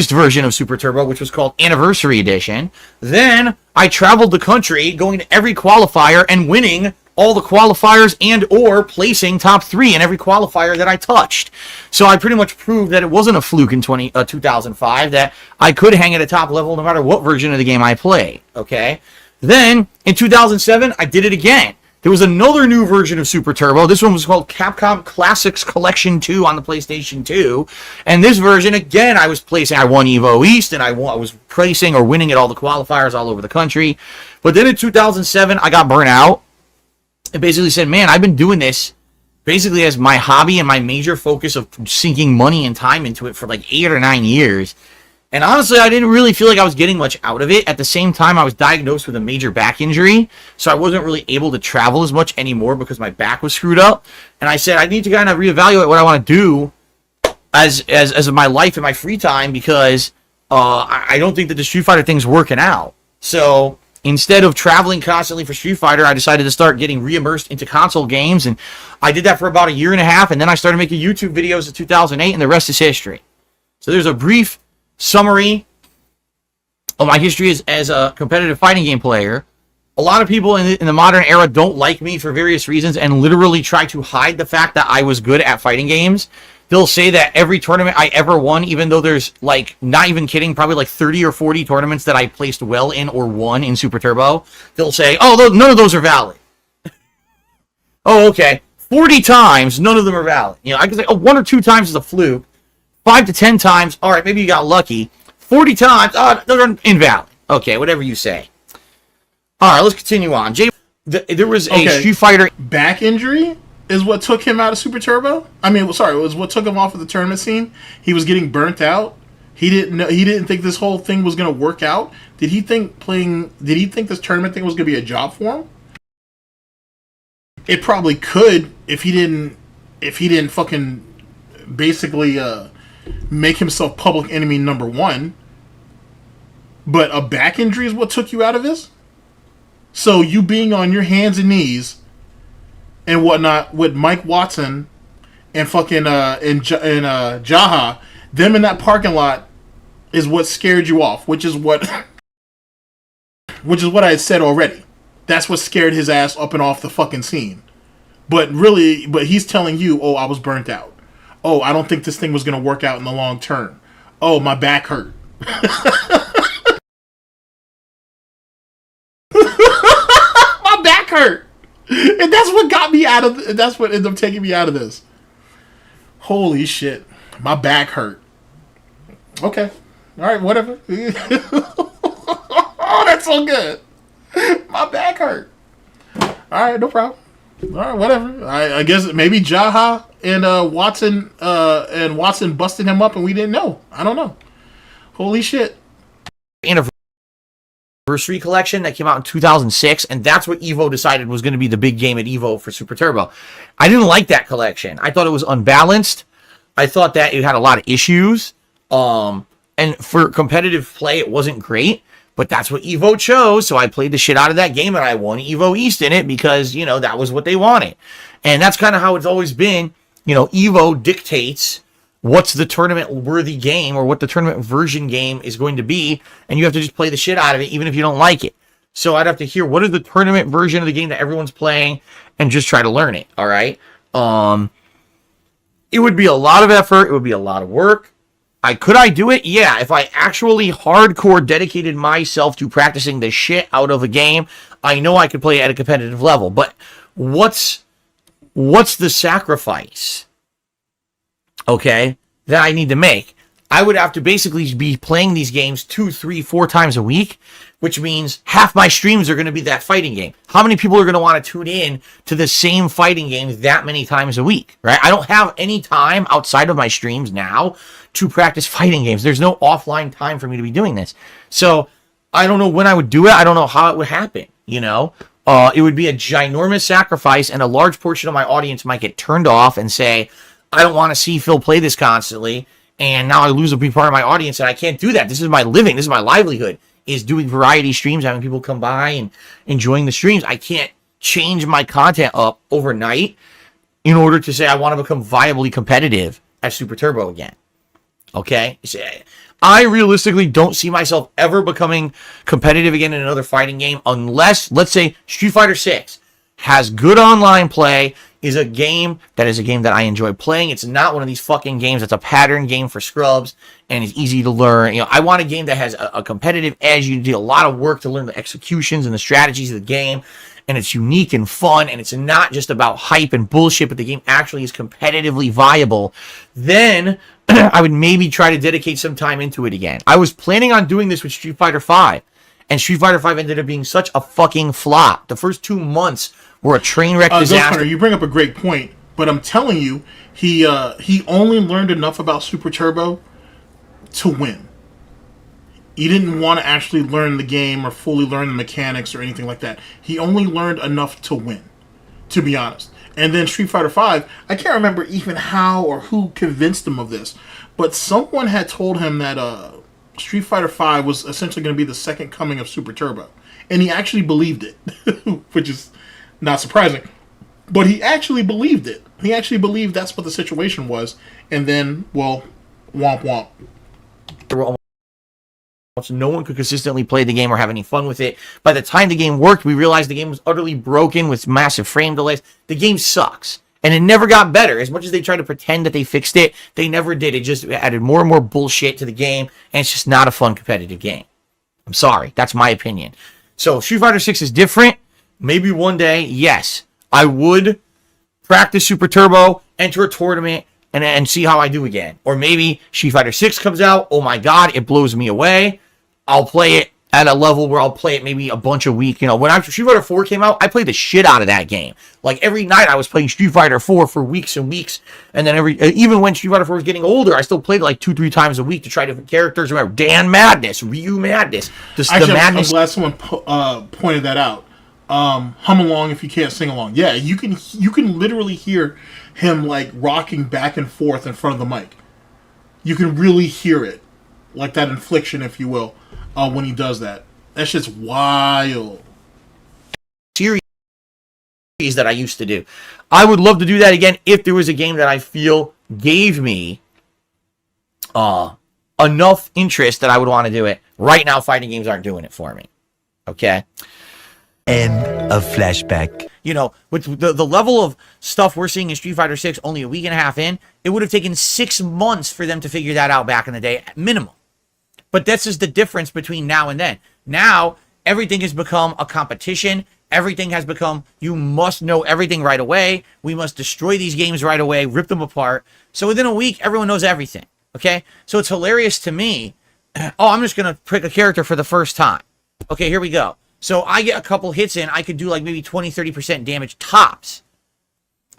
version of Super Turbo, which was called Anniversary Edition. Then I traveled the country, going to every qualifier and winning all the qualifiers and or placing top 3 in every qualifier that I touched. So I pretty much proved that it wasn't a fluke in 2005, that I could hang at a top level no matter what version of the game I played. Okay. Then in 2007, I did it again. There was another new version of Super Turbo. This one was called Capcom Classics Collection 2 on the PlayStation 2. And this version, again, I was placing. I won Evo East, and I was placing or winning at all the qualifiers all over the country. But then in 2007, I got burnt out. It basically said, man, I've been doing this basically as my hobby and my major focus of sinking money and time into it for like 8 or 9 years. And honestly, I didn't really feel like I was getting much out of it. At the same time, I was diagnosed with a major back injury, so I wasn't really able to travel as much anymore because my back was screwed up. And I said, I need to kind of reevaluate what I want to do as my life and my free time, because I don't think that the Street Fighter thing's working out. So instead of traveling constantly for Street Fighter, I decided to start getting re-immersed into console games, and I did that for about 1.5 years, and then I started making YouTube videos in 2008, and the rest is history. So there's a brief summary of my history as a competitive fighting game player. A lot of people in the modern era don't like me for various reasons and literally try to hide the fact that I was good at fighting games. They'll say that every tournament I ever won, even though there's, like, not even kidding, probably like 30 or 40 tournaments that I placed well in or won in Super Turbo, they'll say, oh, none of those are valid. Oh, okay. 40 times, none of them are valid. You know, I can say, oh, 1 or 2 times is a fluke. 5 to 10 times, all right, maybe you got lucky. 40 times, those are invalid. Okay, whatever you say. All right, let's continue on. There was a Street Fighter back injury is what took him out of Super Turbo. I mean, sorry, it was what took him off of the tournament scene. He was getting burnt out. He didn't think this whole thing was going to work out. Did he think this tournament thing was going to be a job for him? It probably could if he didn't fucking basically make himself public enemy number 1. But a back injury is what took you out of this? So you being on your hands and knees and whatnot with Mike Watson and fucking Jaha, them in that parking lot is what scared you off, which is what I had said already. That's what scared his ass up and off the fucking scene. But really, he's telling you, oh, I was burnt out. Oh, I don't think this thing was going to work out in the long term. Oh, my back hurt. My back hurt. And that's what got me out of... That's what ended up taking me out of this. Holy shit. My back hurt. Okay. All right, whatever. Oh, that's so good. My back hurt. All right, no problem. All right, whatever. I guess maybe Jaha and Watson busted him up and we didn't know. I don't know. Holy shit. Anniversary collection that came out in 2006, and that's what Evo decided was going to be the big game at Evo for Super Turbo. I didn't like that collection. I thought it was unbalanced. I thought that it had a lot of issues. And for competitive play, it wasn't great. But that's what Evo chose, so I played the shit out of that game, and I won Evo East in it because, you know, that was what they wanted. And that's kind of how it's always been. You know, Evo dictates what's the tournament-worthy game or what the tournament version game is going to be, and you have to just play the shit out of it, even if you don't like it. So I'd have to hear what is the tournament version of the game that everyone's playing and just try to learn it, all right? It would be a lot of effort. It would be a lot of work. Could I do it? Yeah, if I actually hardcore dedicated myself to practicing the shit out of a game, I know I could play at a competitive level. But what's the sacrifice, okay, that I need to make? I would have to basically be playing these games 2, 3, 4 times a week, which means half my streams are going to be that fighting game. How many people are going to want to tune in to the same fighting games that many times a week, right? I don't have any time outside of my streams now to practice fighting games. There's no offline time for me to be doing this. So I don't know when I would do it. I don't know how it would happen, you know? It would be a ginormous sacrifice, and a large portion of my audience might get turned off and say, I don't want to see Phil play this constantly, and now I lose a big part of my audience, and I can't do that. This is my living. This is my livelihood, is doing variety streams, having people come by and enjoying the streams. I can't change my content up overnight in order to say I want to become viably competitive at Super Turbo again. Okay? I realistically don't see myself ever becoming competitive again in another fighting game unless, let's say, Street Fighter 6 has good online play, is a game that I enjoy playing. It's not one of these fucking games that's a pattern game for scrubs and is easy to learn. You know, I want a game that has a competitive edge. You do a lot of work to learn the executions and the strategies of the game, and it's unique and fun, and it's not just about hype and bullshit, but the game actually is competitively viable. Then I would maybe try to dedicate some time into it again. I was planning on doing this with Street Fighter 5, and Street Fighter 5 ended up being such a fucking flop. The first 2 months were a train wreck disaster. You bring up a great point, but I'm telling you, he only learned enough about Super Turbo to win. He didn't want to actually learn the game or fully learn the mechanics or anything like that. He only learned enough to win, to be honest. And then Street Fighter 5, I can't remember even how or who convinced him of this, but someone had told him that Street Fighter 5 was essentially going to be the second coming of Super Turbo. And he actually believed it, which is not surprising. But he actually believed it. He actually believed that's what the situation was. And then, well, womp womp. No one could consistently play the game or have any fun with it. By the time the game worked, we realized the game was utterly broken with massive frame delays. The game sucks. And it never got better. As much as they tried to pretend that they fixed it, they never did. It just added more and more bullshit to the game, and it's just not a fun competitive game. I'm sorry. That's my opinion. So Street Fighter 6 is different. Maybe one day, yes, I would practice Super Turbo, enter a tournament, and see how I do again. Or maybe Street Fighter 6 comes out. Oh my god, it blows me away. I'll play it at a level where I'll play it maybe a bunch a week. You know, when Street Fighter 4 came out, I played the shit out of that game. Like, every night I was playing Street Fighter 4 for weeks and weeks. And then even when Street Fighter 4 was getting older, I still played like 2-3 times a week to try different characters. Remember, Dan Madness, Ryu Madness. Actually, the Madness. I'm glad someone pointed that out. Hum along if you can't sing along. Yeah, you can literally hear him like rocking back and forth in front of the mic. You can really hear it, like that inflection, if you will, when he does that. That shit's wild. Series that I used to do. I would love to do that again if there was a game that I feel gave me enough interest that I would want to do it. Right now, fighting games aren't doing it for me. Okay. End of flashback. You know, with the level of stuff we're seeing in Street Fighter 6 only a week and a half in, it would have taken 6 months for them to figure that out back in the day at minimum. But this is the difference between now and then. Now, everything has become a competition. Everything has become, you must know everything right away. We must destroy these games right away, rip them apart. So within a week, everyone knows everything. Okay? So it's hilarious to me. Oh, I'm just going to pick a character for the first time. Okay, here we go. So I get a couple hits in, I could do like maybe 20-30% damage tops.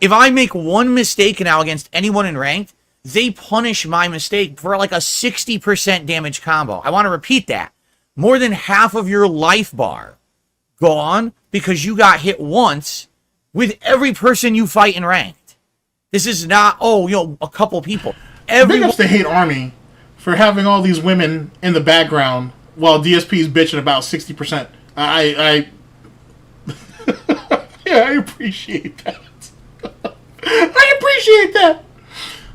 If I make one mistake now against anyone in ranked, they punish my mistake for like a 60% damage combo. I want to repeat that. More than half of your life bar gone because you got hit once with every person you fight in ranked. This is not, oh, you know, a couple people. Big ups to Hate Army for having all these women in the background while DSP is bitching about 60%. Yeah, I appreciate that. I appreciate that.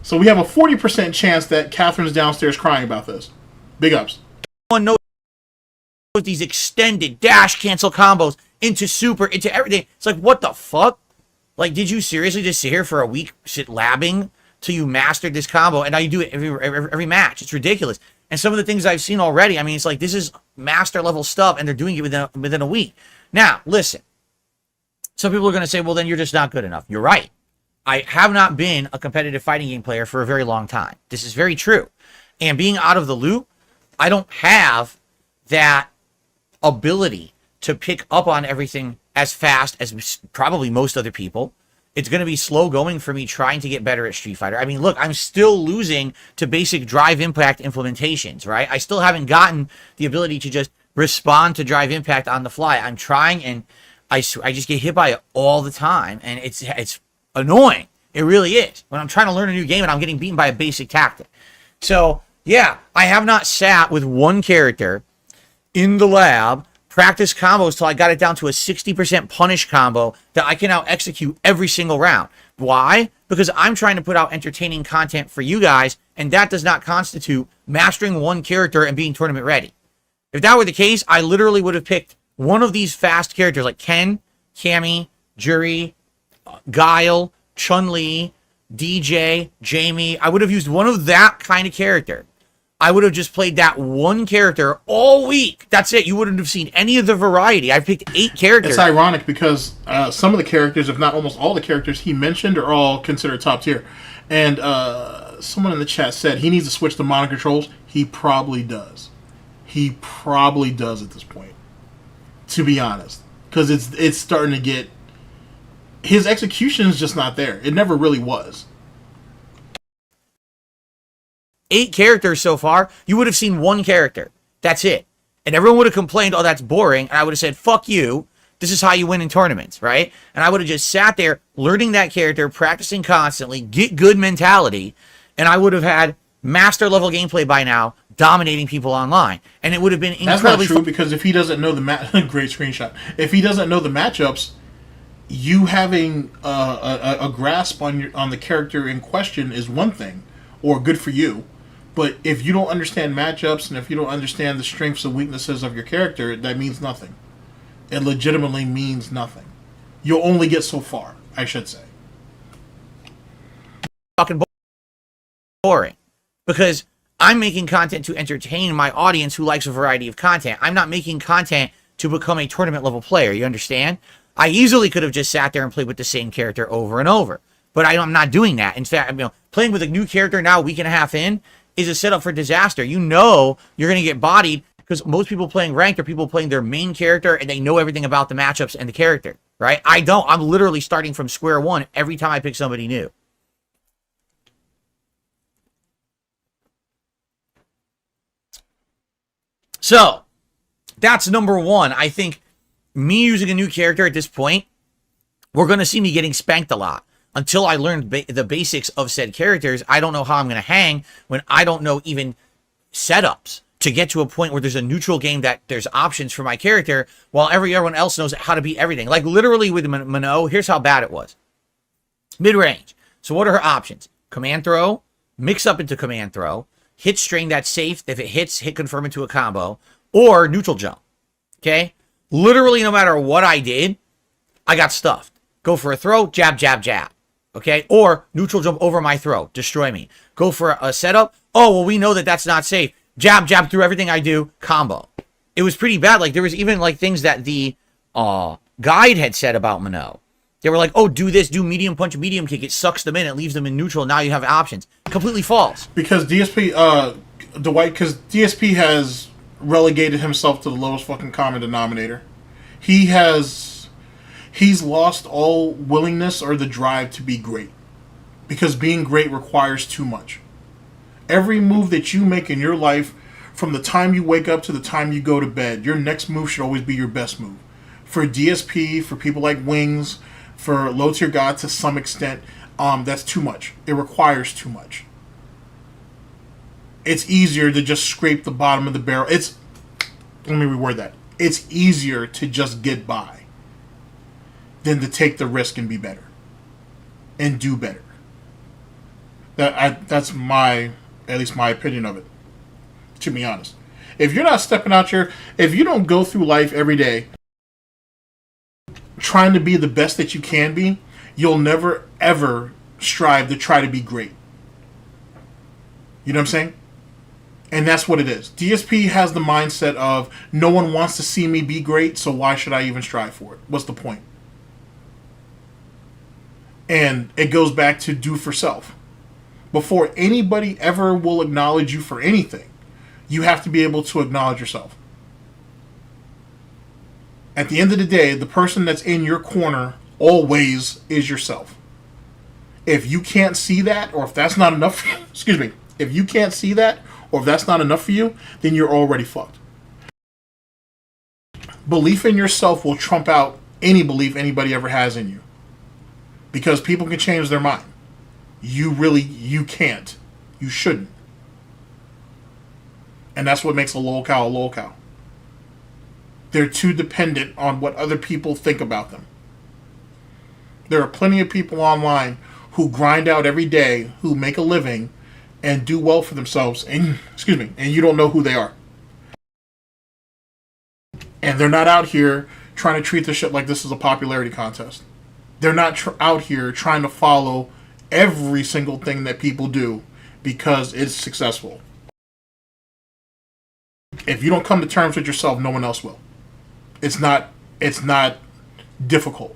So we have a 40% chance that Catherine's downstairs crying about this. Big ups. One knows these extended dash cancel combos into super, into everything. It's like, what the fuck? Like, did you seriously just sit here for a week, sit labbing till you mastered this combo, and now you do it every match? It's ridiculous. And some of the things I've seen already, I mean, it's like, this is master level stuff, and they're doing it within a week. Now, listen. Some people are going to say, well, then you're just not good enough. You're right. I have not been a competitive fighting game player for a very long time. This is very true. And being out of the loop, I don't have that ability to pick up on everything as fast as probably most other people. It's going to be slow going for me trying to get better at Street Fighter. I mean, look, I'm still losing to basic drive impact implementations, right? I still haven't gotten the ability to just respond to drive impact on the fly. I'm trying, and I just get hit by it all the time, and it's annoying. It really is. When I'm trying to learn a new game and I'm getting beaten by a basic tactic. So, yeah, I have not sat with one character in the lab, practice combos till I got it down to a 60% punish combo that I can now execute every single round. Why? Because I'm trying to put out entertaining content for you guys, and that does not constitute mastering one character and being tournament ready. If that were the case, I literally would have picked one of these fast characters like Ken, Cammy, Jury, Guile, Chun-Li, DJ, Jamie. I would have used one of that kind of character. I would have just played that one character all week. That's it. You wouldn't have seen any of the variety. I picked 8 characters. It's ironic because some of the characters, if not almost all the characters he mentioned, are all considered top tier. And someone in the chat said he needs to switch to mono controls. He probably does. He probably does at this point, to be honest. Because it's starting to get... His execution is just not there. It never really was. 8 characters so far, you would have seen one character. That's it. And everyone would have complained, oh, that's boring. And I would have said, fuck you. This is how you win in tournaments, right? And I would have just sat there learning that character, practicing constantly, get good mentality, and I would have had master level gameplay by now, dominating people online. And it would have been incredibly... That's not true, because if he doesn't know the great screenshot. If he doesn't know the matchups, you having a grasp on the character in question is one thing, or good for you. But if you don't understand matchups and if you don't understand the strengths and weaknesses of your character, that means nothing. It legitimately means nothing. You'll only get so far, I should say. Fucking boring. Because I'm making content to entertain my audience who likes a variety of content. I'm not making content to become a tournament level player, you understand? I easily could have just sat there and played with the same character over and over. But I'm not doing that. In fact, playing with a new character now, a week and a half in, is a setup for disaster. You know you're going to get bodied because most people playing ranked are people playing their main character and they know everything about the matchups and the character, right? I don't. I'm literally starting from square one every time I pick somebody new. So, that's number one. I think me using a new character at this point, we're going to see me getting spanked a lot. Until I learned the basics of said characters, I don't know how I'm going to hang when I don't know even setups to get to a point where there's a neutral game that there's options for my character while everyone else knows how to beat everything. Like literally with Mano, here's how bad it was. Mid-range. So what are her options? Command throw, mix up into command throw, hit string that's safe. If it hits, hit confirm into a combo, or neutral jump. Okay? Literally, no matter what I did, I got stuffed. Go for a throw, jab, jab, jab. Okay? Or neutral jump over my throw, destroy me. Go for a setup. Oh, well, we know that that's not safe. Jab, jab through everything I do, combo. It was pretty bad. Like, there was even, like, things that the guide had said about Minot. They were like, oh, do this, do medium punch, medium kick. It sucks them in. It leaves them in neutral. Now you have options. Completely false. Because DSP, because DSP has relegated himself to the lowest fucking common denominator. He's lost all willingness or the drive to be great. Because being great requires too much. Every move that you make in your life, from the time you wake up to the time you go to bed, your next move should always be your best move. For DSP, for people like Wings, for low tier God to some extent, that's too much. It requires too much. It's easier to just scrape the bottom of the barrel. Let me reword that. It's easier to just get by than to take the risk and be better and do better. That's at least my opinion of it, to be honest. If you're not stepping out if you don't go through life every day trying to be the best that you can be, you'll never ever strive to try to be great. You know what I'm saying? And that's what it is. DSP has the mindset of, no one wants to see me be great, so why should I even strive for it? What's the point? And it goes back to do for self. Before anybody ever will acknowledge you for anything, you have to be able to acknowledge yourself. At the end of the day, the person that's in your corner always is yourself. If you can't see that, or if that's not enough for you, excuse me, if you can't see that, or if that's not enough for you, then you're already fucked. Belief in yourself will trump out any belief anybody ever has in you. Because people can change their mind. You can't. You shouldn't. And that's what makes a lolcow a lolcow. They're too dependent on what other people think about them. There are plenty of people online who grind out every day, who make a living, and do well for themselves, and you don't know who they are. And they're not out here trying to treat this shit like this is a popularity contest. They're not out here trying to follow every single thing that people do because it's successful. If you don't come to terms with yourself, no one else will. It's not difficult.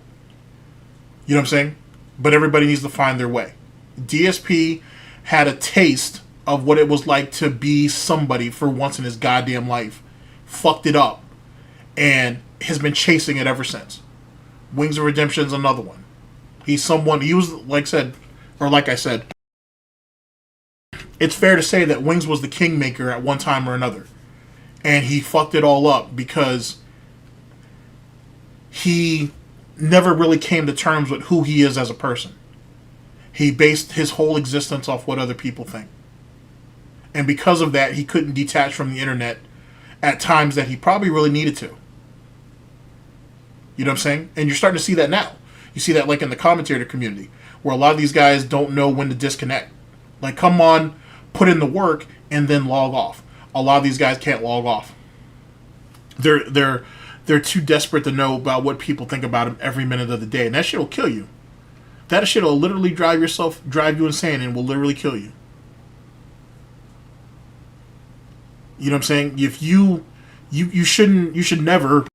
You know what I'm saying? But everybody needs to find their way. DSP had a taste of what it was like to be somebody for once in his goddamn life. Fucked it up. And has been chasing it ever since. Wings of Redemption is another one. He was, like I said, it's fair to say that Wings was the kingmaker at one time or another. And he fucked it all up because he never really came to terms with who he is as a person. He based his whole existence off what other people think. And because of that, he couldn't detach from the internet at times that he probably really needed to. You know what I'm saying? And you're starting to see that now. You see that like in the commentator community, where a lot of these guys don't know when to disconnect. Like, come on, put in the work, and then log off. A lot of these guys can't log off. They're too desperate to know about what people think about them every minute of the day. And that shit will kill you. That shit will literally drive you insane and will literally kill you. You know what I'm saying? If you should never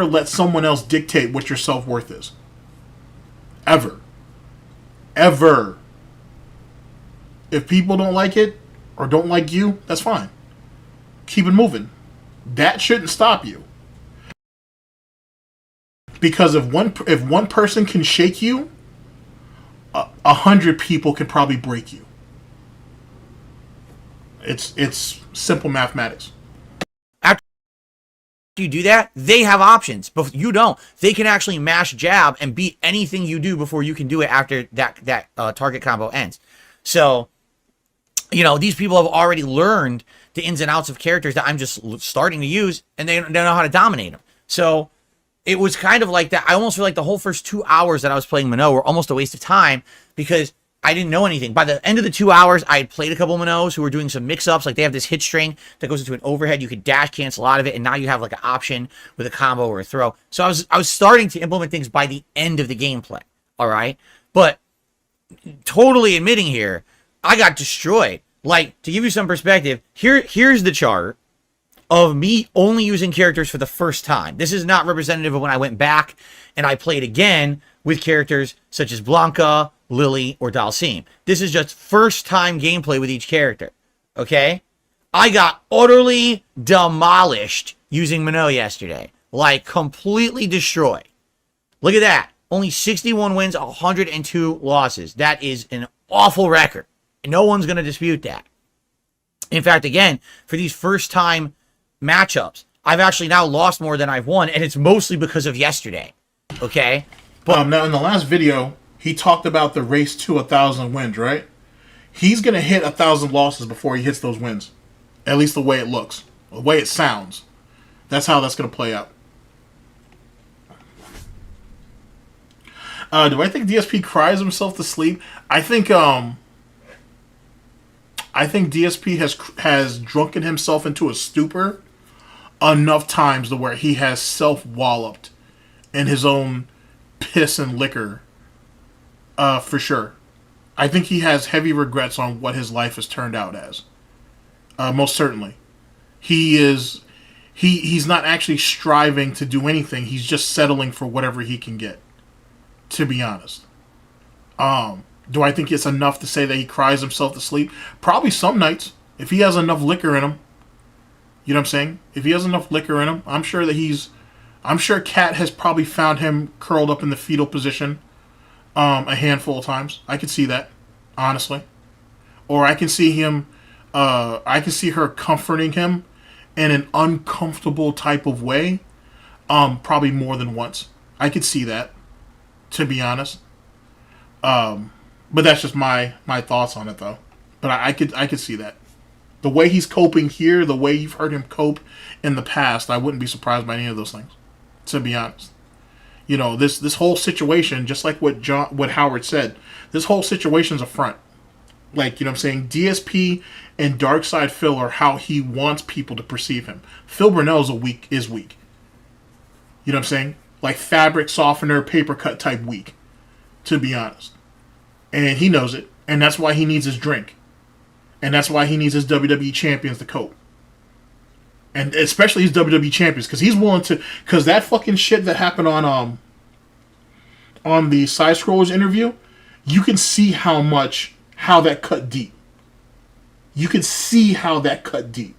let someone else dictate what your self-worth is. Ever. Ever. If people don't like it or don't like you, that's fine. Keep it moving. That shouldn't stop you. Because if one person can shake you, 100 people can probably break you. It's simple mathematics. After you do that, they have options, but you don't. They can actually mash jab and beat anything you do before you can do it after that target combo ends. So, you know, these people have already learned the ins and outs of characters that I'm just starting to use, and they know how to dominate them. So it was kind of like that. I almost feel like the whole first 2 hours that I was playing Minot were almost a waste of time because I didn't know anything. By the end of the 2 hours, I had played a couple of Minnows who were doing some mix-ups. Like, they have this hit string that goes into an overhead. You could dash cancel out of it, and now you have, like, an option with a combo or a throw. So I was starting to implement things by the end of the gameplay, all right? But totally admitting here, I got destroyed. Like, to give you some perspective, here's the chart of me only using characters for the first time. This is not representative of when I went back and I played again with characters such as Blanca, Lily, or Dalsim. This is just first time gameplay with each character, okay? I got utterly demolished using Minnow yesterday. Like, completely destroyed. Look at that. Only 61 wins, 102 losses. That is an awful record. No one's going to dispute that. In fact, again, for these first time matchups, I've actually now lost more than I've won, and it's mostly because of yesterday, okay? But now, in the last video, he talked about the race to 1,000 wins, right? He's going to hit 1,000 losses before he hits those wins. At least the way it looks. The way it sounds. That's how that's going to play out. Do I think DSP cries himself to sleep? I think DSP has drunken himself into a stupor enough times to where he has self-walloped in his own piss and liquor. For sure. I think he has heavy regrets on what his life has turned out as. Most certainly. He's not actually striving to do anything. He's just settling for whatever he can get. To be honest. Do I think it's enough to say that he cries himself to sleep? Probably some nights. If he has enough liquor in him. You know what I'm saying? If he has enough liquor in him, I'm sure Kat has probably found him curled up in the fetal position a handful of times. I could see that, honestly. Or I can see him, I can see her comforting him in an uncomfortable type of way, probably more than once. I could see that, to be honest. But that's just my thoughts on it, though. But I could see that. The way he's coping here, the way you've heard him cope in the past, I wouldn't be surprised by any of those things, to be honest. You know, this whole situation, just like what Howard said, this whole situation's a front. Like, you know what I'm saying? DSP and Darkside Phil are how he wants people to perceive him. Phil Burnell is weak. You know what I'm saying? Like fabric softener, paper cut type weak, to be honest. And he knows it. And that's why he needs his drink. And that's why he needs his WWE champions to cope. And especially his WWE champions. Because he's willing to... Because that fucking shit that happened on the Side Scrollers interview, you can see how that cut deep. You can see how that cut deep.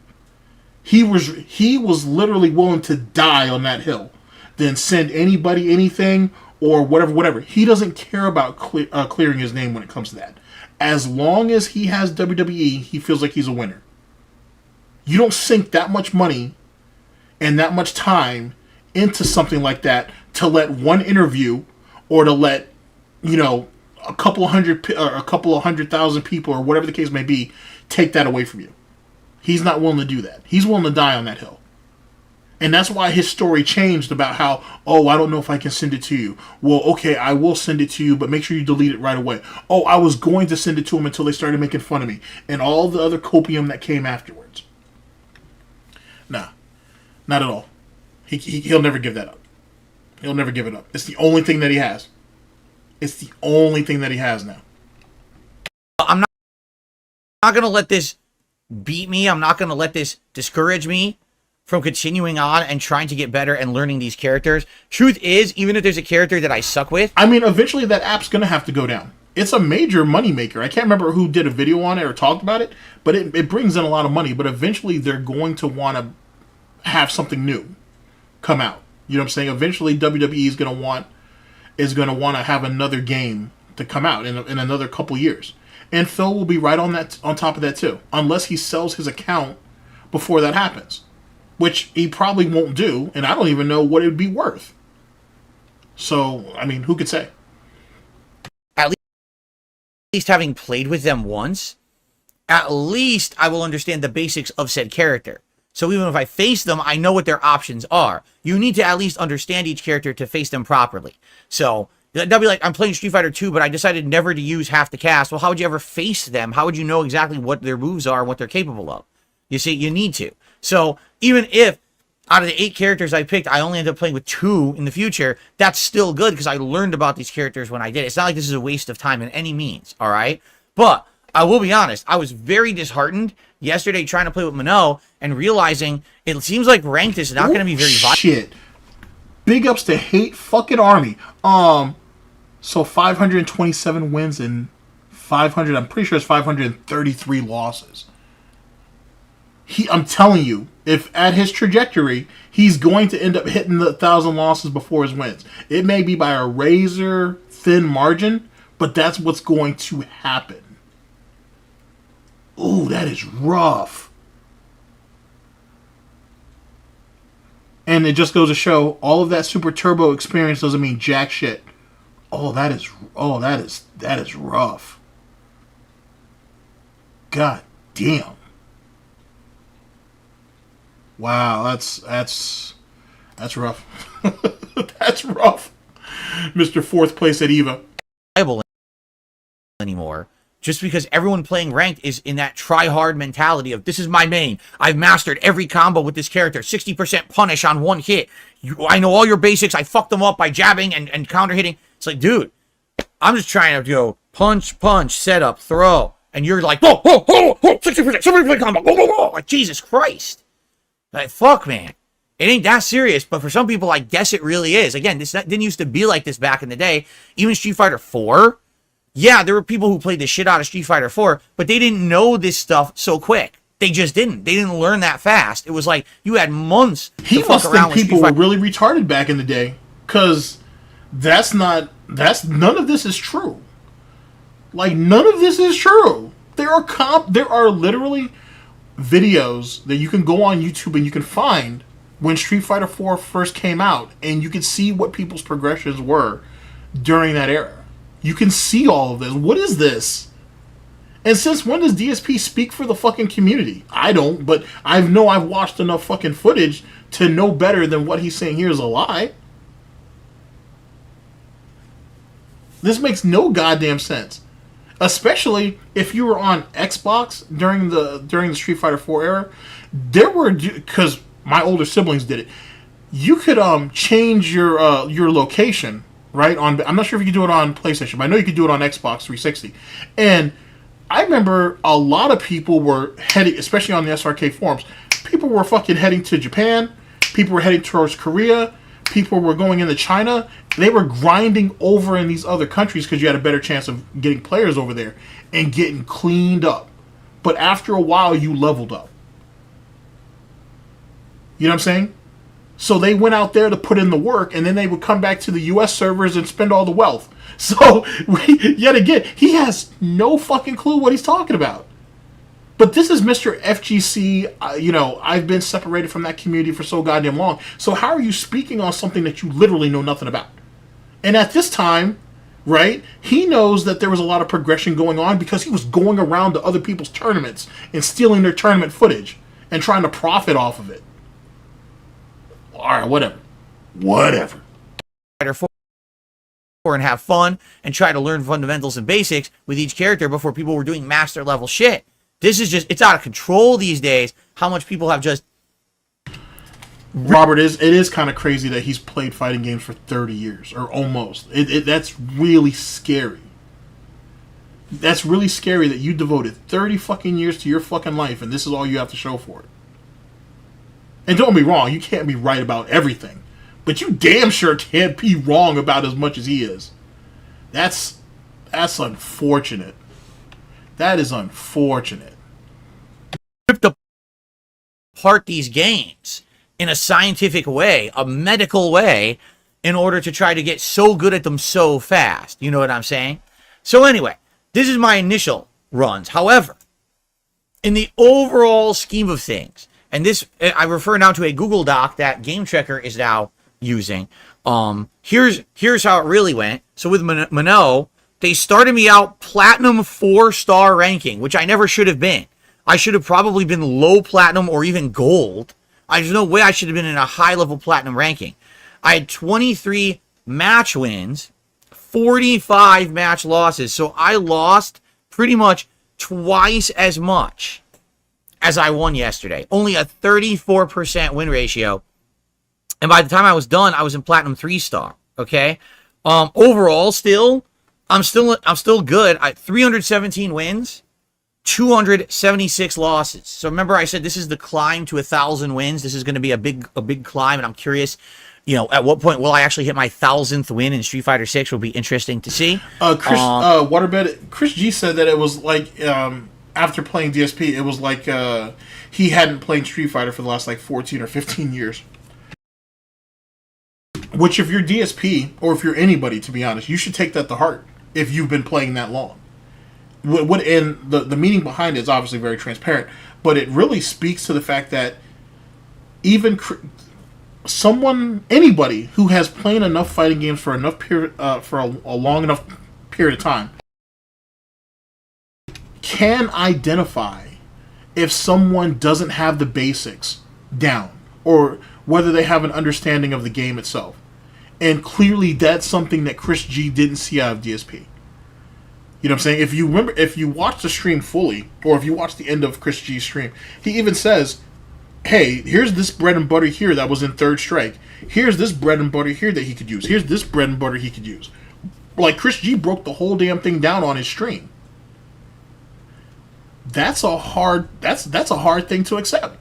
He was literally willing to die on that hill than send anybody anything or whatever. He doesn't care about clearing his name when it comes to that. As long as he has WWE, he feels like he's a winner. You don't sink that much money and that much time into something like that to let one interview or to let, you know, a couple of 100,000 people or whatever the case may be take that away from you. He's not willing to do that. He's willing to die on that hill. And that's why his story changed about how, oh, I don't know if I can send it to you. Well, okay, I will send it to you, but make sure you delete it right away. Oh, I was going to send it to him until they started making fun of me. And all the other copium that came afterwards. Nah, not at all. He'll never give that up. He'll never give it up. It's the only thing that he has. It's the only thing that he has now. I'm not going to let this beat me. I'm not going to let this discourage me from continuing on and trying to get better and learning these characters. Truth is, even if there's a character that I suck with... I mean, eventually that app's going to have to go down. It's a major moneymaker. I can't remember who did a video on it or talked about it, but it brings in a lot of money. But eventually they're going to want to have something new come out. You know what I'm saying? Eventually WWE is going to want to have another game to come out in another couple years. And Phil will be right on top of that too. Unless he sells his account before that happens. Which he probably won't do, and I don't even know what it would be worth. So, I mean, who could say? At least having played with them once, at least I will understand the basics of said character. So even if I face them, I know what their options are. You need to at least understand each character to face them properly. So They'll be like, I'm playing Street Fighter 2, but I decided never to use half the cast. Well, how would you ever face them? How would you know exactly what their moves are and what they're capable of? You see, you need to. So even if out of the 8 characters I picked, I only end up playing with 2 in the future, that's still good because I learned about these characters when I did. It's not like this is a waste of time in any means, all right? But I will be honest, I was very disheartened yesterday trying to play with Minot and realizing it seems like ranked is not going to be very viable. Shit. Big ups to Hate fucking Army. So 527 wins and 500, I'm pretty sure it's 533 losses. I'm telling you, if at his trajectory, he's going to end up hitting the 1,000 losses before his wins. It may be by a razor thin margin, but that's what's going to happen. Ooh, that is rough. And it just goes to show all of that super turbo experience doesn't mean jack shit. That is rough. God damn. Wow, that's rough. That's rough. Mr. 4th place at EVA. Anymore. Just because everyone playing ranked is in that try-hard mentality of, this is my main. I've mastered every combo with this character. 60% punish on one hit. I know all your basics. I fucked them up by jabbing and counter-hitting. It's like, dude, I'm just trying to go punch, setup, throw. And you're like, whoa, 60%, 70% combo. Whoa. Like, Jesus Christ. Like, fuck, man. It ain't that serious, but for some people, I guess it really is. Again, this didn't used to be like this back in the day. Even Street Fighter 4. Yeah, there were people who played the shit out of Street Fighter 4, but they didn't know this stuff so quick. They just didn't. They didn't learn that fast. It was like you had months to fuck around with Street Fighter. People were really retarded back in the day, because none of this is true. Like, none of this is true. There are literally videos that you can go on YouTube and you can find when Street Fighter 4 first came out, and you can see what people's progressions were during that era. You can see all of this. What is this? And since when does DSP speak for the fucking community? I don't, but I've watched enough fucking footage to know better than what he's saying here is a lie. This makes no goddamn sense. Especially if you were on Xbox during the Street Fighter 4 era. There were, because my older siblings did it, you could change your location, right? I'm not sure if you could do it on PlayStation, but I know you could do it on Xbox 360. And I remember a lot of people were heading, especially on the SRK forums, people were fucking heading to Japan, people were heading towards Korea, people were going into China. They were grinding over in these other countries because you had a better chance of getting players over there and getting cleaned up. But after a while, you leveled up. You know what I'm saying? So they went out there to put in the work, and then they would come back to the US servers and spend all the wealth. So, yet again, he has no fucking clue what he's talking about. But this is Mr. FGC. I've been separated from that community for so goddamn long. So how are you speaking on something that you literally know nothing about? And at this time, right, he knows that there was a lot of progression going on because he was going around to other people's tournaments and stealing their tournament footage and trying to profit off of it. Alright, whatever. Fighter 4 and have fun and try to learn fundamentals and basics with each character before people were doing master level shit. This is just, it's out of control these days how much people have just... Robert, it is kind of crazy that he's played fighting games for 30 years, or almost. That's really scary. That's really scary that you devoted 30 fucking years to your fucking life, and this is all you have to show for it. And don't be wrong, you can't be right about everything. But you damn sure can't be wrong about as much as he is. That's unfortunate. That is unfortunate. Ripped apart these games in a scientific way, a medical way, in order to try to get so good at them so fast. You know what I'm saying? So anyway, this is my initial runs. However, in the overall scheme of things, and this, I refer now to a Google Doc that Gametrekker is now using. Here's how it really went. So with Minot, they started me out platinum 4-star ranking, which I never should have been. I should have probably been low platinum or even gold. There's no way I should have been in a high level platinum ranking. I had 23 match wins, 45 match losses. So I lost pretty much twice as much as I won yesterday. Only a 34% win ratio. And by the time I was done, I was in Platinum 3-star. Okay? Overall, I'm still good. 317 wins, 276 losses. So remember I said this is the climb to 1,000 wins. This is going to be a big climb, and I'm curious, you know, at what point will I actually hit my 1,000th win in Street Fighter 6? Will be interesting to see. Chris G said that it was like after playing DSP, it was like he hadn't played Street Fighter for the last like 14 or 15 years. Which, if you're DSP, or if you're anybody, to be honest, you should take that to heart if you've been playing that long. And the meaning behind it is obviously very transparent, but it really speaks to the fact that even anybody who has played enough fighting games for enough period, for a long enough period of time, can identify if someone doesn't have the basics down, or whether they have an understanding of the game itself. And clearly that's something that Chris G didn't see out of DSP. You know what I'm saying? If you watch the stream fully, or if you watch the end of Chris G's stream, he even says, hey, here's this bread and butter here that was in Third Strike. Here's this bread and butter here that he could use. Here's this bread and butter he could use. Like, Chris G broke the whole damn thing down on his stream. That's a hard thing to accept.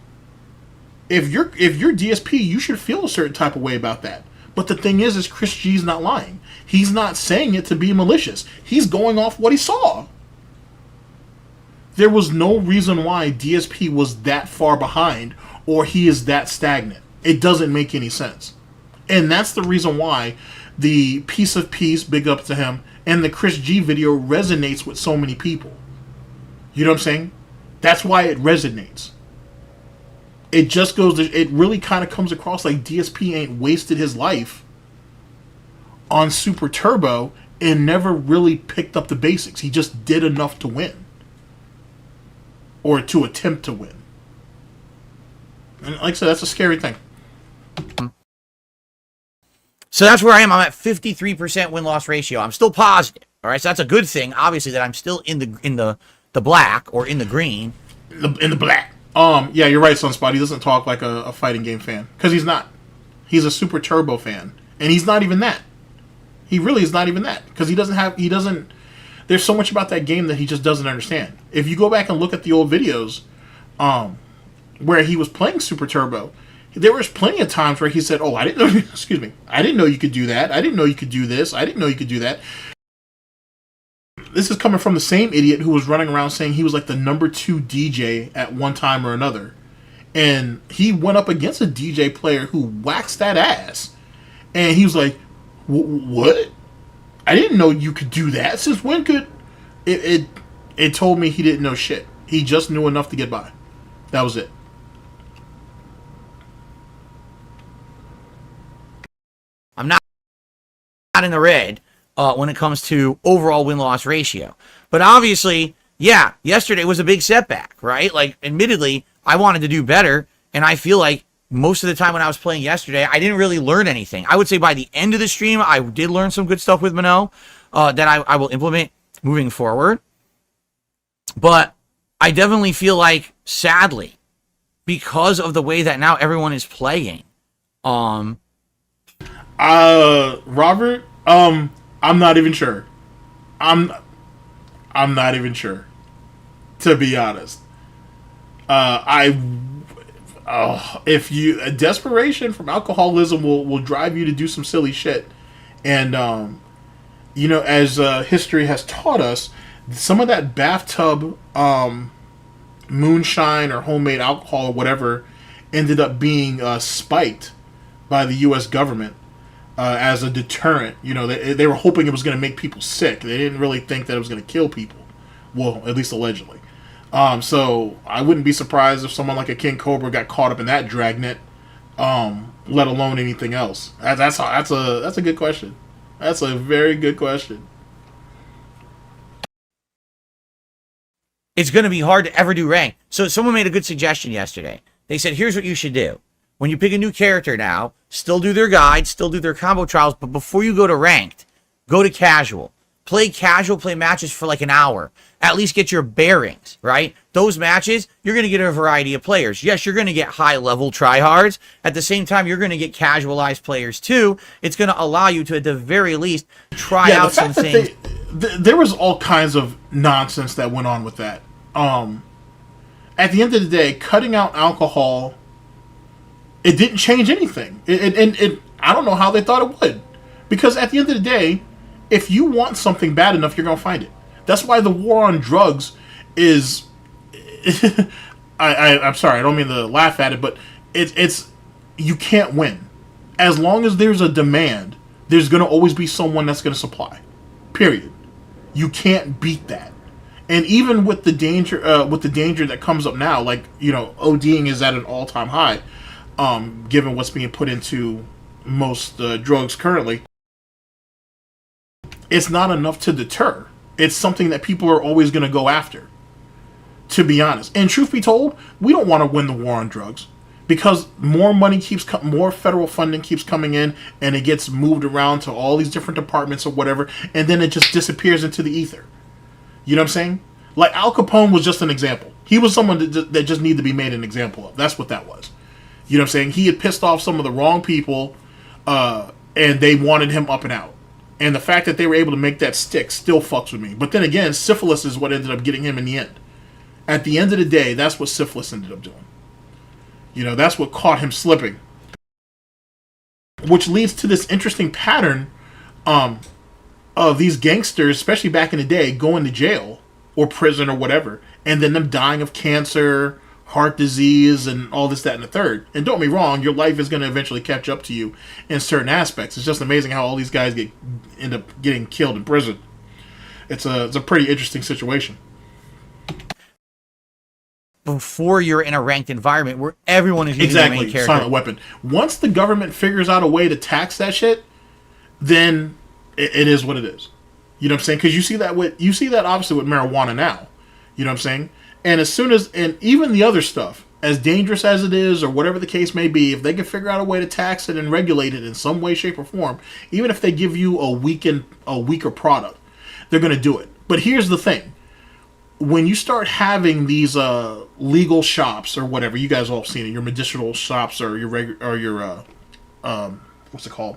If you're DSP, you should feel a certain type of way about that. But the thing is Chris G's not lying. He's not saying it to be malicious. He's going off what he saw. There was no reason why DSP was that far behind, or he is that stagnant. It doesn't make any sense. And that's the reason why the Piece of Peace, big up to him, and the Chris G video resonates with so many people. You know what I'm saying? That's why it resonates. It just goes, it really kind of comes across like DSP ain't wasted his life on Super Turbo and never really picked up the basics. He just did enough to win. Or to attempt to win. And like I said, that's a scary thing. So that's where I am. I'm at 53% win-loss ratio. I'm still positive. All right, so that's a good thing. Obviously, that I'm still in the black, or in the green. In the black. Yeah, you're right, Sunspot. He doesn't talk like a fighting game fan. Because he's not. He's a Super Turbo fan. And he's not even that. He really is not even that. Because he doesn't, there's so much about that game that he just doesn't understand. If you go back and look at the old videos, where he was playing Super Turbo, there was plenty of times where he said, oh, I didn't know, excuse me, I didn't know you could do that. I didn't know you could do this. I didn't know you could do that. This is coming from the same idiot who was running around saying he was like the number 2 DJ at one time or another. And he went up against a DJ player who waxed that ass. And he was like, what? I didn't know you could do that. Since when could... It told me he didn't know shit. He just knew enough to get by. That was it. I'm not in the red when it comes to overall win-loss ratio. But obviously, yeah, yesterday was a big setback, right? Like, admittedly, I wanted to do better, and I feel like most of the time when I was playing yesterday, I didn't really learn anything. I would say by the end of the stream, I did learn some good stuff with Mano that I will implement moving forward. But I definitely feel like, sadly, because of the way that now everyone is playing, Robert, I'm not even sure. I'm not even sure, to be honest. If desperation from alcoholism will drive you to do some silly shit, and as history has taught us, some of that bathtub moonshine or homemade alcohol or whatever ended up being spiked by the U.S. government as a deterrent. They were hoping it was going to make people sick. They didn't really think that it was going to kill people. Well, at least allegedly. So I wouldn't be surprised if someone like a King Cobra got caught up in that dragnet, let alone anything else. That's a good question. That's a very good question. It's going to be hard to ever do rank. So someone made a good suggestion yesterday. They said, here's what you should do. When you pick a new character now, still do their guide, still do their combo trials, but before you go to ranked, Go to casual. Play casual, play matches for like an hour. At least get your bearings, right? Those matches, you're going to get a variety of players. Yes, you're going to get high-level tryhards. At the same time, you're going to get casualized players too. It's going to allow you to, at the very least, try out some things. There was all kinds of nonsense that went on with that. At the end of the day, cutting out alcohol, it didn't change anything. I don't know how they thought it would. Because at the end of the day, if you want something bad enough, you're going to find it. That's why the war on drugs is... I'm sorry, I don't mean to laugh at it, but it's you can't win. As long as there's a demand, there's going to always be someone that's going to supply. Period. You can't beat that. And even with the danger that comes up now, like, you know, ODing is at an all-time high, given what's being put into most drugs currently. It's not enough to deter. It's something that people are always going to go after, to be honest. And truth be told, we don't want to win the war on drugs because more money more federal funding keeps coming in, and it gets moved around to all these different departments or whatever, and then it just disappears into the ether. You know what I'm saying? Like Al Capone was just an example. He was someone that just needed to be made an example of. That's what that was. You know what I'm saying? He had pissed off some of the wrong people, and they wanted him up and out. And the fact that they were able to make that stick still fucks with me. But then again, syphilis is what ended up getting him in the end. At the end of the day, that's what syphilis ended up doing. You know, that's what caught him slipping. Which leads to this interesting pattern of these gangsters, especially back in the day, going to jail or prison or whatever, and then them dying of cancer, heart disease, and all this, that, and the third. And don't get me wrong, your life is going to eventually catch up to you in certain aspects. It's just amazing how all these guys end up getting killed in prison. It's a pretty interesting situation. Before you're in a ranked environment where everyone is using the main character. Silent weapon. Once the government figures out a way to tax that shit, then it is what it is. You know what I'm saying? Because you see that obviously with marijuana now. You know what I'm saying? And and even the other stuff, as dangerous as it is, or whatever the case may be, if they can figure out a way to tax it and regulate it in some way, shape, or form, even if they give you a weaker product, they're going to do it. But here's the thing. When you start having these legal shops or whatever, you guys all have seen it, your medicinal shops or your what's it called?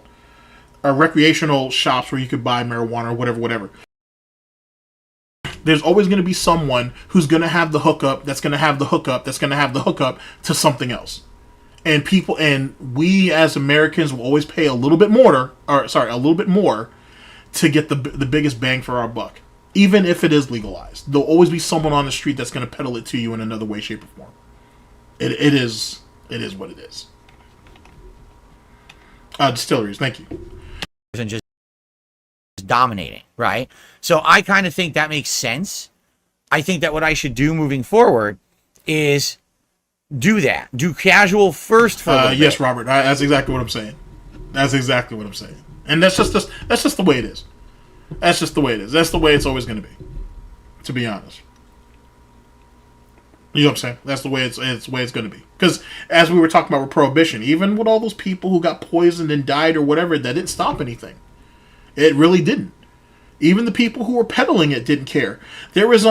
Recreational shops where you could buy marijuana or whatever. There's always going to be someone who's going to have the hookup, that's going to have the hookup, that's going to have the hookup to something else. And we as Americans will always pay a little bit more to get the biggest bang for our buck. Even if it is legalized. There'll always be someone on the street that's going to peddle it to you in another way, shape, or form. It is what it is. Distilleries, thank you. And just dominating, right? So I kind of think that makes sense. I think that what I should do moving forward is do that. Do casual first for a little yes, bit. Robert. That's exactly what I'm saying. And that's just the way it is. That's just the way it is. That's the way it's always going to be. To be honest. You know what I'm saying? That's the way it's going to be. Because as we were talking about with Prohibition, even with all those people who got poisoned and died or whatever, that didn't stop anything. It really didn't. Even the people who were peddling it didn't care. There was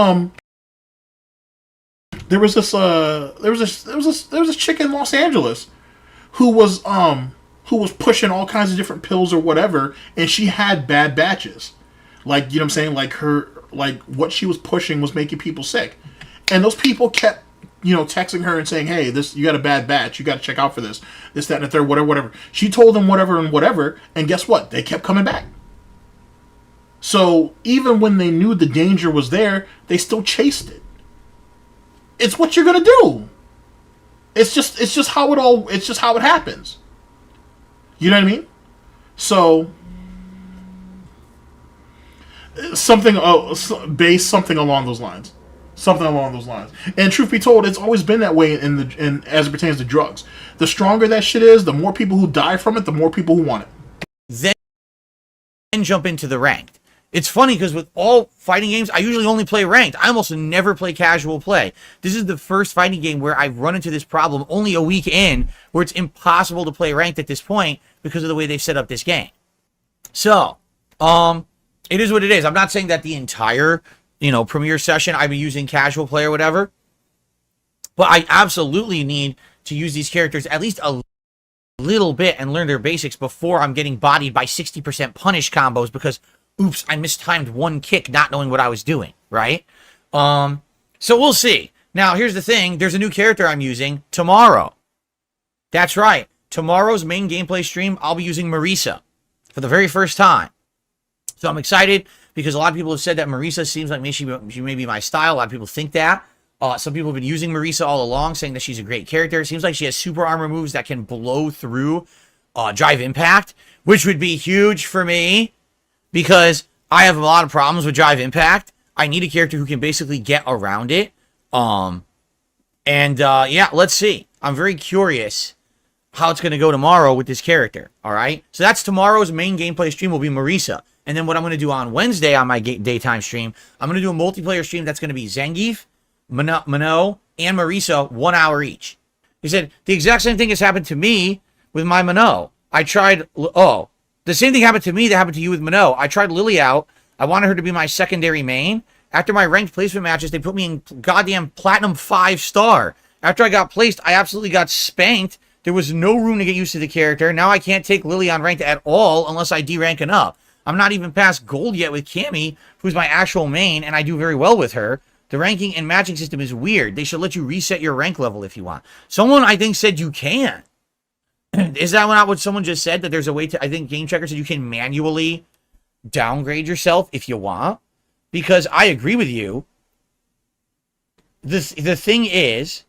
this chick in Los Angeles who was pushing all kinds of different pills or whatever, and she had bad batches. Like, you know what I'm saying? Like what she was pushing was making people sick. And those people kept, texting her and saying, hey, you got a bad batch. You got to check out for this, that, and the third, whatever. She told them whatever, and guess what? They kept coming back. So even when they knew the danger was there, they still chased it. It's what you're gonna do. It's just how it happens. You know what I mean? So something along those lines. And truth be told, it's always been that way in as it pertains to drugs. The stronger that shit is, the more people who die from it, the more people who want it. Then jump into the ranked. It's funny because with all fighting games, I usually only play ranked. I almost never play casual play. This is the first fighting game where I've run into this problem only a week in, where it's impossible to play ranked at this point because of the way they've set up this game. So, it is what it is. I'm not saying that the entire, premiere session I've been using casual play or whatever, but I absolutely need to use these characters at least a little bit and learn their basics before I'm getting bodied by 60% punish combos because, oops, I mistimed one kick not knowing what I was doing, right? So we'll see. Now, here's the thing. There's a new character I'm using tomorrow. That's right. Tomorrow's main gameplay stream, I'll be using Marisa for the very first time. So I'm excited because a lot of people have said that Marisa seems like maybe she may be my style. A lot of people think that. Some people have been using Marisa all along, saying that she's a great character. It seems like she has super armor moves that can blow through Drive Impact, which would be huge for me because I have a lot of problems with Drive Impact. I need a character who can basically get around it. Yeah, let's see. I'm very curious how it's going to go tomorrow with this character, all right? So that's tomorrow's main gameplay stream will be Marisa. And then what I'm going to do on Wednesday on my daytime stream, I'm going to do a multiplayer stream that's going to be Zangief, Minot, and Marisa, 1 hour each. He said, the exact same thing has happened to me with my Minot. The same thing happened to me that happened to you with Minot. I tried Lily out. I wanted her to be my secondary main. After my ranked placement matches, they put me in goddamn Platinum 5-star. After I got placed, I absolutely got spanked. There was no room to get used to the character. Now I can't take Lily on ranked at all unless I D-ranking up. I'm not even past gold yet with Cammy, who's my actual main, and I do very well with her. The ranking and matching system is weird. They should let you reset your rank level if you want. Someone, I think, said you can. Is that not what someone just said? That there's a way to, I think Gametrekker said you can manually downgrade yourself if you want? Because I agree with you. The thing is,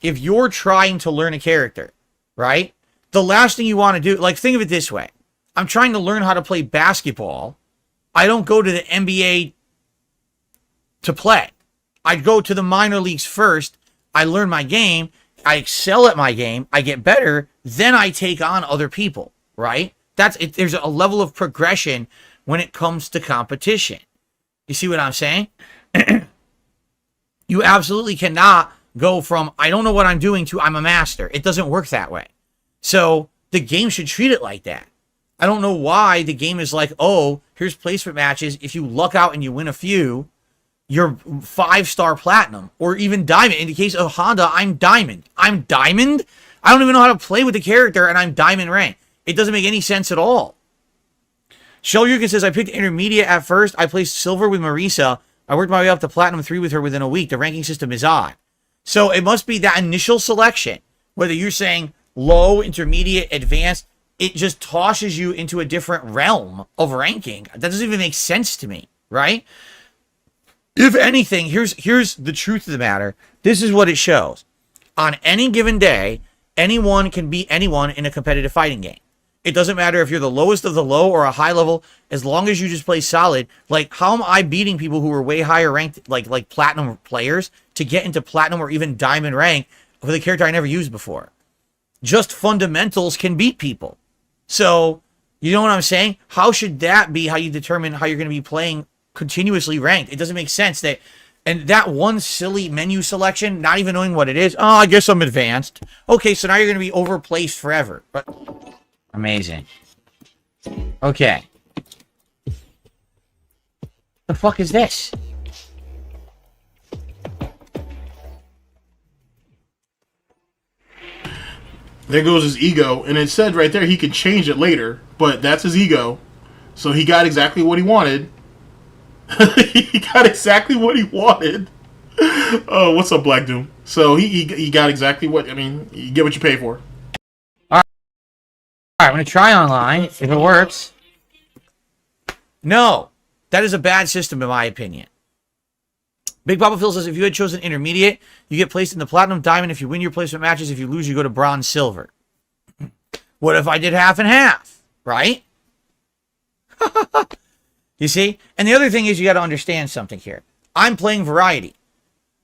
if you're trying to learn a character, right? The last thing you want to do, like, think of it this way. I'm trying to learn how to play basketball. I don't go to the NBA to play. I go to the minor leagues first. I learn my game. I excel at my game. I get better. Then I take on other people, right? That's it. There's a level of progression when it comes to competition. You see what I'm saying? You absolutely cannot go from, I don't know what I'm doing, to I'm a master. It doesn't work that way. So the game should treat it like that. I don't know why the game is like, oh, here's placement matches. If you luck out and you win a few, you're 5-star platinum or even diamond. In the case of Honda, I'm diamond. I'm diamond? I don't even know how to play with the character and I'm diamond rank. It doesn't make any sense at all. Shell Yukin says, I picked intermediate at first. I placed silver with Marisa. I worked my way up to platinum 3 with her within a week. The ranking system is odd. So it must be that initial selection, whether you're saying low, intermediate, advanced, it just tosses you into a different realm of ranking. That doesn't even make sense to me, right? If anything, here's the truth of the matter. This is what it shows. On any given day, anyone can beat anyone in a competitive fighting game. It doesn't matter if you're the lowest of the low or a high level, as long as you just play solid. Like, how am I beating people who are way higher ranked, like platinum players, to get into platinum or even diamond rank with a character I never used before? Just fundamentals can beat people. So, you know what I'm saying? How should that be how you determine how you're going to be playing continuously ranked? It doesn't make sense that, and that one silly menu selection, not even knowing what it is. Oh, I guess I'm advanced. Okay, so now you're going to be overplaced forever. But amazing. Okay. The fuck is this? There goes his ego, and it said right there he could change it later, but that's his ego. So he got exactly what he wanted. He got exactly what he wanted. Oh, what's up, Black Doom? So he got exactly what, I mean, you get what you pay for. Alright, I'm going to try online, if it works. No, that is a bad system in my opinion. Big Papa Phil says, if you had chosen intermediate, you get placed in the platinum diamond. If you win your placement matches, if you lose, you go to bronze silver. What if I did half and half? Right? You see? And the other thing is you got to understand something here. I'm playing variety.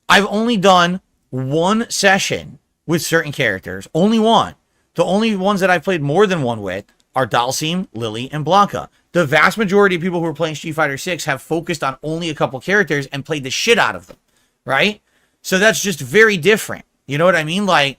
I've only done one session with certain characters. Only one. The only ones that I've played more than one with are Dalsim, Lily, and Blanca. The vast majority of people who are playing Street Fighter 6 have focused on only a couple characters and played the shit out of them, right? So that's just very different. You know what I mean? Like,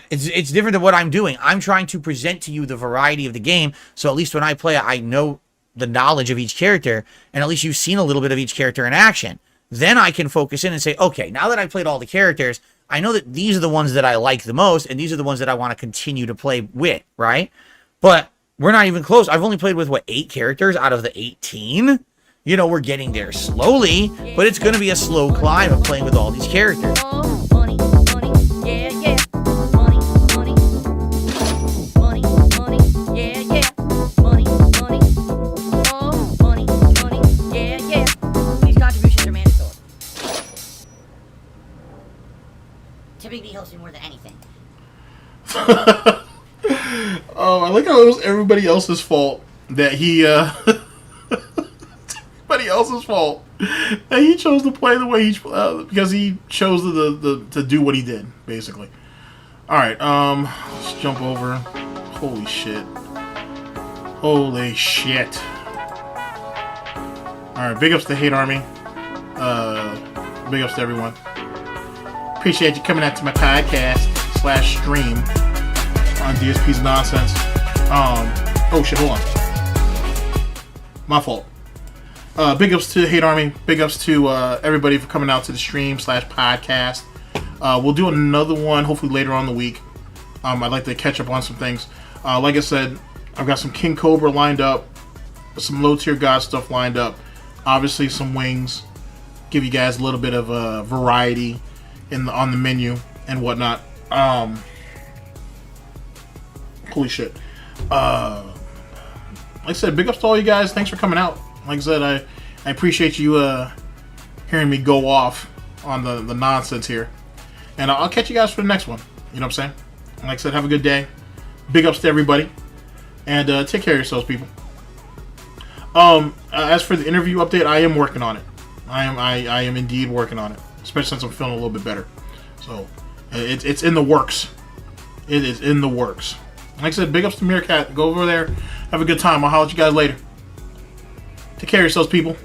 it's different than what I'm doing. I'm trying to present to you the variety of the game, so at least when I play it, I know the knowledge of each character, and at least you've seen a little bit of each character in action. Then I can focus in and say, okay, now that I've played all the characters, I know that these are the ones that I like the most, and these are the ones that I want to continue to play with, right? But we're not even close. I've only played with, what, 8 characters out of the 18? You know, we're getting there slowly, but it's going to be a slow climb of playing with all these characters. Money, money, yeah, yeah. Money, money. Money, money, yeah, yeah. Money, money. Oh, money, money, yeah, yeah. These contributions are mandatory. Tipping me helps me more than anything. Oh, I like how it was everybody else's fault that he, everybody else's fault that he chose to play the way he, because he chose to do what he did, basically. Alright, let's jump over. Holy shit. Holy shit. Alright, big ups to Hate Army. Big ups to everyone. Appreciate you coming out to my podcast / stream on DSP's nonsense. Oh shit, hold on. My fault. Big ups to Hate Army. Big ups to everybody for coming out to the stream / podcast. We'll do another one hopefully later on in the week. I'd like to catch up on some things. Like I said, I've got some King Cobra lined up, some low tier god stuff lined up. Obviously some wings. Give you guys a little bit of variety on the menu and whatnot. Holy shit. Like I said, big ups to all you guys. Thanks for coming out. Like I said, I appreciate you hearing me go off on the nonsense here. And I'll catch you guys for the next one. You know what I'm saying? Like I said, have a good day. Big ups to everybody. And take care of yourselves, people. As for the interview update, I am working on it. I am indeed working on it. Especially since I'm feeling a little bit better. So, it's in the works. It is in the works. Like I said, big ups to Meerkat. Go over there. Have a good time. I'll holler at you guys later. Take care of yourselves, people.